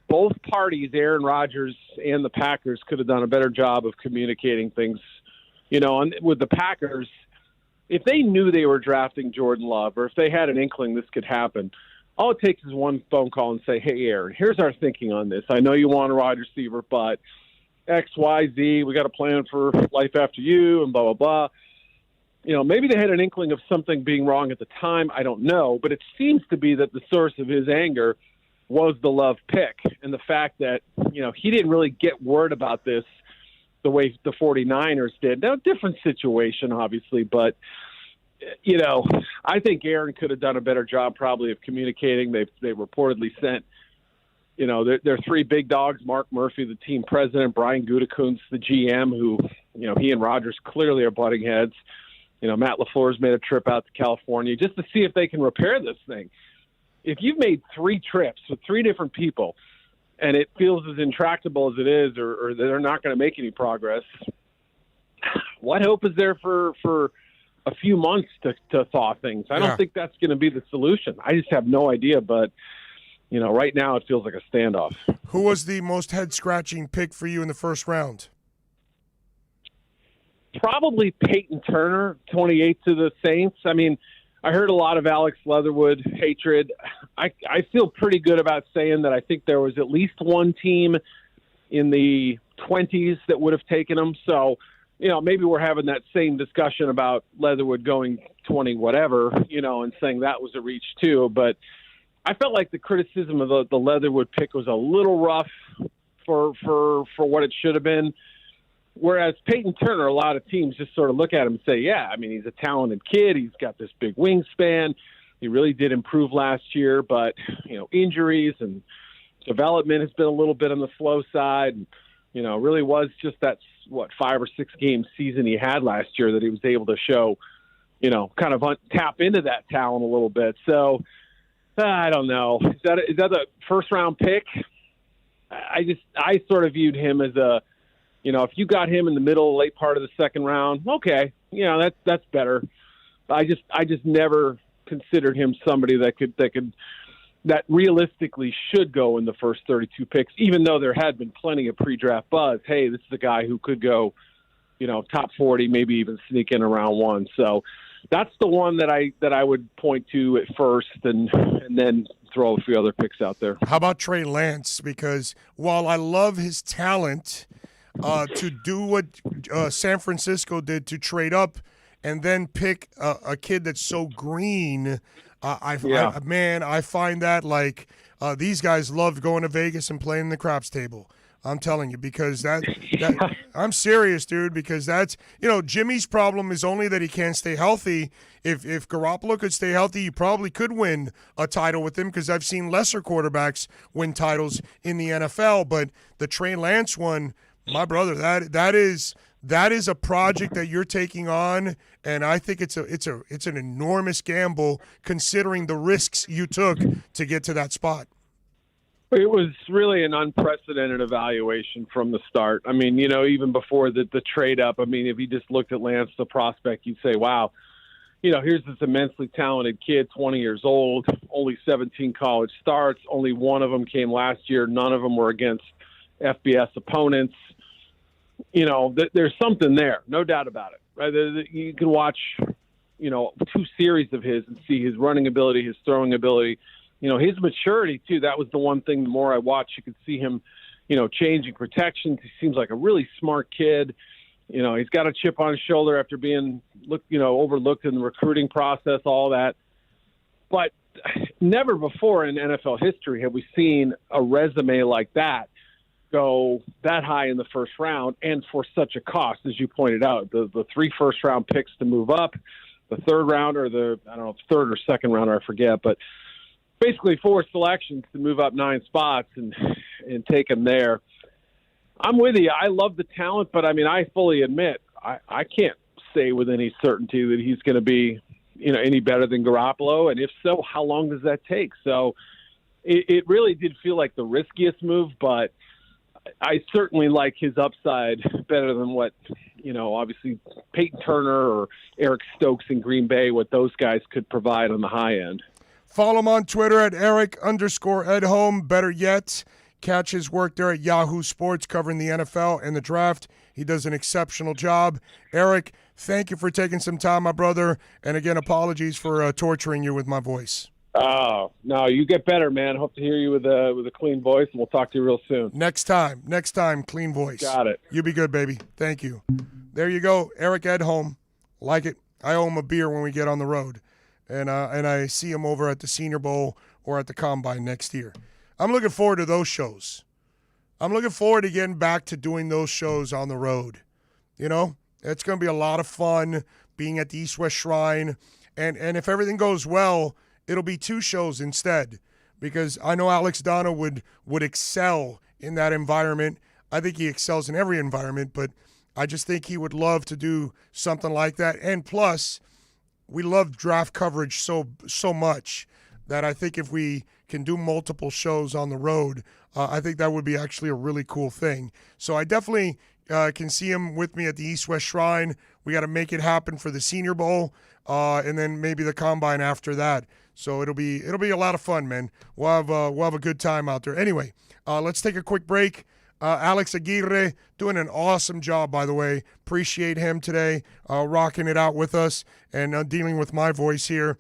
both parties, Aaron Rodgers and the Packers, could have done a better job of communicating things. And with the Packers, if they knew they were drafting Jordan Love, or if they had an inkling this could happen, all it takes is one phone call and say, hey, Aaron, here's our thinking on this. I know you want a wide receiver, but X, Y, Z, we got a plan for life after you, and blah, blah, blah. Maybe they had an inkling of something being wrong at the time. I don't know. But it seems to be that the source of his anger was the Love pick and the fact that, he didn't really get word about this the way the 49ers did. Now, different situation, obviously, but, I think Aaron could have done a better job probably of communicating. They reportedly sent their three big dogs, Mark Murphy, the team president, Brian Gutekunst, the GM, who, he and Rodgers clearly are butting heads. Matt LaFleur's made a trip out to California just to see if they can repair this thing. If you've made 3 trips with 3 different people and it feels as intractable as it is, or they're not going to make any progress, what hope is there for a few months to thaw things? I don't think that's going to be the solution. I just have no idea, but right now it feels like a standoff. Who was the most head-scratching pick for you in the first round? Probably Peyton Turner, 28 to the Saints. I mean, I heard a lot of Alex Leatherwood hatred. I feel pretty good about saying that I think there was at least one team in the 20s that would have taken him. So, maybe we're having that same discussion about Leatherwood going 20 whatever, and saying that was a reach too. But I felt like the criticism of the Leatherwood pick was a little rough for what it should have been. Whereas Peyton Turner, a lot of teams just sort of look at him and say, yeah, I mean, he's a talented kid. He's got this big wingspan. He really did improve last year, but, injuries and development has been a little bit on the slow side. And, really was just that, 5 or 6 game season he had last year that he was able to show, kind of tap into that talent a little bit. So, I don't know. Is that a first round pick? I sort of viewed him as a, if you got him in the middle, late part of the second round, okay, that's better. I just never considered him somebody that realistically should go in the first 32 picks, even though there had been plenty of pre-draft buzz. Hey, this is a guy who could go, top 40, maybe even sneak in around 1. So that's the one that I would point to at first, and then throw a few other picks out there. How about Trey Lance? Because while I love his talent, to do what San Francisco did to trade up and then pick a kid that's so green, I find that like these guys loved going to Vegas and playing the craps table. I'm telling you, because that I'm serious, dude, because that's, Jimmy's problem is only that he can't stay healthy. If Garoppolo could stay healthy, you probably could win a title with him, because I've seen lesser quarterbacks win titles in the NFL. But the Trey Lance one, my brother, that is a project that you're taking on, and I think it's an enormous gamble considering the risks you took to get to that spot. It was really an unprecedented evaluation from the start. I mean, even before the trade up, I mean, if you just looked at Lance, the prospect, you'd say, wow, here's this immensely talented kid, 20 years old, only 17 college starts. Only one of them came last year. None of them were against FBS opponents. There's something there, no doubt about it. Right? You can watch, 2 series of his and see his running ability, his throwing ability, his maturity too. That was the one thing. The more I watched, you could see him, changing protections. He seems like a really smart kid. He's got a chip on his shoulder after being overlooked in the recruiting process, all that. But never before in NFL history have we seen a resume like that, go that high in the first round and for such a cost, as you pointed out. The 3 first-round picks to move up, the third round or third or second rounder, I forget, but basically 4 selections to move up 9 spots and take him there. I'm with you. I love the talent, but, I mean, I fully admit I can't say with any certainty that he's going to be, any better than Garoppolo, and if so, how long does that take? So it really did feel like the riskiest move, but I certainly like his upside better than what, obviously Peyton Turner or Eric Stokes in Green Bay, what those guys could provide on the high end. Follow him on Twitter at Eric_Edholm. Better yet, catch his work there at Yahoo Sports covering the NFL and the draft. He does an exceptional job. Eric, thank you for taking some time, my brother. And again, apologies for torturing you with my voice. Oh, no, you get better, man. Hope to hear you with a clean voice, and we'll talk to you real soon. Next time, clean voice. Got it. You be good, baby. Thank you. There you go, Eric Edholm. Like it. I owe him a beer when we get on the road. And I see him over at the Senior Bowl or at the Combine next year. I'm looking forward to those shows. I'm looking forward to getting back to doing those shows on the road. It's going to be a lot of fun being at the East-West Shrine. And if everything goes well, it'll be 2 shows instead, because I know Alex Donna would excel in that environment. I think he excels in every environment, but I just think he would love to do something like that. And plus, we love draft coverage so much that I think if we can do multiple shows on the road, I think that would be actually a really cool thing. So I definitely can see him with me at the East-West Shrine. We got to make it happen for the Senior Bowl, and then maybe the Combine after that. So it'll be a lot of fun, man. We'll have a good time out there. Anyway, let's take a quick break. Alex Aguirre doing an awesome job, by the way. Appreciate him today, rocking it out with us and dealing with my voice here.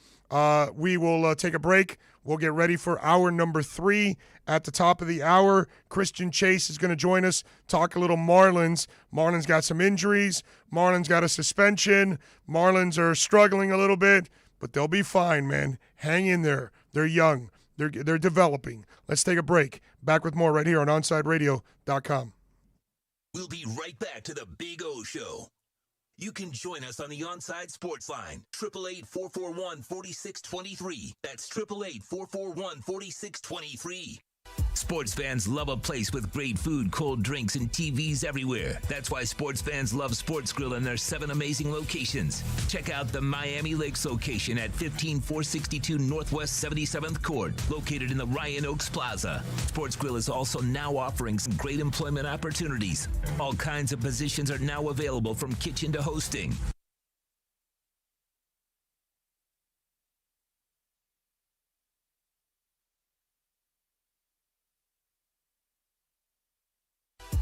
We will take a break. We'll get ready for hour number 3 at the top of the hour. Christian Chase is going to join us, talk a little Marlins. Marlins got some injuries. Marlins got a suspension. Marlins are struggling a little bit, but they'll be fine, man. Hang in there. They're young. They're developing. Let's take a break. Back with more right here on OnsideRadio.com. We'll be right back to the Big O Show. You can join us on the Onside Sports Line, 888-441-4623. That's 888-441-4623. Sports fans love a place with great food, cold drinks, and TVs everywhere. That's why sports fans love Sports Grill and their 7 amazing locations. Check out the Miami Lakes location at 15462 Northwest 77th Court, located in the Ryan Oaks Plaza. Sports Grill is also now offering some great employment opportunities. All kinds of positions are now available, from kitchen to hosting.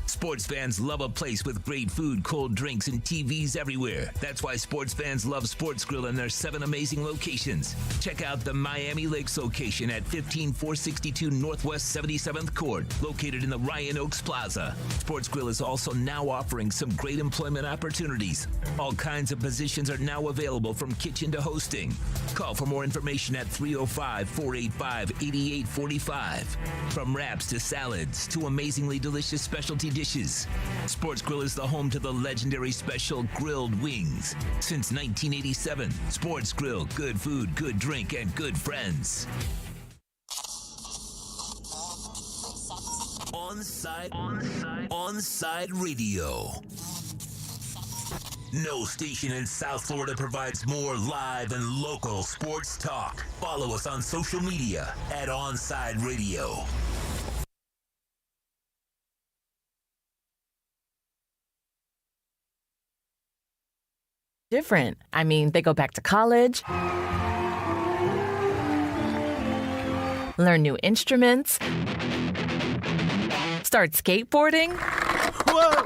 Sports fans love a place with great food, cold drinks, and TVs everywhere. That's why sports fans love Sports Grill and their 7 amazing locations. Check out the Miami Lakes location at 15462 Northwest 77th Court, located in the Ryan Oaks Plaza. Sports Grill is also now offering some great employment opportunities. All kinds of positions are now available, from kitchen to hosting. Call for more information at 305-485-8845. From wraps to salads to amazingly delicious specialty dishes, Sports Grill is the home to the legendary special grilled wings. Since 1987, Sports Grill, good food, good drink, and good friends. Onside Radio. No station in South Florida provides more live and local sports talk. Follow us on social media at Onside Radio. Different. I mean, they go back to college, learn new instruments, start skateboarding. Whoa!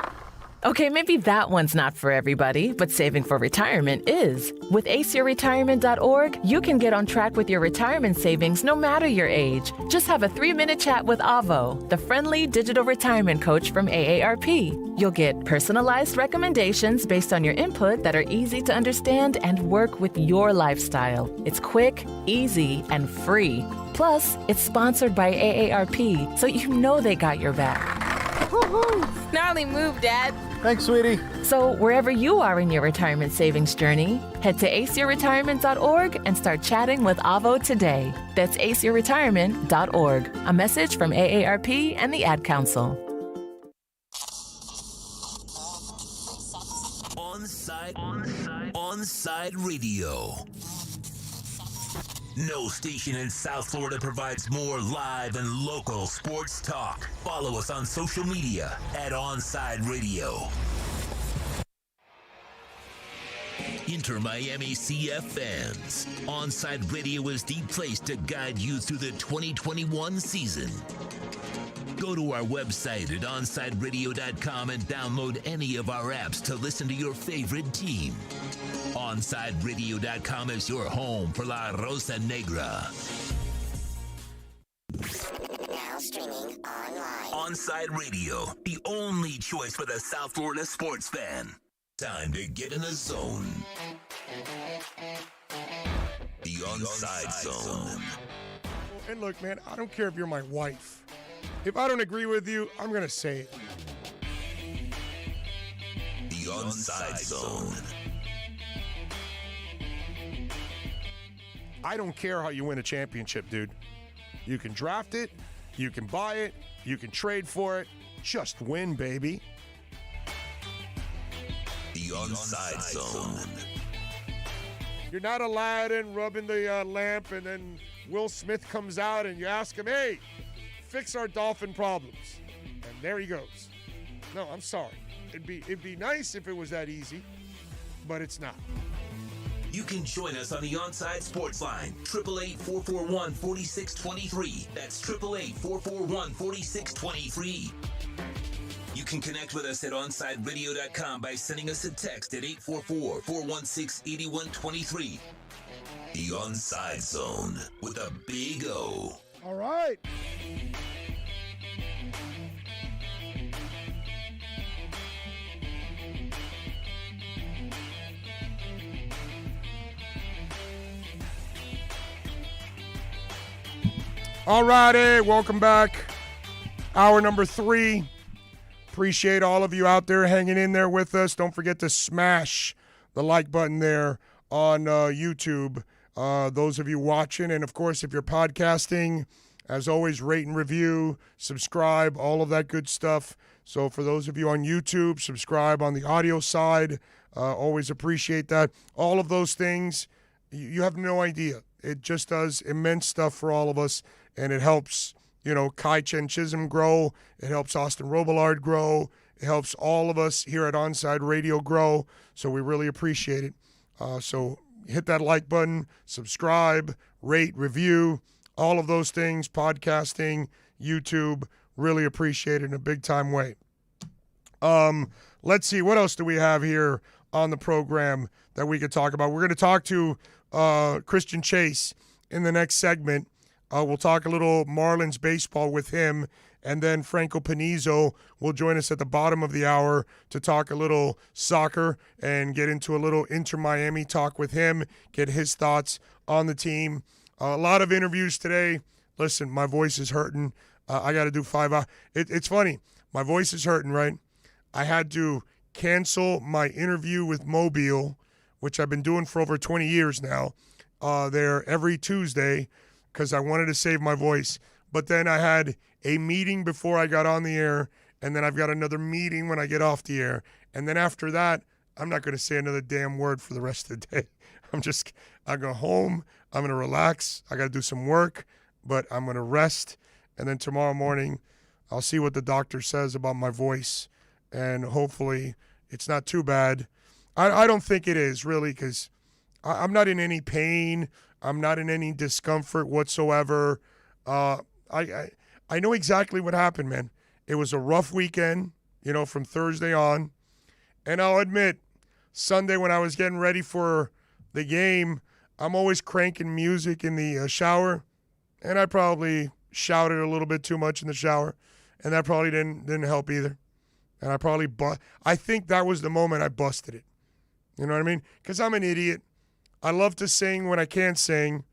Okay, maybe that one's not for everybody, but saving for retirement is. With aceyourretirement.org, you can get on track with your retirement savings no matter your age. Just have a 3-minute chat with Avo, the friendly digital retirement coach from AARP. You'll get personalized recommendations based on your input that are easy to understand and work with your lifestyle. It's quick, easy, and free. Plus, it's sponsored by AARP, so you know they got your back. Gnarly move, Dad. Thanks, sweetie. So wherever you are in your retirement savings journey, head to aceyourretirement.org and start chatting with Avo today. That's aceyourretirement.org. A message from AARP and the Ad Council. Onside Radio. No station in South Florida provides more live and local sports talk. Follow us on social media at Onside Radio. Inter Miami CF fans, Onside Radio is the place to guide you through the 2021 season. Go to our website at onsideradio.com and download any of our apps to listen to your favorite team. OnsideRadio.com is your home for La Rosa Negra. Now streaming online. Onside Radio, the only choice for the South Florida sports fan. Time to get in the zone. The Onside Zone. And look, man, I don't care if you're my wife. If I don't agree with you, I'm going to say it. The Onside Zone. I don't care how you win a championship, dude. You can draft it, you can buy it, you can trade for it. Just win, baby. The Onside Zone. You're not Aladdin rubbing the lamp and then Will Smith comes out and you ask him, hey, fix our Dolphin problems. And there he goes. No, I'm sorry. It'd be nice if it was that easy, but it's not. You can join us on the Onside Sports Line, 888-441-4623. That's 888-441-4623. You can connect with us at OnsideRadio.com by sending us a text at 844-416-8123. The Onside Zone with a big O. All right. All righty, welcome back. Hour number 3. Appreciate all of you out there hanging in there with us. Don't forget to smash the like button there on YouTube. Those of you watching, and of course, if you're podcasting, as always, rate and review, subscribe, all of that good stuff. So for those of you on YouTube, subscribe on the audio side. Always appreciate that. All of those things, you have no idea. It just does immense stuff for all of us, and it helps, Kai Chen Chisholm grow. It helps Austin Robillard grow. It helps all of us here at Onside Radio grow. So we really appreciate it. So hit that like button, subscribe, rate, review, all of those things, podcasting, YouTube. Really appreciate it in a big-time way. Let's see, what else do we have here on the program that we could talk about? We're going to talk to Christian Chase in the next segment. We'll talk a little Marlins baseball with him, and then Franco Panizo will join us at the bottom of the hour to talk a little soccer and get into a little Inter-Miami talk with him, get his thoughts on the team. A lot of interviews today. Listen, my voice is hurting. I got to do 5 hours. It's funny. My voice is hurting, right? I had to cancel my interview with Mobile, which I've been doing for over 20 years now, there every Tuesday, because I wanted to save my voice. But then I had a meeting before I got on the air, and then I've got another meeting when I get off the air. And then after that, I'm not going to say another damn word for the rest of the day. I go home, I'm going to relax. I got to do some work, but I'm going to rest. And then tomorrow morning, I'll see what the doctor says about my voice. And hopefully it's not too bad. I don't think it is, really, because I'm not in any pain. I'm not in any discomfort whatsoever. I know exactly what happened, man. It was a rough weekend, from Thursday on. And I'll admit, Sunday when I was getting ready for the game, I'm always cranking music in the shower. And I probably shouted a little bit too much in the shower. And that probably didn't help either. And I think that was the moment I busted it. You know what I mean? Because I'm an idiot. I love to sing when I can't sing.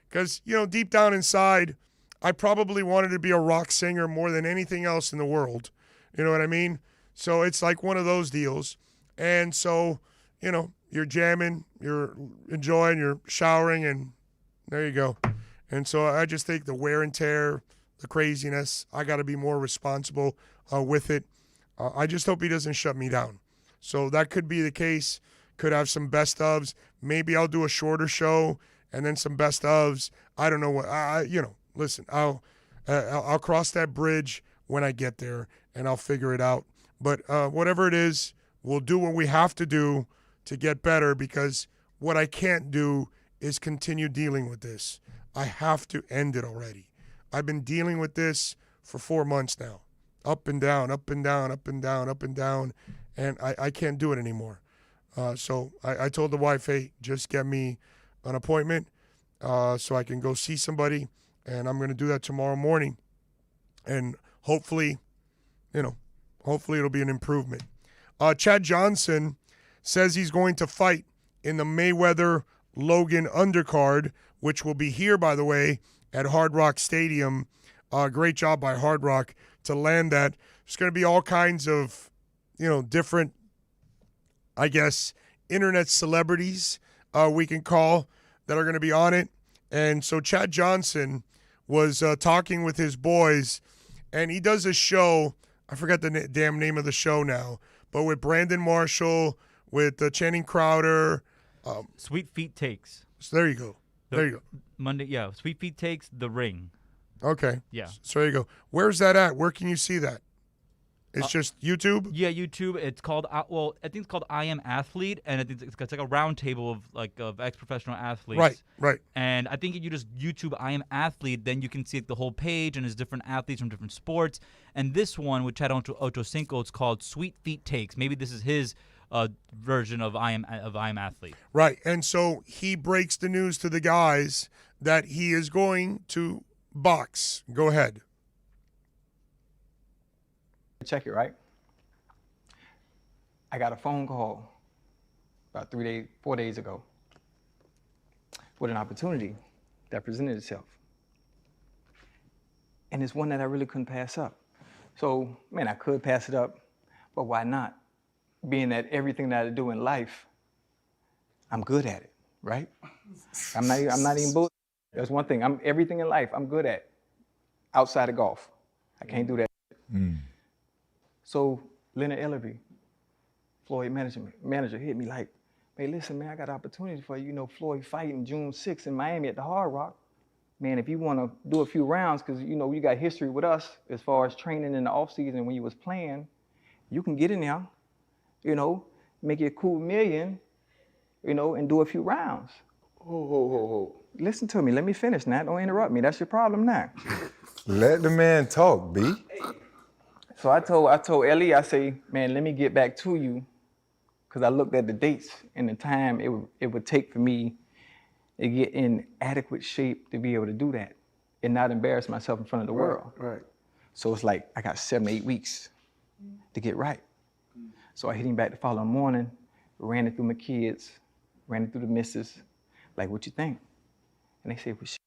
Because, deep down inside, I probably wanted to be a rock singer more than anything else in the world. You know what I mean? So it's like one of those deals. And so, you're jamming, you're enjoying, you're showering, and there you go. And so I just think the wear and tear, the craziness, I got to be more responsible with it. I just hope he doesn't shut me down. So that could be the case. Could have some best ofs. Maybe I'll do a shorter show and then some best ofs. I don't know what. Listen, I'll cross that bridge when I get there, and I'll figure it out. But whatever it is, we'll do what we have to do to get better, because what I can't do is continue dealing with this. I have to end it already. I've been dealing with this for 4 months now. Up and down, up and down, up and down, up and down, and I can't do it anymore. So I told the wife, hey, just get me an appointment so I can go see somebody, and I'm going to do that tomorrow morning. And hopefully it'll be an improvement. Chad Johnson says he's going to fight in the Mayweather-Logan undercard, which will be here, by the way, at Hard Rock Stadium. Great job by Hard Rock to land that. There's going to be all kinds of, different, I guess, internet celebrities we can call that are going to be on it. And so Chad Johnson was talking with his boys, and he does a show. I forgot the damn name of the show now, but with Brandon Marshall, with Channing Crowder. Sweet Feet Takes. So there you go. There you go. Monday, yeah. Sweet Feet Takes, The Ring. Okay. Yeah. So there you go. Where's that at? Where can you see that? It's just YouTube? Yeah, YouTube. It's called, I think it's called I Am Athlete, and I think it's like a round table of ex-professional athletes. Right. And I think if you just YouTube I Am Athlete, then you can see the whole page, and there's different athletes from different sports. And this one with Chad Ochocinco, it's called Sweet Feet Takes. Maybe this is his version of I Am Athlete. Right. And so he breaks the news to the guys that he is going to box. Go ahead. Check it, right? I got a phone call about 4 days ago with an opportunity that presented itself. And it's one that I really couldn't pass up. So, man, I could pass it up, but why not? Being that everything that I do in life, I'm good at it, right? I'm not even bull. That's one thing. Everything in life I'm good at outside of golf. I can't do that. So Leonard Ellerby, Floyd manager, hit me like, hey, listen, man, I got an opportunity for you. Floyd fighting June 6th in Miami at the Hard Rock. Man, if you want to do a few rounds, because, you got history with us as far as training in the offseason when you was playing, you can get in there, make you a cool $1 million, and do a few rounds. Listen to me. Let me finish now. Don't interrupt me. That's your problem now. Let the man talk, B. So I told Ellie, I say, man, let me get back to you, because I looked at the dates and the time it would take for me to get in adequate shape to be able to do that and not embarrass myself in front of the world. Right. So it's like I got 7 to 8 weeks to get right. So I hit him back the following morning, ran it through my kids, ran it through the missus, like, what you think? And they said, well, shit,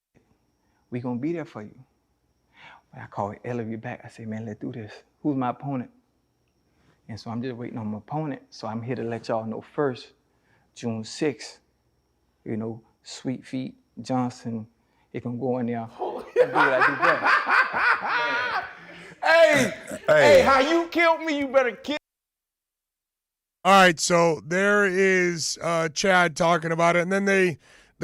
we gonna be there for you. I called Ellerby back. I said, man, let's do this. Who's my opponent? And so I'm just waiting on my opponent. So I'm here to let y'all know first, June 6th, Sweet Feet Johnson, he can go in there and do what I do best. Hey, how you killed me, you better kill. All right, so there is Chad talking about it, and then they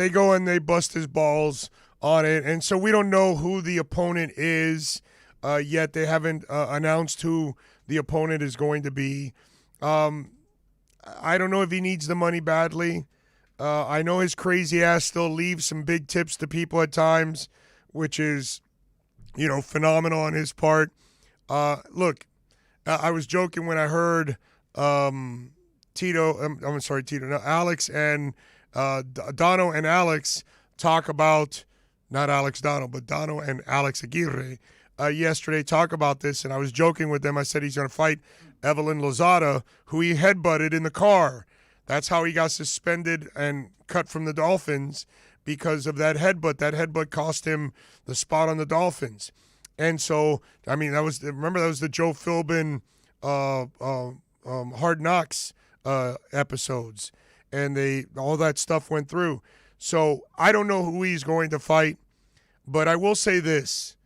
go and they bust his balls on it. And so we don't know who the opponent is yet. They haven't announced who the opponent is going to be. I don't know if he needs the money badly. I know his crazy ass still leaves some big tips to people at times, which is, phenomenal on his part. Look, I was joking when I heard Alex and Dono and Alex talk about, not Alex Dono, but Dono and Alex Aguirre yesterday talk about this, and I was joking with them. I said he's going to fight Evelyn Lozada, who he headbutted in the car. That's how he got suspended and cut from the Dolphins, because of that headbutt. That headbutt cost him the spot on the Dolphins. And so, I mean, that was the Joe Philbin Hard Knocks episodes, and all that stuff went through. So I don't know who he's going to fight, but I will say this: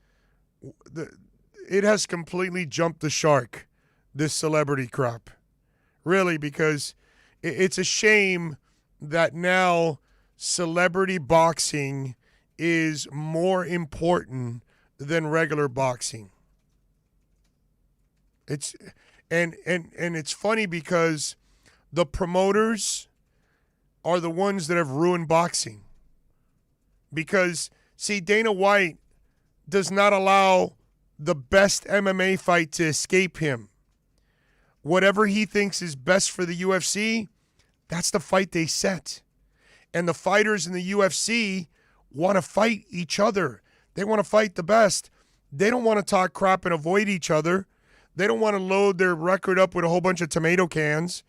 it has completely jumped the shark, this celebrity crop, really, because it's a shame that now celebrity boxing is more important than regular boxing. It's and it's funny because the promoters are the ones that have ruined boxing. Because, see, Dana White does not allow the best MMA fight to escape him. Whatever he thinks is best for the UFC, that's the fight they set. And the fighters in the UFC want to fight each other. They want to fight the best. They don't want to talk crap and avoid each other. They don't want to load their record up with a whole bunch of tomato cans.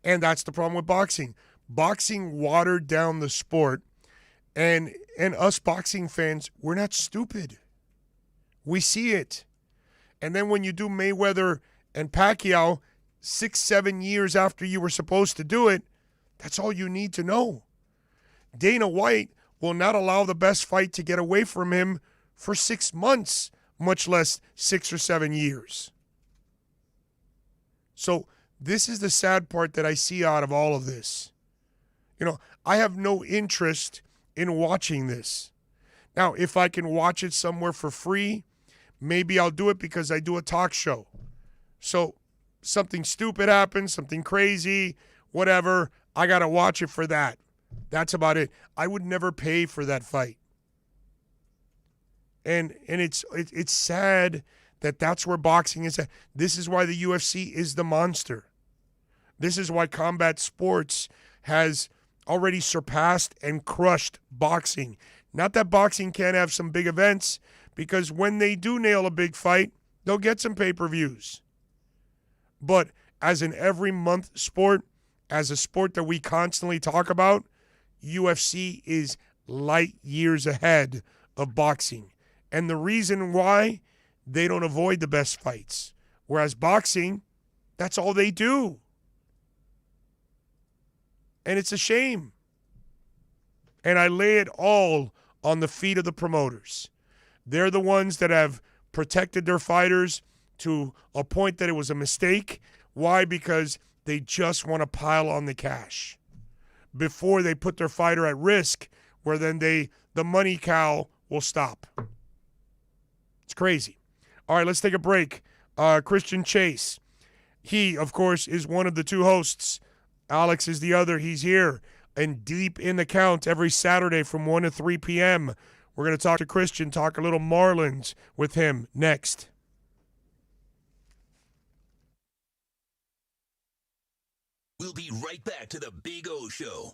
And that's the problem with boxing. Boxing watered down the sport. And us boxing fans, we're not stupid. We see it. And then when you do Mayweather and Pacquiao 6-7 years after you were supposed to do it, that's all you need to know. Dana White will not allow the best fight to get away from him for 6 months, much less 6 or 7 years. So this is the sad part that I see out of all of this. You know, I have no interest in watching this. Now, if I can watch it somewhere for free, maybe I'll do it because I do a talk show. So something stupid happens, something crazy, whatever, I got to watch it for that. That's about it. I would never pay for that fight. And it's sad that that's where boxing is at. This is why the UFC is the monster. This is why combat sports has already surpassed and crushed boxing. Not that boxing can't have some big events, because when they do nail a big fight, they'll get some pay-per-views. But as an every month sport, as a sport that we constantly talk about, UFC is light years ahead of boxing. And the reason why, they don't avoid the best fights. Whereas boxing, that's all they do. And it's a shame. And I lay it all on the feet of the promoters. They're the ones that have protected their fighters to a point that it was a mistake. Why? Because they just want to pile on the cash before they put their fighter at risk, where then the money cow will stop. It's crazy. All right, let's take a break. Christian Chase, he, of course, is one of the two hosts. Alex is the other. He's here and deep in the count every Saturday from 1 to 3 p.m. We're going to talk to Christian, talk a little Marlins with him next. We'll be right back to the Big O Show.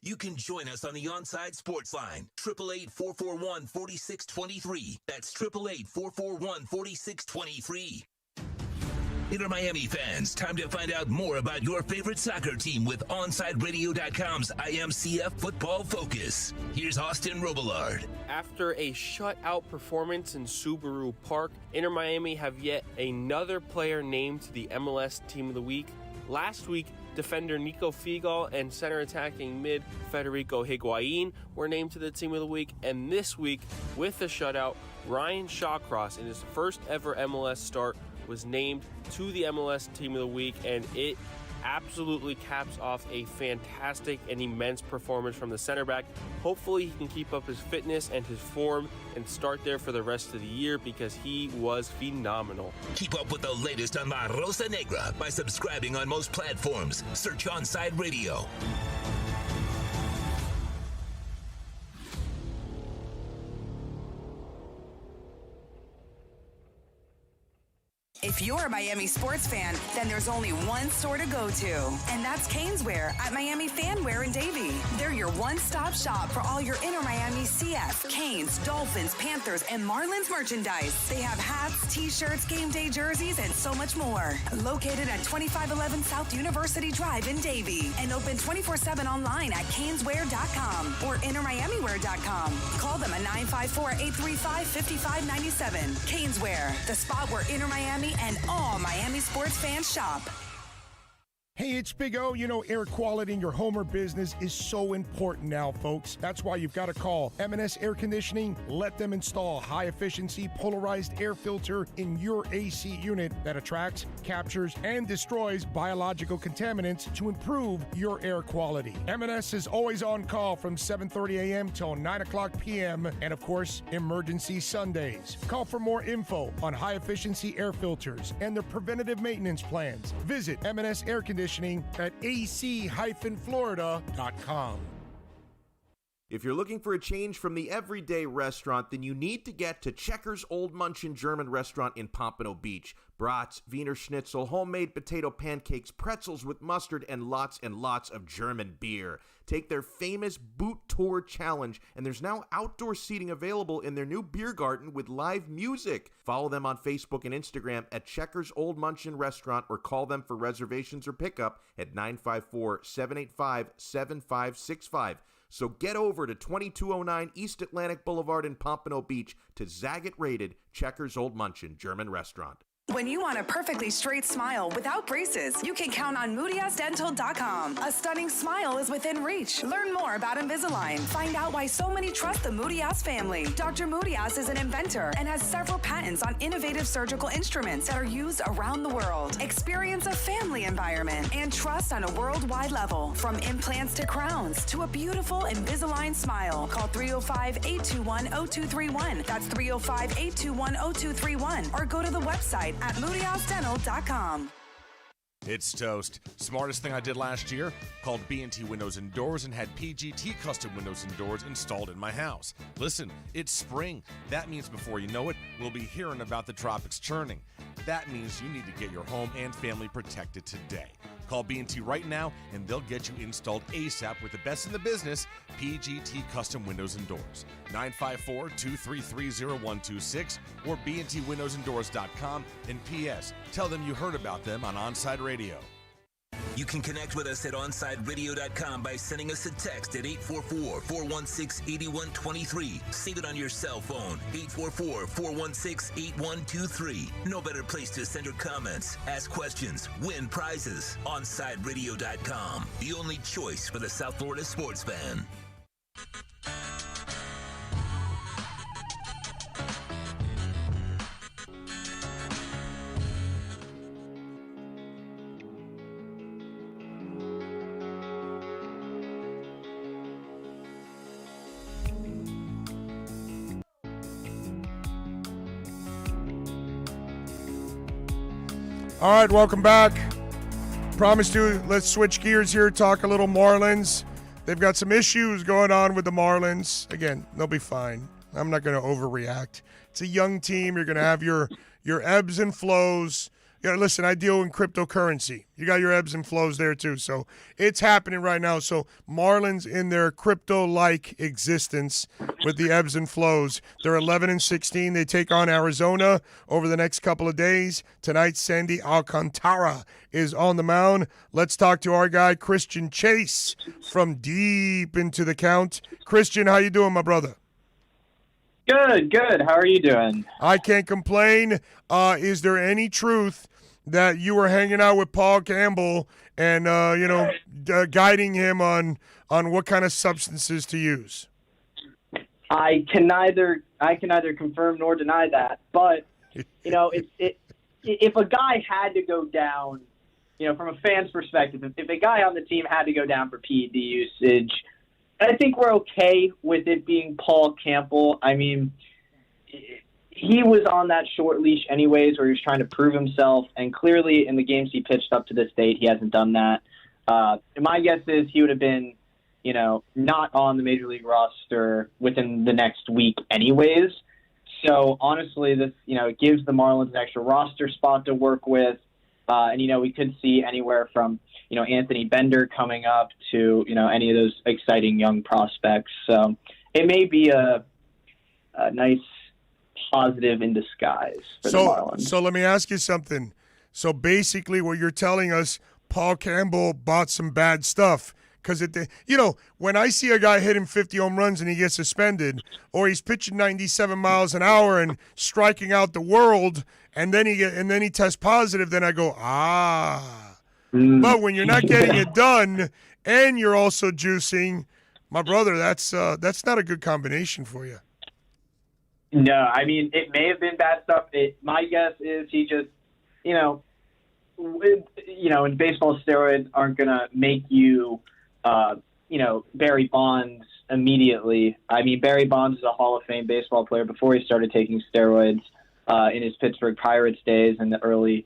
You can join us on the Onside Sports Line, 888-441-4623. That's 888-441-4623. Inter Miami fans, time to find out more about your favorite soccer team with OnsideRadio.com's IMCF Football Focus. Here's Austin Robillard. After a shutout performance in Subaru Park, Inter Miami have yet another player named to the MLS Team of the Week. Last week, defender Nico Figal and center attacking mid Federico Higuain were named to the Team of the Week. And this week, with the shutout, Ryan Shawcross, in his first ever MLS start, was named to the MLS Team of the Week, and it absolutely caps off a fantastic and immense performance from the center back. Hopefully he can keep up his fitness and his form and start there for the rest of the year, because he was phenomenal. Keep up with the latest on La Rosa Negra by subscribing on most platforms. Search Onside Radio. If If you're a Miami sports fan, then there's only one store to go to, and that's Caneswear at Miami Fanwear in Davie. They're your one-stop shop for all your inner Miami CF, Canes, Dolphins, Panthers, and Marlins merchandise. They have hats, t-shirts, game day jerseys, and so much more. Located at 2511 South University Drive in Davie, and open 24/7 online at caneswear.com or innermiamiwear.com. Call them at 954-835-5597. Caneswear, the spot where Inner Miami and all Miami sports fans shop. Hey, it's Big O. You know, air quality in your home or business is so important now, folks. That's why you've got to call M&S Air Conditioning. Let them install a high-efficiency polarized air filter in your AC unit that attracts, captures, and destroys biological contaminants to improve your air quality. M&S is always on call from 7:30 a.m. till 9 o'clock p.m. and, of course, emergency Sundays. Call for more info on high-efficiency air filters and their preventative maintenance plans. Visit M&S Air Conditioning at ac-florida.com. If you're looking for a change from the everyday restaurant, then you need to get to Checkers Old Munchin German Restaurant in Pompano Beach. Brats, Wiener Schnitzel, homemade potato pancakes, pretzels with mustard, and lots of German beer. Take their famous Boot Tour Challenge, and there's now outdoor seating available in their new beer garden with live music. Follow them on Facebook and Instagram at Checkers Old Munchin Restaurant, or call them for reservations or pickup at 954-785-7565. So get over to 2209 East Atlantic Boulevard in Pompano Beach to Zagat-rated Checkers Old Munchin German Restaurant. When you want a perfectly straight smile without braces, you can count on MoodyAsDental.com. A stunning smile is within reach. Learn more about Invisalign. Find out why so many trust the Moody Ass family. Dr. Moody Ass is an inventor and has several patents on innovative surgical instruments that are used around the world. Experience a family environment and trust on a worldwide level. From implants to crowns to a beautiful Invisalign smile. Call 305-821-0231. That's 305-821-0231. Or go to the website at MoodyAsDental.com. It's toast. Smartest thing I did last year? Called B&T Windows and Doors and had PGT custom windows and doors installed in my house. Listen, it's spring. That means before you know it, we'll be hearing about the tropics churning. That means you need to get your home and family protected today. Call B&T right now and they'll get you installed ASAP with the best in the business, PGT Custom Windows and Doors. 954-233-0126 or bntwindowsanddoors.com. And P.S. Tell them you heard about them on Onside Radio. You can connect with us at OnsideRadio.com by sending us a text at 844-416-8123. Save it on your cell phone, 844-416-8123. No better place to send your comments, ask questions, win prizes. OnsideRadio.com, the only choice for the South Florida sports fan. All right, welcome back. Promised you, let's switch gears here, talk a little Marlins. They've got some issues going on with the Marlins. Again, they'll be fine. I'm not going to overreact. It's a young team. You're going to have your ebbs and flows. Yeah, listen, I deal in cryptocurrency. You got your ebbs and flows there too. So it's happening right now. So Marlins in their crypto-like existence with the ebbs and flows. They're 11-16. They take on Arizona over the next couple of days. Tonight, Sandy Alcantara is on the mound. Let's talk to our guy, Christian Chase, from deep into the count. Christian, how you doing, my brother? Good. How are you doing? I can't complain. Is there any truth that you were hanging out with Paul Campbell and, guiding him on what kind of substances to use? I can neither confirm nor deny that. But, if a guy had to go down, from a fan's perspective, if a guy on the team had to go down for PED usage, I think we're okay with it being Paul Campbell. I mean, he was on that short leash anyways where he was trying to prove himself, and clearly in the games he pitched up to this date, he hasn't done that. My guess is he would have been, not on the Major League roster within the next week anyways. So honestly, this it gives the Marlins an extra roster spot to work with, and we could see anywhere from Anthony Bender coming up to any of those exciting young prospects. So it may be a nice positive in disguise for the Marlins. So let me ask you something. So basically, what you're telling us, Paul Campbell bought some bad stuff. Because when I see a guy hitting 50 home runs and he gets suspended, or he's pitching 97 miles an hour and striking out the world, and then he tests positive, then I go, But when you're not getting it done and you're also juicing, my brother, that's not a good combination for you. No, I mean it may have been bad stuff. My guess is he just, in baseball, steroids aren't gonna make you. Barry Bonds immediately. I mean, Barry Bonds is a Hall of Fame baseball player before he started taking steroids in his Pittsburgh Pirates days and the early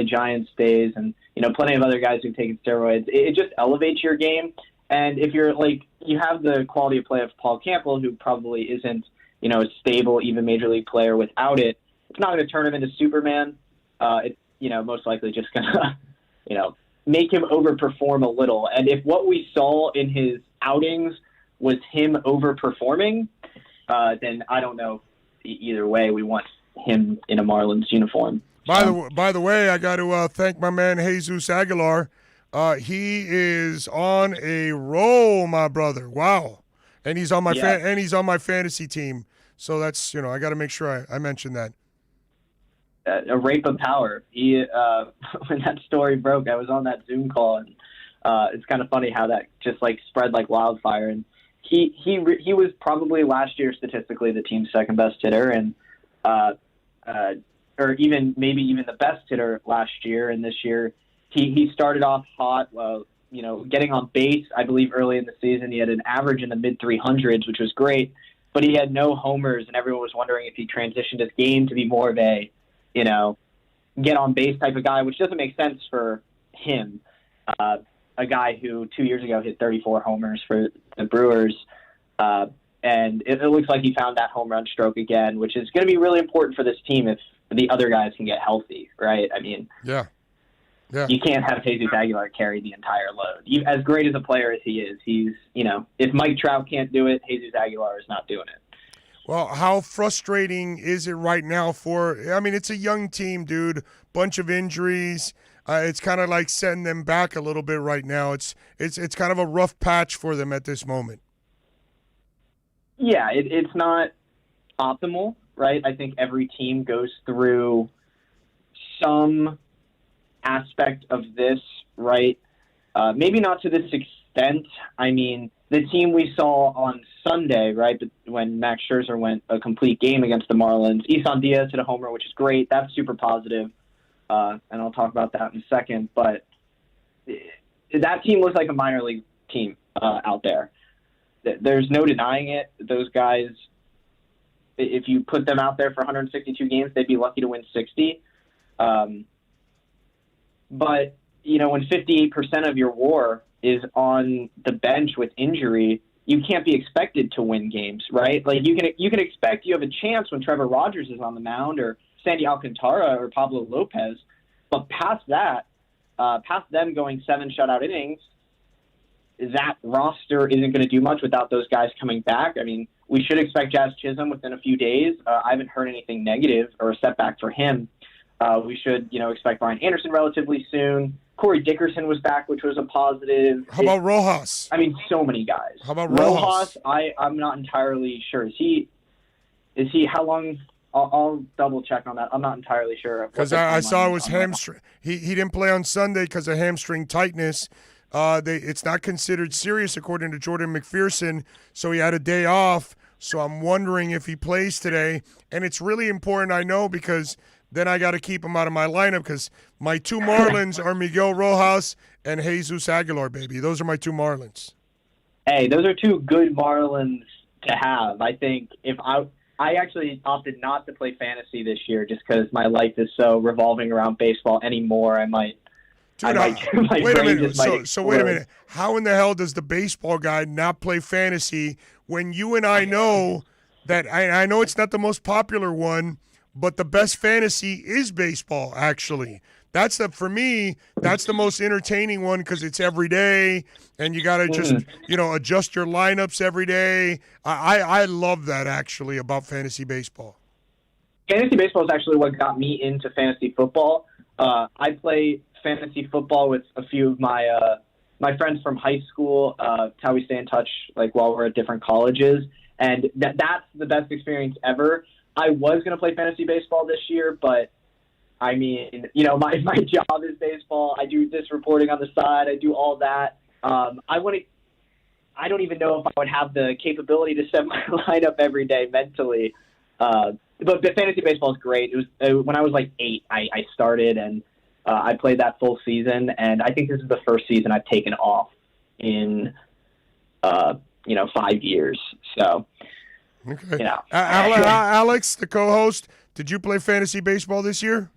Giants days, and plenty of other guys who've taken steroids. It just elevates your game, and if you're you have the quality of play of Paul Campbell, who probably isn't a stable, even major league player without it. It's not going to turn him into Superman. It's most likely just going to make him overperform a little. And if what we saw in his outings was him overperforming, then I don't know. Either way, we want him in a Marlins uniform. By the way, I got to thank my man Jesus Aguilar. He is on a roll, my brother. Wow, and he's on my fantasy team. So that's I got to make sure I mention that. A rape of power. He when that story broke, I was on that Zoom call, and it's kind of funny how that just spread like wildfire. And he was probably last year statistically the team's second best hitter, and or even the best hitter last year. And this year he started off hot. Getting on base. I believe early in the season he had an average in the mid 300s, which was great. But he had no homers, and everyone was wondering if he transitioned his game to be more of a get on base type of guy, which doesn't make sense for him. A guy who 2 years ago hit 34 homers for the Brewers. And it looks like he found that home run stroke again, which is going to be really important for this team if the other guys can get healthy, right? I mean, yeah. You can't have Jesus Aguilar carry the entire load. As great as a player as he is, he's, if Mike Trout can't do it, Jesus Aguilar is not doing it. Well, how frustrating is it right now it's a young team, dude, bunch of injuries. It's kind of like setting them back a little bit right now. It's kind of a rough patch for them at this moment. Yeah, it's not optimal, right? I think every team goes through some aspect of this, right? Maybe not to this extent. I mean, the team we saw on Sunday, right, when Max Scherzer went a complete game against the Marlins, Isan Diaz hit a homer, which is great. That's super positive, and I'll talk about that in a second. But that team looks like a minor league team out there. There's no denying it. Those guys, if you put them out there for 162 games, they'd be lucky to win 60. But, when 58% of your WAR is on the bench with injury, you can't be expected to win games, right? You can expect you have a chance when Trevor Rodgers is on the mound or Sandy Alcantara or Pablo Lopez, but past that, past them going 7 shutout innings, that roster isn't going to do much without those guys coming back. I mean, we should expect Jazz Chisholm within a few days. I haven't heard anything negative or a setback for him. We should, expect Brian Anderson relatively soon. Corey Dickerson was back, which was a positive. How about Rojas? I mean, so many guys. How about Rojas? I'm not entirely sure. Is he? How long? I'll double check on that. I'm not entirely sure. Because I saw it was hamstring. He didn't play on Sunday because of hamstring tightness. It's not considered serious according to Jordan McPherson, so he had a day off. So I'm wondering if he plays today. And it's really important, I know, because then I got to keep him out of my lineup because my 2 Marlins are Miguel Rojas and Jesus Aguilar, baby. Those are my 2 Marlins. Hey, those are 2 good Marlins to have. I think if I actually opted not to play fantasy this year just because my life is so revolving around baseball anymore. I might. Dude, wait a minute. So wait a minute. How in the hell does the baseball guy not play fantasy when you and I know that I know it's not the most popular one, but the best fantasy is baseball, actually. For me, that's the most entertaining one because it's every day, and you got to just, adjust your lineups every day. I love that, actually, about fantasy baseball. Fantasy baseball is actually what got me into fantasy football. I play fantasy football with a few of my friends from high school. It's how we stay in touch, like while we're at different colleges, and that's the best experience ever. I was going to play fantasy baseball this year, but I mean, my job is baseball. I do this reporting on the side. I do all that. I don't even know if I would have the capability to set my lineup every day mentally. But fantasy baseball is great. It was when I was like 8, I started, and I played that full season. And I think this is the first season I've taken off in 5 years. So, okay. Alex, the co-host, did you play fantasy baseball this year?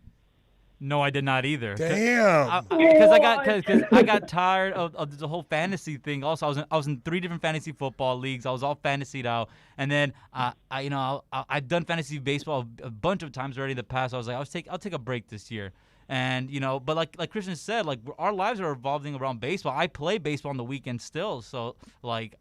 No, I did not either. Damn. Because I got tired of the whole fantasy thing. Also, I was in 3 different fantasy football leagues. I was all fantasied out, and then I've done fantasy baseball a bunch of times already in the past. I was like, I'll take a break this year, and but like Christian said, like our lives are evolving around baseball. I play baseball on the weekend still, so like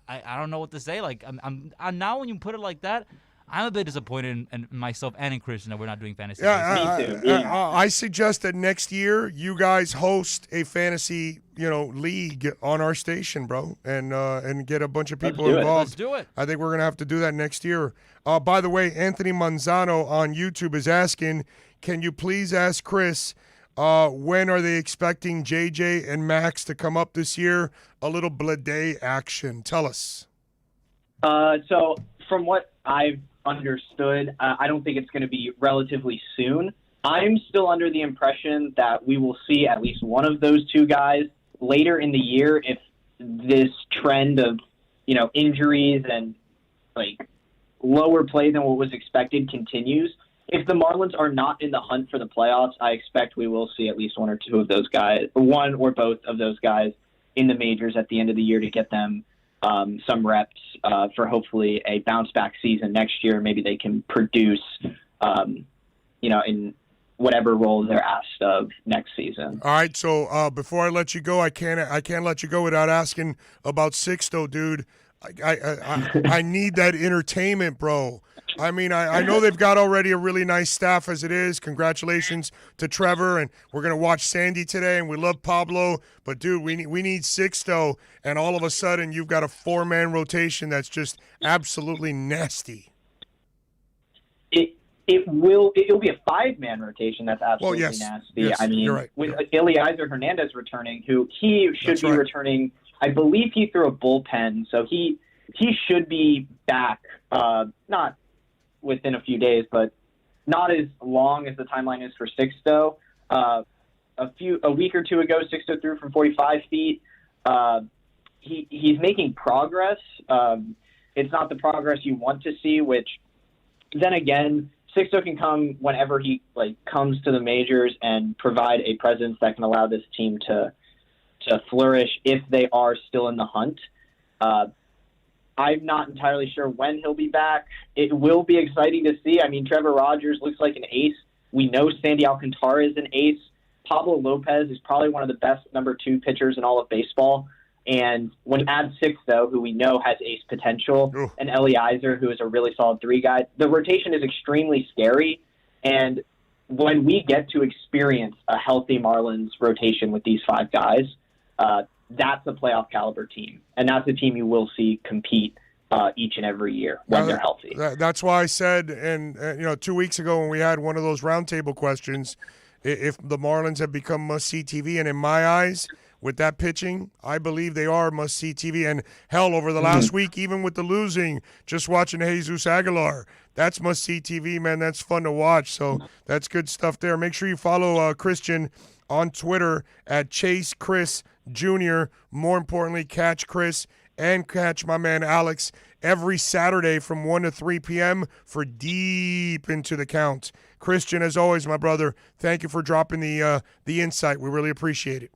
I don't know what to say. Like I'm now when you put it like that, I'm a bit disappointed in myself and in Christian that we're not doing fantasy. Me too. I suggest that next year you guys host a fantasy, league on our station, bro, and get a bunch of people involved. Let's do it. I think we're gonna have to do that next year. By the way, Anthony Manzano on YouTube is asking, can you please ask Chris when are they expecting JJ and Max to come up this year? A little Blade action. Tell us. So from what I've understood, I don't think it's going to be relatively soon. I'm still under the impression that we will see at least one of those two guys later in the year if this trend of, injuries and like lower play than what was expected continues. If the Marlins are not in the hunt for the playoffs, I expect we will see at least one or two of those guys, one or both of those guys in the majors at the end of the year to get them some reps for hopefully a bounce-back season next year. Maybe they can produce, in whatever role they're asked of next season. All right, so before I let you go, I can't let you go without asking about Sixto, dude. I need that entertainment, bro. I mean, I know they've got already a really nice staff as it is. Congratulations to Trevor, and we're going to watch Sandy today, and we love Pablo. But, dude, we need Sixto, and all of a sudden you've got a 4-man rotation that's just absolutely nasty. It'll be a 5-man rotation that's absolutely nasty. Yes, I mean, you're right. With Eliezer Hernandez returning, who he should be returning, I believe he threw a bullpen, so he should be back, not within a few days, but not as long as the timeline is for Sixto. A week or two ago, Sixto threw from 45 feet. He's making progress. It's not the progress you want to see, which then again, Sixto can come whenever he comes to the majors and provide a presence that can allow this team to flourish if they are still in the hunt. I'm not entirely sure when he'll be back. It will be exciting to see. I mean, Trevor Rodgers looks like an ace. We know Sandy Alcantara is an ace. Pablo Lopez is probably one of the best number 2 pitchers in all of baseball. And when you add Sixto, who we know has ace potential, and Eliezer, who is a really solid 3 guy, the rotation is extremely scary. And when we get to experience a healthy Marlins rotation with these 5 guys, that's a playoff caliber team. And that's a team you will see compete each and every year when they're healthy. That's why I said, and 2 weeks ago when we had one of those roundtable questions, if the Marlins have become must-see TV, and in my eyes, with that pitching, I believe they are must-see TV. And hell, over the last week, even with the losing, just watching Jesus Aguilar, that's must-see TV, man. That's fun to watch. So that's good stuff there. Make sure you follow Christian on Twitter at Chase Chris Jr. More importantly, catch Chris and catch my man Alex every Saturday from 1 to 3 p.m. for Deep Into the Count. Christian, as always, my brother, thank you for dropping the insight. We really appreciate it.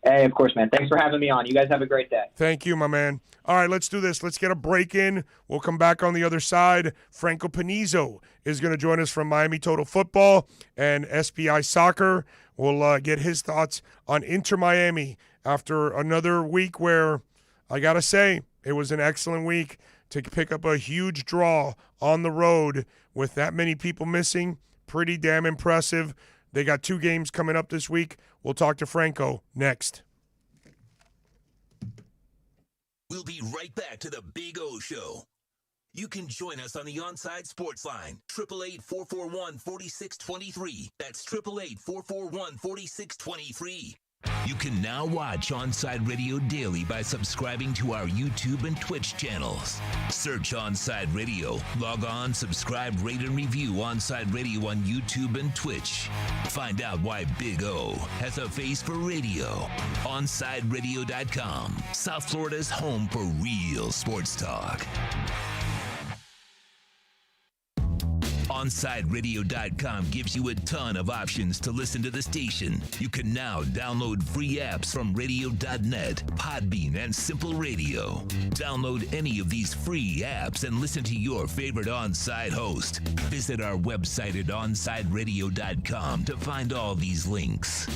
Hey, Hey, of course, man. Thanks for having me on. You guys have a great day. Thank you, my man. All right, let's do this. Let's get a break in. We'll come back on the other side. Franco Panizo is going to join us from Miami Total Football and SPI Soccer. We'll get his thoughts on Inter Miami after another week where, I got to say, it was an excellent week to pick up a huge draw on the road with that many people missing. Pretty damn impressive. They got 2 games coming up this week. We'll talk to Franco next. We'll be right back to the Big O Show. You can join us on the Onside Sports Line, 888-441-4623. That's 888-441-4623. You can now watch Onside Radio daily by subscribing to our YouTube and Twitch channels. Search Onside Radio. Log on, subscribe, rate, and review Onside Radio on YouTube and Twitch. Find out why Big O has a face for radio. OnsideRadio.com, South Florida's home for real sports talk. OnsideRadio.com gives you a ton of options to listen to the station. You can now download free apps from Radio.net, Podbean, and Simple Radio. Download any of these free apps and listen to your favorite Onside host. Visit our website at OnsideRadio.com to find all these links.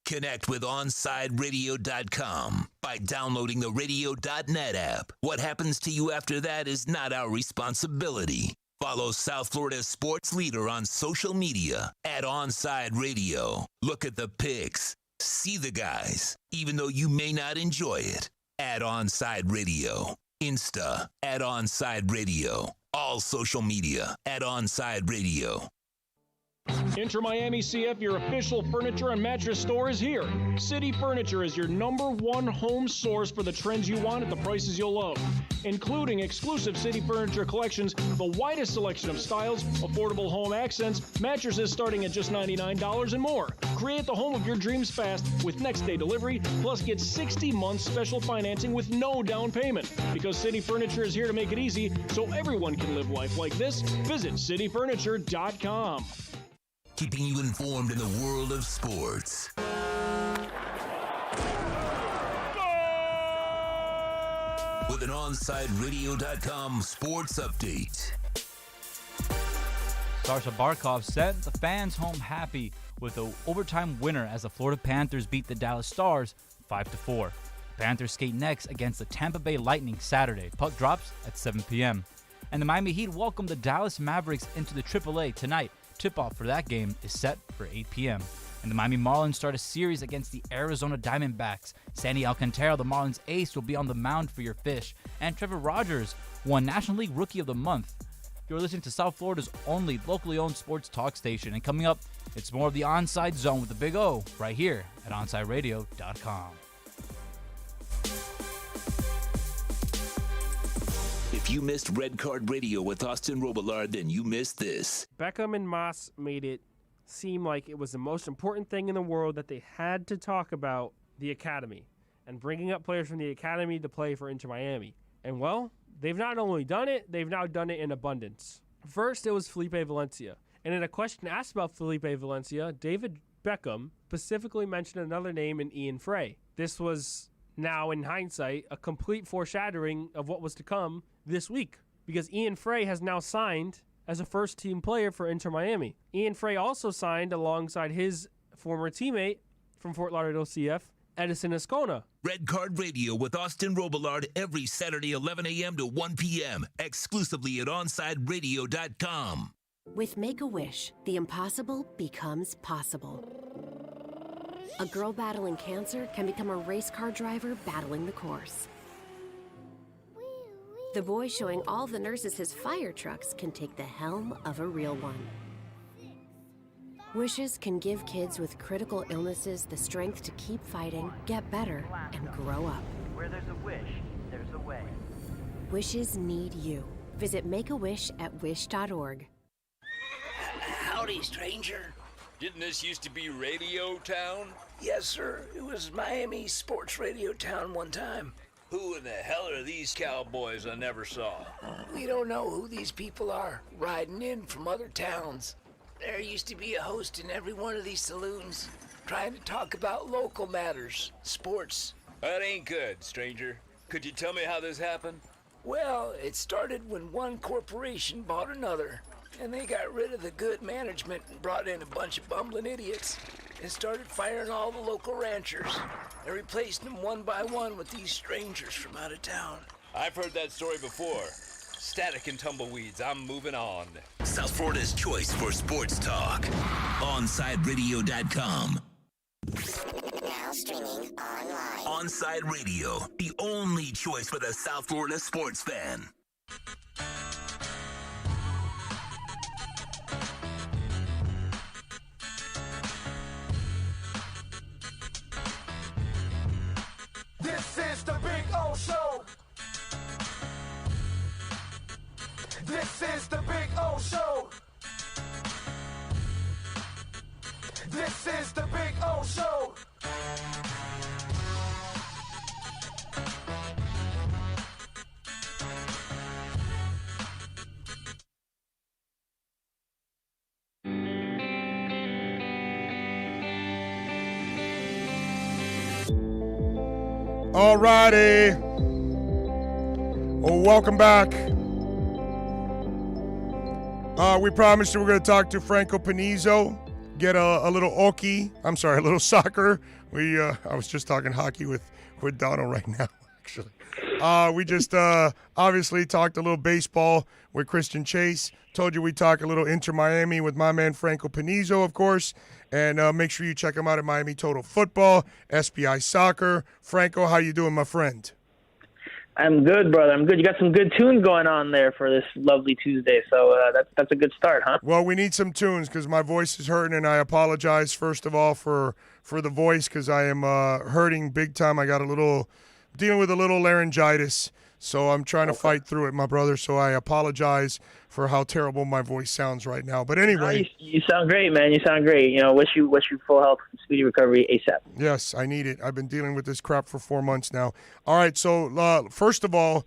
Connect with OnsideRadio.com by downloading the Radio.net app. What happens to you after that is not our responsibility. Follow South Florida's sports leader on social media at Onside Radio. Look at the pics. See the guys, even though you may not enjoy it. At Onside Radio. Insta at Onside Radio. All social media at Onside Radio. Inter Miami CF, your official furniture and mattress store, is here. City Furniture is your #1 home source for the trends you want at the prices you'll love, including exclusive City Furniture collections, the widest selection of styles, affordable home accents, mattresses starting at just $99 and more. Create the home of your dreams fast with next-day delivery, plus get 60 months special financing with no down payment. Because City Furniture is here to make it easy so everyone can live life like this, visit cityfurniture.com. Keeping you informed in the world of sports. With an OnsideRadio.com sports update. Sasha Barkov sent the fans home happy with the overtime winner as the Florida Panthers beat the Dallas Stars 5-4. Panthers skate next against the Tampa Bay Lightning Saturday. Puck drops at 7 p.m. And the Miami Heat welcome the Dallas Mavericks into the AAA tonight. Tip-off for that game is set for 8 p.m. And the Miami Marlins start a series against the Arizona Diamondbacks. Sandy Alcantara, the Marlins ace, will be on the mound for your Fish. And Trevor Rogers won National League Rookie of the Month. You're listening to South Florida's only locally owned sports talk station. And coming up, it's more of the Onside Zone with the Big O right here at OnsideRadio.com. If you missed Red Card Radio with Austin Robillard, then you missed this. Beckham and Moss made it seem like it was the most important thing in the world that they had to talk about the academy and bringing up players from the academy to play for Inter Miami. And, well, they've not only done it, they've now done it in abundance. First, it was Felipe Valencia. And in a question asked about Felipe Valencia, David Beckham specifically mentioned another name in Ian Frey. This was, now in hindsight, a complete foreshadowing of what was to come this week, because Ian Frey has now signed as a first-team player for Inter Miami. Ian Frey also signed alongside his former teammate from Fort Lauderdale CF, Edison Ascona. Red Card Radio with Austin Robillard every Saturday 11 a.m. to 1 p.m. exclusively at OnsideRadio.com. With Make-A-Wish, the impossible becomes possible. A girl battling cancer can become a race car driver battling the course. The boy showing all the nurses his fire trucks can take the helm of a real one. Wishes can give kids with critical illnesses the strength to keep fighting, get better, and grow up. Where there's a wish, there's a way. Wishes need you. Visit Make-A-Wish at wish.org. Howdy, stranger. Didn't this used to be Radio Town? Yes, sir. It was Miami Sports Radio Town one time. Who in the hell are these cowboys I never saw? We don't know who these people are, riding in from other towns. There used to be a host in every one of these saloons. trying to talk about local matters, sports. That ain't good, stranger. Could you tell me how this happened? Well, it started when one corporation bought another, and they got rid of the good management and brought in a bunch of bumbling idiots and started firing all the local ranchers and replaced them one by one with these strangers from out of town. I've heard that story before. Static and tumbleweeds, I'm moving on. South Florida's choice for sports talk. OnsideRadio.com. Now streaming online. Onside Radio, the only choice for the South Florida sports fan. This is the Big O Show. This is the Big O Show. This is the Big O Show. All righty. Well, welcome back. We promised you we're going to talk to Franco Panizo, get a little a little soccer. I was just talking hockey with Donald right now, actually. We just obviously talked a little baseball with Christian Chase. Told you we talk a little Inter Miami with my man Franco Panizo, of course. And make sure you check him out at Miami Total Football, SBI Soccer. Franco, how you doing, my friend? I'm good, brother. I'm good. You got some good tunes going on there for this lovely Tuesday, so that's a good start, huh? Well, we need some tunes because my voice is hurting, and I apologize, first of all, for the voice because I am hurting big time. I got dealing with a little laryngitis, so I'm trying to fight through it, my brother, so I apologize for how terrible my voice sounds right now. But anyway. No, you sound great, man. You sound great. Wish you full health, speedy recovery ASAP. Yes, I need it. I've been dealing with this crap for 4 months now. All right, so first of all,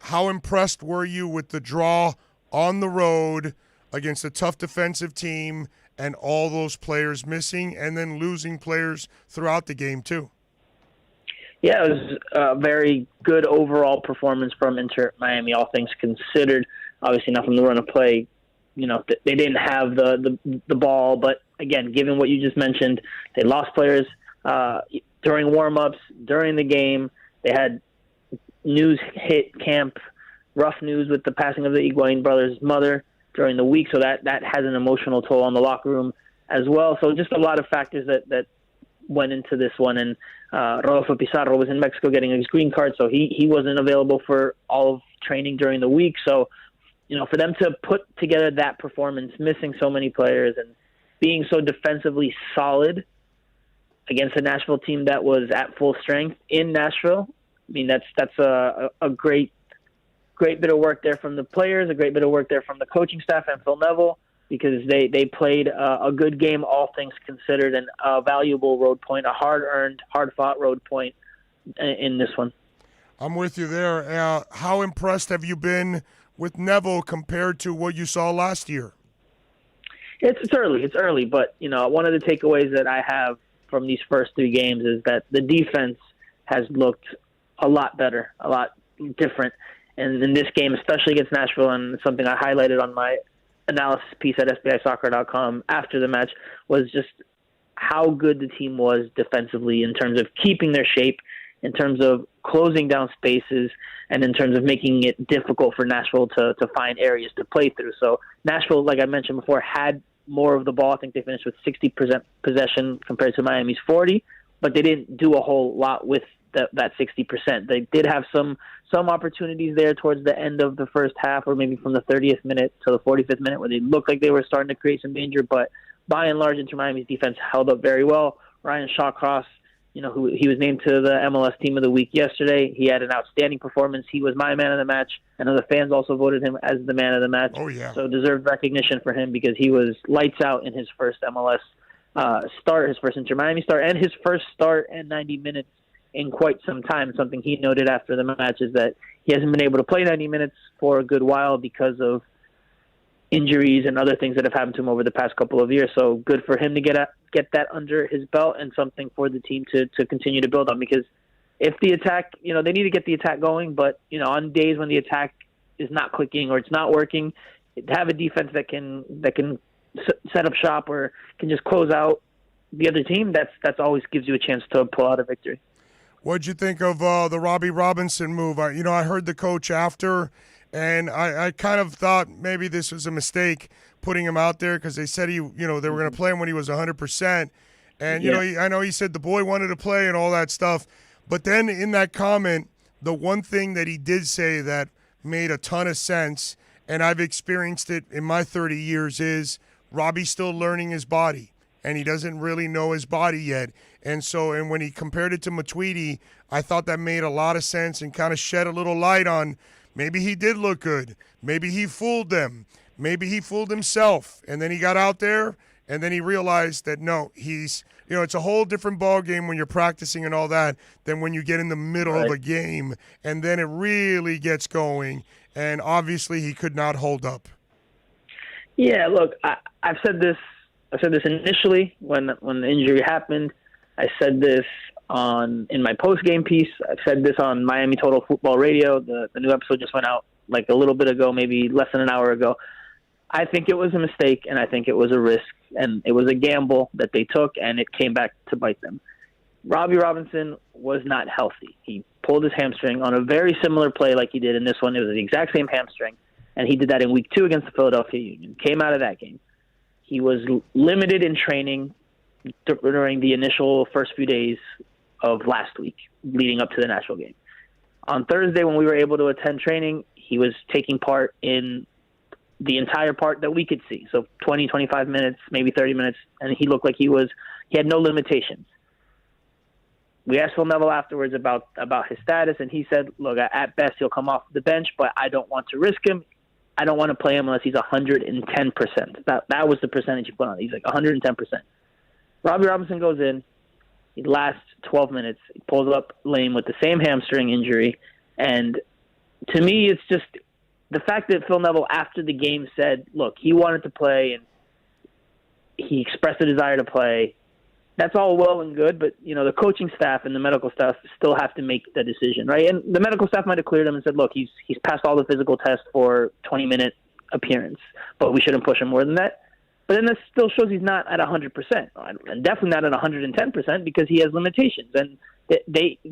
how impressed were you with the draw on the road against a tough defensive team and all those players missing and then losing players throughout the game too? Yeah, it was a very good overall performance from Inter Miami, all things considered. Obviously not from the run of play. They didn't have the ball, but again, given what you just mentioned, they lost players during warm-ups, during the game. They had news hit camp, rough news with the passing of the Higuain brothers' mother during the week, so that has an emotional toll on the locker room as well. So just a lot of factors that went into this one, and Rodolfo Pizarro was in Mexico getting his green card, so he wasn't available for all of training during the week. So, for them to put together that performance, missing so many players and being so defensively solid against a Nashville team that was at full strength in Nashville, I mean, that's a great bit of work there from the players, a great bit of work there from the coaching staff and Phil Neville, because they played a good game, all things considered, and a valuable road point, a hard-earned, hard-fought road point in this one. I'm with you there. How impressed have you been with Neville compared to what you saw last year? It's early, but one of the takeaways that I have from these first three games is that the defense has looked a lot better, a lot different, and in this game, especially against Nashville, and something I highlighted on my analysis piece at SBISoccer.com after the match, was just how good the team was defensively in terms of keeping their shape, in terms of closing down spaces, and in terms of making it difficult for Nashville to find areas to play through. So Nashville, like I mentioned before, had more of the ball. I think they finished with 60% possession compared to Miami's 40%, but they didn't do a whole lot with that 60%. They did have some opportunities there towards the end of the first half, or maybe from the 30th minute to the 45th minute, where they looked like they were starting to create some danger, but by and large, Inter Miami's defense held up very well. Ryan Shawcross, who he was named to the MLS Team of the Week yesterday. He had an outstanding performance. He was my man of the match. I know the fans also voted him as the man of the match. Oh, yeah. So deserved recognition for him because he was lights out in his first MLS start, his first Inter Miami start, and his first start and 90 minutes in quite some time. Something he noted after the match is that he hasn't been able to play 90 minutes for a good while because of injuries and other things that have happened to him over the past couple of years. So good for him to get get that under his belt and something for the team to continue to build on. Because if the attack, they need to get the attack going, but, on days when the attack is not clicking or it's not working, have a defense that can set up shop or can just close out the other team, that's always gives you a chance to pull out a victory. What'd you think of the Robbie Robinson move? I heard the coach after, and I kind of thought maybe this was a mistake putting him out there because they said they were going to play him when he was 100%. And, I know he said the boy wanted to play and all that stuff. But then in that comment, the one thing that he did say that made a ton of sense, and I've experienced it in my 30 years, is Robbie's still learning his body. And he doesn't really know his body yet. And when he compared it to Matuidi, I thought that made a lot of sense and kind of shed a little light on maybe he did look good. Maybe he fooled them. Maybe he fooled himself. And then he got out there, and then he realized that, no, it's a whole different ball game when you're practicing and all that than when you get in the middle of a game. And then it really gets going. And obviously he could not hold up. Yeah, look, I've said this initially when the injury happened. I said this in my post-game piece. I've said this on Miami Total Football Radio. The new episode just went out like a little bit ago, maybe less than an hour ago. I think it was a mistake, and I think it was a risk, and it was a gamble that they took, and it came back to bite them. Robbie Robinson was not healthy. He pulled his hamstring on a very similar play like he did in this one. It was the exact same hamstring, and he did that in Week 2 against the Philadelphia Union. Came out of that game. He was limited in training during the initial first few days of last week, leading up to the Nashville game. On Thursday, when we were able to attend training, he was taking part in the entire part that we could see. So 20, 25 minutes, maybe 30 minutes, and he looked like he had no limitations. We asked Phil Neville afterwards about his status, and he said, look, at best he'll come off the bench, but I don't want to risk him. I don't want to play him unless he's 110%. That was the percentage he put on. He's like 110%. Robbie Robinson goes in. He lasts 12 minutes. He pulls up lame with the same hamstring injury. And to me, it's just the fact that Phil Neville, after the game, said, look, he wanted to play and he expressed a desire to play. That's all well and good, but, the coaching staff and the medical staff still have to make the decision, right? And the medical staff might have cleared him and said, look, he's passed all the physical tests for 20-minute appearance, but we shouldn't push him more than that. But then that still shows he's not at 100%, and definitely not at 110% because he has limitations. And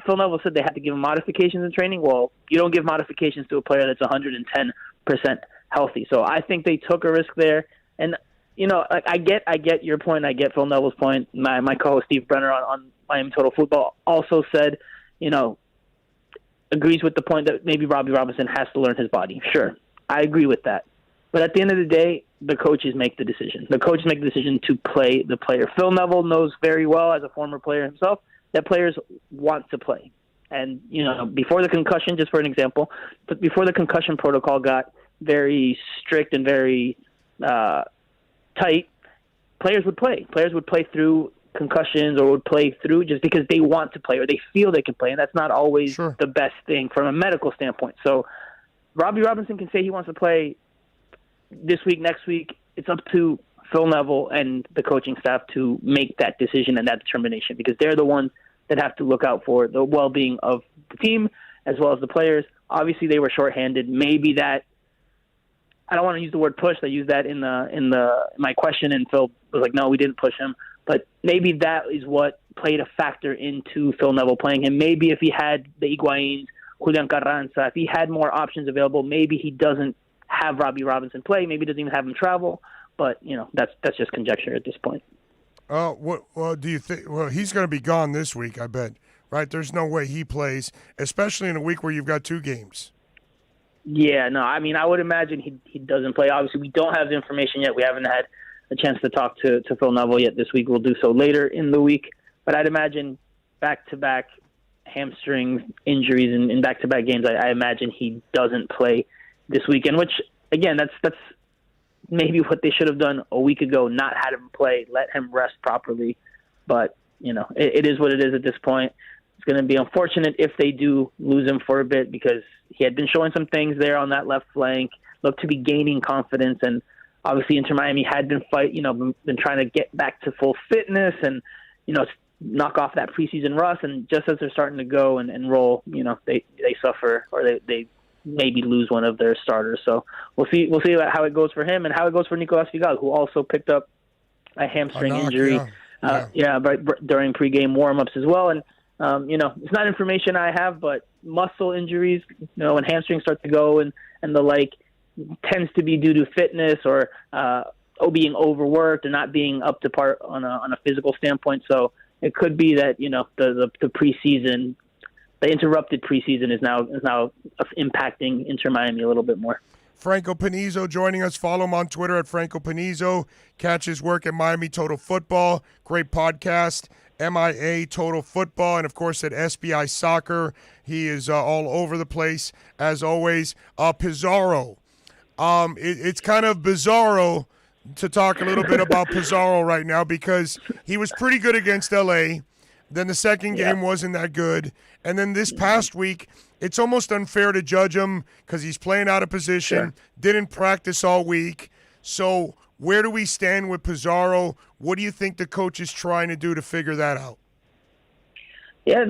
Phil Neville said they had to give him modifications in training. Well, you don't give modifications to a player that's 110% healthy. So I think they took a risk there. And I get your point. I get Phil Neville's point. My co-host Steve Brenner on Miami Total Football also said, agrees with the point that maybe Robbie Robinson has to learn his body. Sure, I agree with that. But at the end of the day, the coaches make the decision. The coaches make the decision to play the player. Phil Neville knows very well, as a former player himself, that players want to play. And, before the concussion, just for an example, but before the concussion protocol got very strict and very tight, players would play. Players would play through concussions or would play through just because they want to play or they feel they can play, and that's not always the best thing from a medical standpoint. So Robbie Robinson can say he wants to play this week, next week. It's up to Phil Neville and the coaching staff to make that decision and that determination because they're the ones that have to look out for the well-being of the team as well as the players. Obviously, they were shorthanded. Maybe that, I don't want to use the word push. I used that in my question, and Phil was like, no, we didn't push him. But maybe that is what played a factor into Phil Neville playing him. Maybe if he had the Higuaín, Julian Carranza, if he had more options available, maybe he doesn't have Robbie Robinson play. Maybe he doesn't even have him travel. But, that's just conjecture at this point. What do you think? Well, he's going to be gone this week, I bet, right? There's no way he plays, especially in a week where you've got 2 games. Yeah, no, I would imagine he doesn't play. Obviously, we don't have the information yet. We haven't had a chance to talk to Phil Neville yet this week. We'll do so later in the week. But I'd imagine back-to-back hamstring injuries in back-to-back games, I imagine he doesn't play this weekend, which, again, that's maybe what they should have done a week ago, not had him play, let him rest properly. But, it is what it is at this point. It's going to be unfortunate if they do lose him for a bit because he had been showing some things there on that left flank, looked to be gaining confidence, and Obviously, Inter Miami had been been trying to get back to full fitness and, knock off that preseason rust. And just as they're starting to go and roll, they suffer or they maybe lose one of their starters. So we'll see how it goes for him and how it goes for Nicolas Figal, who also picked up a hamstring injury. During pregame warmups as well. And it's not information I have, but muscle injuries, when hamstrings start to go and the like, tends to be due to fitness or being overworked or not being up to par on a physical standpoint. So it could be that the preseason, the interrupted preseason is now impacting Inter Miami a little bit more. Franco Panizo joining us. Follow him on Twitter at Franco Panizo. Catch his work at Miami Total Football. Great podcast, MIA Total Football, and, of course, at SBI Soccer. He is all over the place, as always. Pizarro. It's kind of bizarro to talk a little bit about Pizarro right now because he was pretty good against L.A., then the second game wasn't that good. And then this past week, it's almost unfair to judge him because he's playing out of position, didn't practice all week. So where do we stand with Pizarro? What do you think the coach is trying to do to figure that out? Yeah,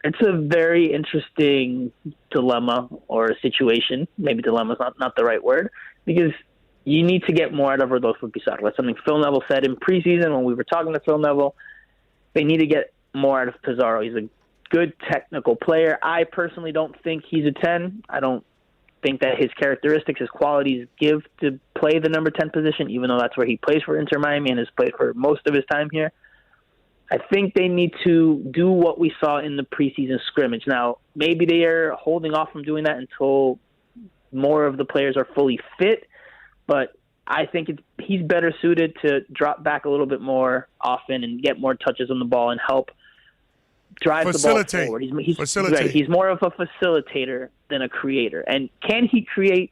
it's a very interesting dilemma or situation. Maybe dilemma is not the right word, because you need to get more out of Rodolfo Pizarro. That's something Phil Neville said in preseason when we were talking to Phil Neville. They need to get more out of Pizarro. He's a good technical player. I personally don't think he's a 10. I don't think that his characteristics, his qualities give to play the number 10 position, even though that's where he plays for Inter Miami and has played for most of his time here. I think they need to do what we saw in the preseason scrimmage. Now, maybe they are holding off from doing that until more of the players are fully fit, but I think he's better suited to drop back a little bit more often and get more touches on the ball and help drive the ball forward. He's more of a facilitator than a creator. And can he create?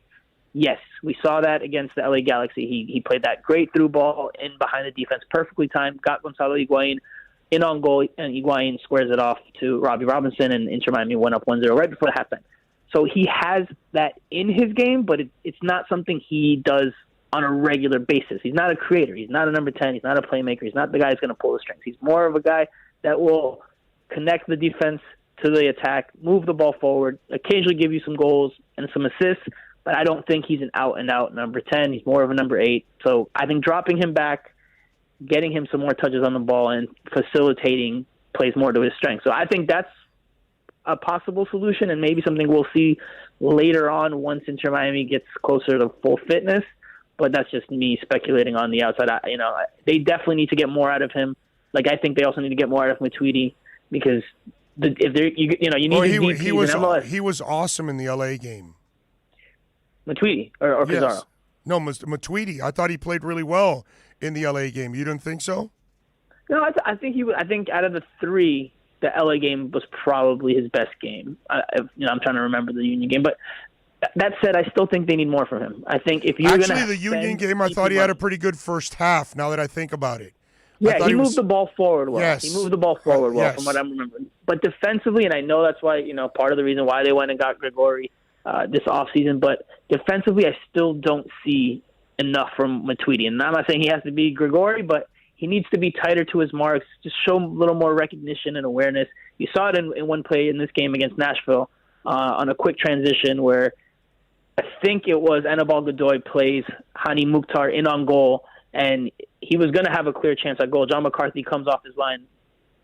Yes. We saw that against the LA Galaxy. He played that great through ball in behind the defense, perfectly timed, got Gonzalo Higuain in on goal, and Higuain squares it off to Robbie Robinson, and Inter Miami went up 1-0 right before halftime. So he has that in his game, but it's not something he does on a regular basis. He's not a creator. He's not a number 10. He's not a playmaker. He's not the guy who's going to pull the strings. He's more of a guy that will connect the defense to the attack, move the ball forward, occasionally give you some goals and some assists, but I don't think he's an out-and-out number 10. He's more of a number 8. So I think dropping him back, getting him some more touches on the ball, and facilitating plays more to his strength. So I think that's a possible solution and maybe something we'll see later on once Inter Miami gets closer to full fitness. But that's just me speculating on the outside. They definitely need to get more out of him. Like, I think they also need to get more out of Matuidi because if they're you need DPs in MLS. He was awesome in the LA game. Matuidi or Pizarro? Yes. No, Matuidi. I thought he played really well in the LA game. You didn't think so? No, I think I think out of the three, the LA game was probably his best game. I'm trying to remember the Union game, but. That said, I still think they need more from him. I think if you're going to the Union game, I thought he had a pretty good first half. Now that I think about it, yeah, he moved the ball forward well. Yes. He moved the ball forward well, from what I'm remembering. But defensively, and I know that's why part of the reason why they went and got Gregore this offseason. But defensively, I still don't see enough from Matuidi. And I'm not saying he has to be Gregore, but he needs to be tighter to his marks. Just show a little more recognition and awareness. You saw it in one play in this game against Nashville on a quick transition where. I think it was Anibal Godoy plays Hani Mukhtar in on goal, and he was going to have a clear chance at goal. John McCarthy comes off his line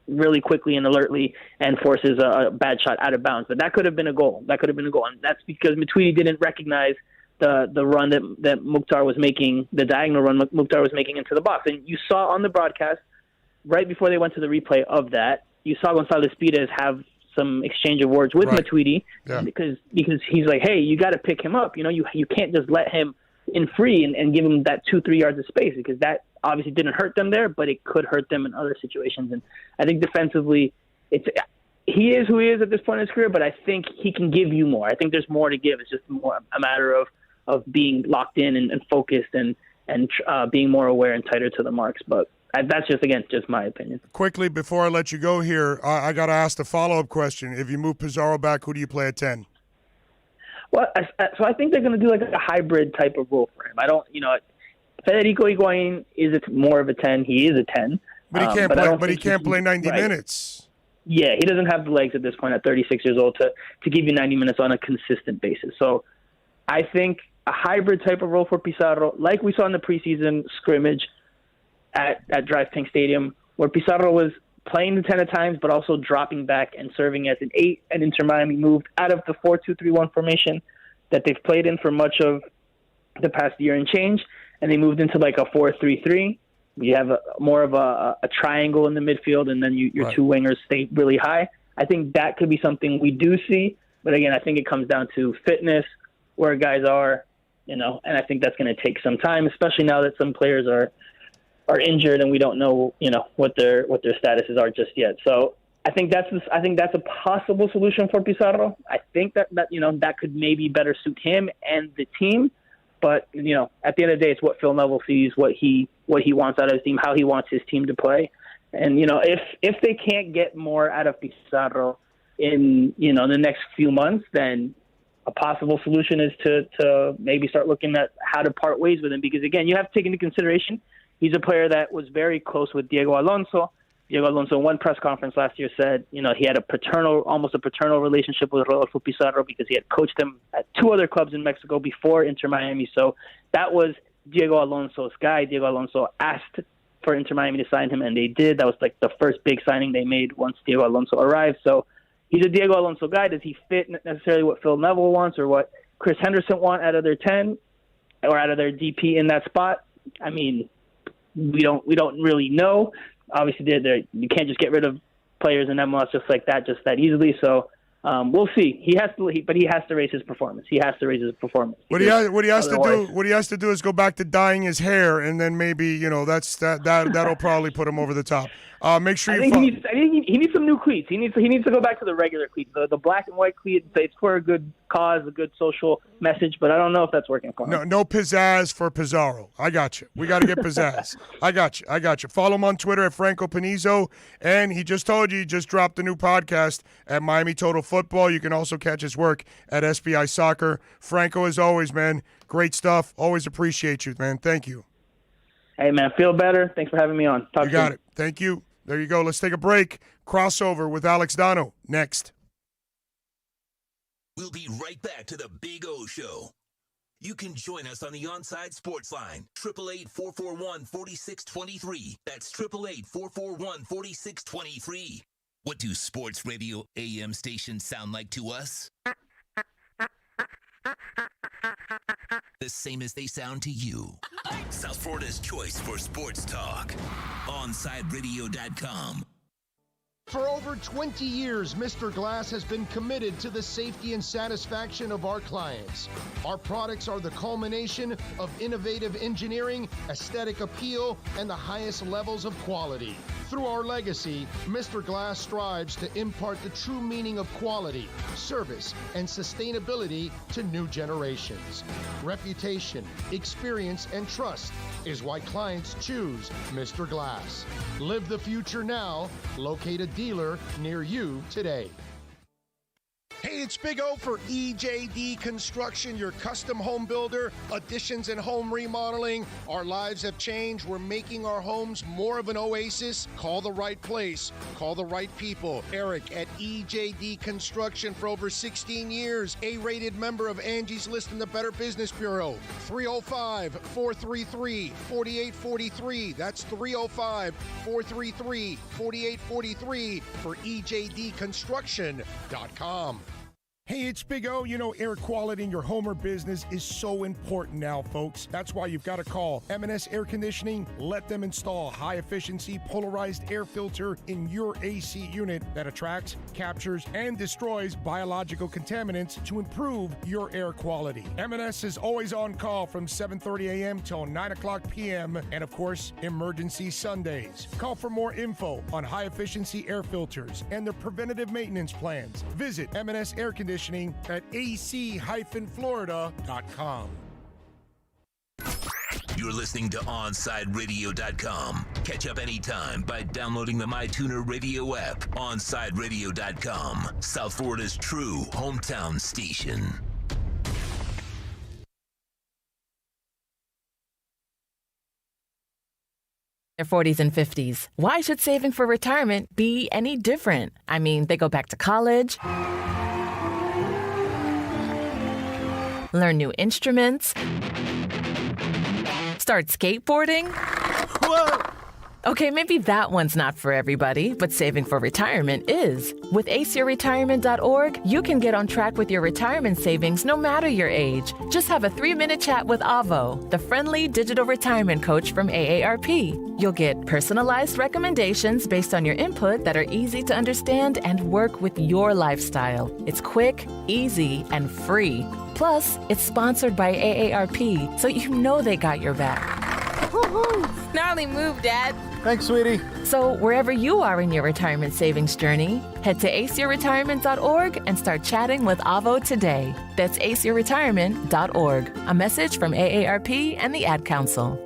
really quickly and alertly and forces a bad shot out of bounds. But that could have been a goal. And that's because Matuidi didn't recognize the run that Mukhtar was making, the diagonal run Mukhtar was making into the box. And you saw on the broadcast, right before they went to the replay of that, you saw Gonzalez Pires have some exchange of words with Matuidi because he's like, hey, you got to pick him up. You can't just let him in free and give him that 2-3 yards of space because that obviously didn't hurt them there, but it could hurt them in other situations. And I think defensively, he is who he is at this point in his career, but I think he can give you more. I think there's more to give. It's just more a matter of being locked in and focused and being more aware and tighter to the marks. But that's just my opinion. Quickly, before I let you go here, I got to ask the follow-up question. If you move Pizarro back, who do you play at 10? Well, so I think they're going to do like a hybrid type of role for him. I don't, Federico Higuain is more of a 10. He is a 10. But he can't play. But he can't play 90 minutes. Yeah, he doesn't have the legs at this point at 36 years old to give you 90 minutes on a consistent basis. So I think a hybrid type of role for Pizarro, like we saw in the preseason scrimmage at DriveTank Stadium, where Pizarro was playing the 10 at times, but also dropping back and serving as an 8, and Inter Miami moved out of the 4-2-3-1 formation that they've played in for much of the past year and change, and they moved into like a 4-3-3. You have more of a triangle in the midfield, and then your two wingers stay really high. I think that could be something we do see, but again, I think it comes down to fitness, where guys are, and I think that's going to take some time, especially now that some players are injured and we don't know, what their statuses are just yet. So I think that's a possible solution for Pizarro. I think that could maybe better suit him and the team. But at the end of the day, it's what Phil Neville sees, what he wants out of his team, how he wants his team to play. And if they can't get more out of Pizarro in the next few months, then a possible solution is to maybe start looking at how to part ways with him. Because again, you have to take into consideration he's a player that was very close with Diego Alonso. Diego Alonso in one press conference last year said, he had almost a paternal relationship with Rodolfo Pizarro because he had coached him at 2 other clubs in Mexico before Inter Miami. So that was Diego Alonso's guy. Diego Alonso asked for Inter Miami to sign him, and they did. That was like the first big signing they made once Diego Alonso arrived. So he's a Diego Alonso guy. Does he fit necessarily what Phil Neville wants or what Chris Henderson want out of their 10 or out of their DP in that spot? I mean, we don't really know. Obviously, you can't just get rid of players in MLS just like that, just that easily. So we'll see. He has to raise his performance. What he has to do is go back to dyeing his hair, and then maybe that'll probably put him over the top. Make sure he needs some new cleats. He needs to go back to the regular cleats, the black and white cleat. It's for a good cause, a good social message, but I don't know if that's working for him. No pizzazz for Pizarro. I got you. We got to get pizzazz. I got you. Follow him on Twitter at Franco Panizo, and he just told you he just dropped a new podcast at Miami Total Football. You can also catch his work at SBI Soccer. Franco, as always, man, great stuff. Always appreciate you, man. Thank you. Hey, man, feel better. Thanks for having me on. You got it. Thank you. There you go. Let's take a break. Crossover with Alex Dano next. We'll be right back to the Big O Show. You can join us on the Onside Sports Line, 888-441-4623. That's 888-441-4623. What do sports radio AM stations sound like to us? The same as they sound to you. South Florida's choice for sports talk. OnsideRadio.com. For over 20 years, Mr. Glass has been committed to the safety and satisfaction of our clients. Our products are the culmination of innovative engineering, aesthetic appeal, and the highest levels of quality. Through our legacy, Mr. Glass strives to impart the true meaning of quality, service, and sustainability to new generations. Reputation, experience, and trust is why clients choose Mr. Glass. Live the future now. Locate a dealer near you today. Hey, it's Big O for EJD Construction, your custom home builder, additions and home remodeling. Our lives have changed. We're making our homes more of an oasis. Call the right place. Call the right people. Eric at EJD Construction for over 16 years. A-rated member of Angie's List in the Better Business Bureau. 305-433-4843. That's 305-433-4843 for EJDconstruction.com. Hey, it's Big O. You know, air quality in your home or business is so important now, folks. That's why you've got to call M&S Air Conditioning. Let them install a high-efficiency polarized air filter in your AC unit that attracts, captures, and destroys biological contaminants to improve your air quality. M&S is always on call from 7:30 a.m. till 9 o'clock p.m. and, of course, emergency Sundays. Call for more info on high-efficiency air filters and their preventative maintenance plans. Visit M&S Air Conditioning at ac-florida.com. You're listening to OnsideRadio.com. Catch up anytime by downloading the MyTuner Radio app. OnsideRadio.com, South Florida's true hometown station. their 40s and 50s. Why should saving for retirement be any different? I mean, they go back to college, learn new instruments, start skateboarding. Whoa! Okay, maybe that one's not for everybody, but saving for retirement is. With aceyourretirement.org, you can get on track with your retirement savings no matter your age. Just have a 3-minute chat with Avo, the friendly digital retirement coach from AARP. You'll get personalized recommendations based on your input that are easy to understand and work with your lifestyle. It's quick, easy, and free. Plus, it's sponsored by AARP, so you know they got your back. Gnarly move, Dad. Thanks, sweetie. So wherever you are in your retirement savings journey, head to aceyourretirement.org and start chatting with Avo today. That's aceyourretirement.org. A message from AARP and the Ad Council.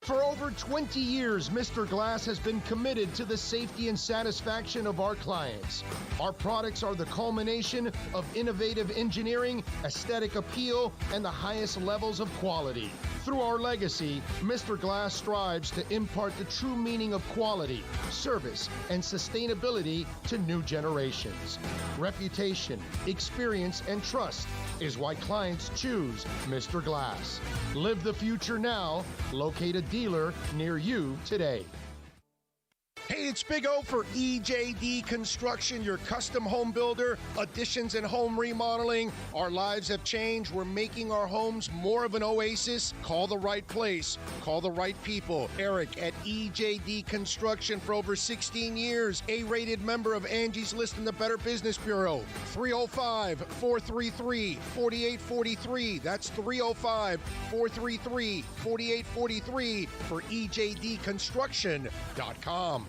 For over 20 years, Mr. Glass has been committed to the safety and satisfaction of our clients. Our products are the culmination of innovative engineering, aesthetic appeal, and the highest levels of quality. Through our legacy, Mr. Glass strives to impart the true meaning of quality, service, and sustainability to new generations. Reputation, experience, and trust is why clients choose Mr. Glass. Live the future now. Locate a dealer near you today. Hey, it's Big O for EJD Construction, your custom home builder, additions and home remodeling. Our lives have changed. We're making our homes more of an oasis. Call the right place. Call the right people. Eric at EJD Construction for over 16 years. A-rated member of Angie's List in the Better Business Bureau. 305-433-4843. That's 305-433-4843 for EJDconstruction.com.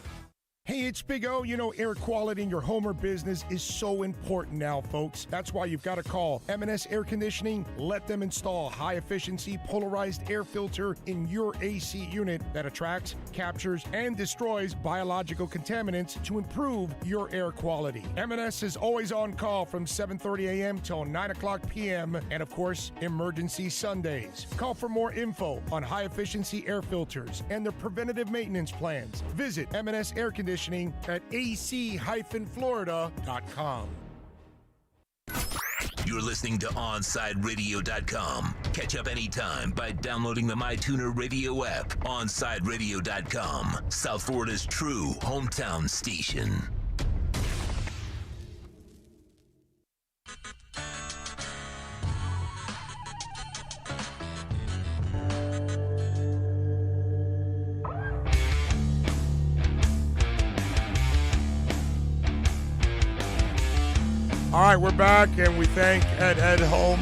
Hey, it's Big O. You know, air quality in your home or business is so important now, folks. That's why you've got to call M&S Air Conditioning. Let them install a high-efficiency polarized air filter in your AC unit that attracts, captures, and destroys biological contaminants to improve your air quality. M&S is always on call from 7:30 a.m. till 9 o'clock p.m. and, of course, emergency Sundays. Call for more info on high-efficiency air filters and their preventative maintenance plans. Visit M&S Air Conditioning at ac-florida.com. You're listening to OnsideRadio.com. Catch up anytime by downloading the MyTuner Radio app. OnsideRadio.com, South Florida's true hometown station. All right, we're back, and we thank Ed Home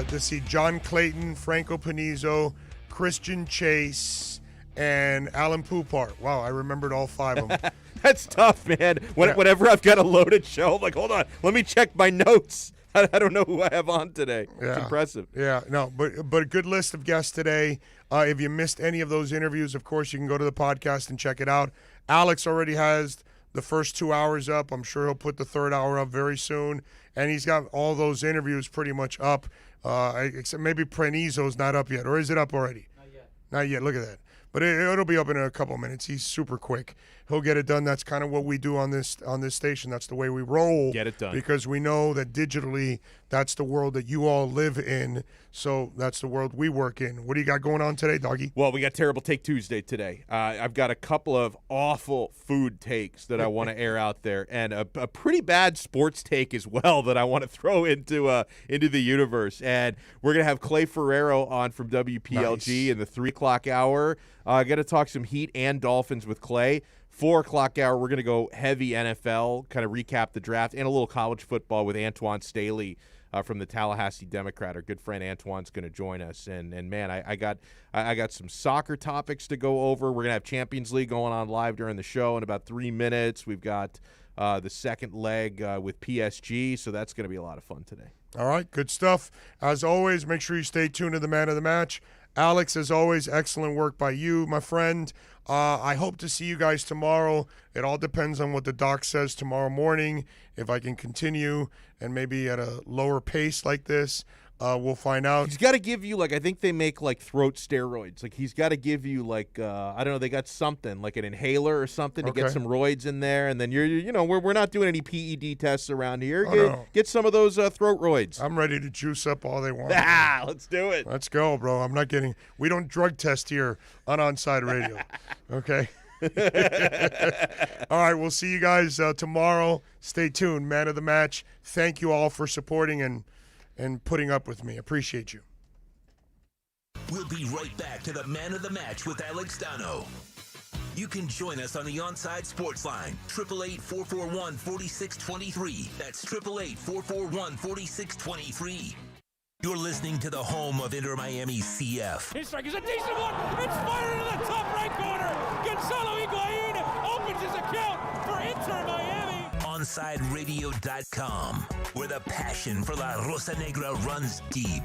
to see John Clayton, Franco Panizo, Christian Chase, and Alan Poupart. Wow, I remembered all 5 of them. That's tough, man. Whenever I've got a loaded show, I'm like, hold on, let me check my notes. I don't know who I have on today. It's impressive. Yeah, no, but a good list of guests today. If you missed any of those interviews, of course, you can go to the podcast and check it out. Alex already has the first 2 hours up. I'm sure he'll put the third hour up very soon. And he's got all those interviews pretty much up. Except maybe Prenizo's not up yet. Or is it up already? Not yet. Look at that. But it'll be up in a couple of minutes. He's super quick. He'll get it done. That's kind of what we do on this station. That's the way we roll. Get it done. Because we know that digitally, that's the world that you all live in. So that's the world we work in. What do you got going on today, doggy? Well, we got Terrible Take Tuesday today. I've got a couple of awful food takes that I want to air out there, and a pretty bad sports take as well that I want to throw into the universe. And we're going to have Clay Ferrero on from WPLG in the 3 o'clock hour. Got to talk some Heat and Dolphins with Clay. 4 o'clock hour, we're going to go heavy NFL, kind of recap the draft, and a little college football with Antoine Staley from the Tallahassee Democrat. Our good friend Antoine's going to join us. And man, I got some soccer topics to go over. We're going to have Champions League going on live during the show in about 3 minutes. We've got the second leg with PSG, so that's going to be a lot of fun today. All right, good stuff. As always, make sure you stay tuned to the Man of the Match. Alex, as always, excellent work by you, my friend. I hope to see you guys tomorrow. It all depends on what the doc says tomorrow morning, if I can continue and maybe at a lower pace like this. We'll find out. He's got to give you, like, I think they make, like, throat steroids. Like, he's got to give you, like, I don't know, they got something, like an inhaler or something to get some roids in there. And then we're not doing any PED tests around here. Get some of those throat roids. I'm ready to juice up all they want. Let's do it. Let's go, bro. We don't drug test here on Onside Radio. Okay? All right, we'll see you guys tomorrow. Stay tuned. Man of the match. Thank you all for supporting and putting up with me. Appreciate you. We'll be right back to the Man of the Match with Alex Dano. You can join us on the Onside Sports Line, 888-441-4623. That's 888-441-4623. You're listening to the home of Inter Miami CF. His strike is a decent one. It's fired into the top right corner. Gonzalo Higuain opens his account for Inter Miami. OnsideRadio.com, where the passion for La Rosa Negra runs deep.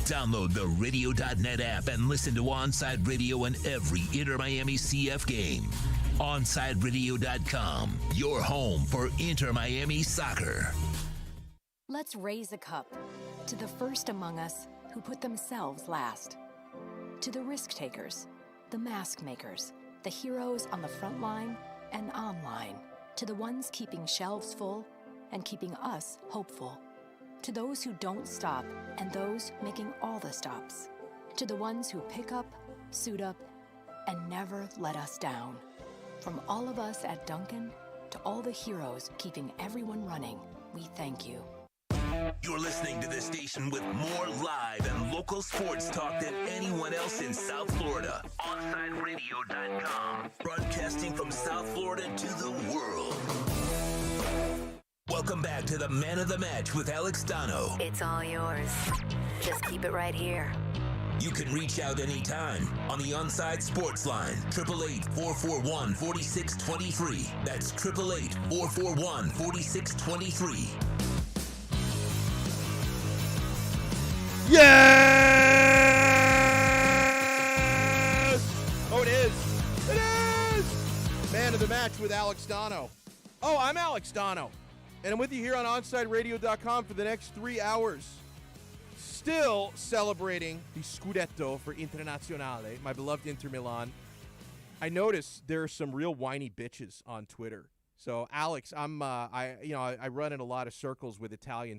Download the Radio.net app and listen to Onside Radio in every Inter Miami CF game. OnsideRadio.com, your home for Inter Miami soccer. Let's raise a cup to the first among us who put themselves last. To the risk takers, the mask makers, the heroes on the front line and online. To the ones keeping shelves full and keeping us hopeful. To those who don't stop and those making all the stops. To the ones who pick up, suit up, and never let us down. From all of us at Duncan to all the heroes keeping everyone running, we thank you. You're listening to the station with more live and local sports talk than anyone else in South Florida. OnsideRadio.com. Broadcasting from South Florida to the world. Welcome back to the Man of the Match with Alex Dano. It's all yours. Just keep it right here. You can reach out anytime on the Onside Sports Line, 888-441-4623. That's 888-441-4623. Yes! Oh, it is. It is! Man of the Match with Alex Dano. Oh, I'm Alex Dano. And I'm with you here on OnsideRadio.com for the next 3 hours. Still celebrating the Scudetto for Internazionale, my beloved Inter Milan. I noticed there are some real whiny bitches on Twitter. So, Alex, I run in a lot of circles with Italian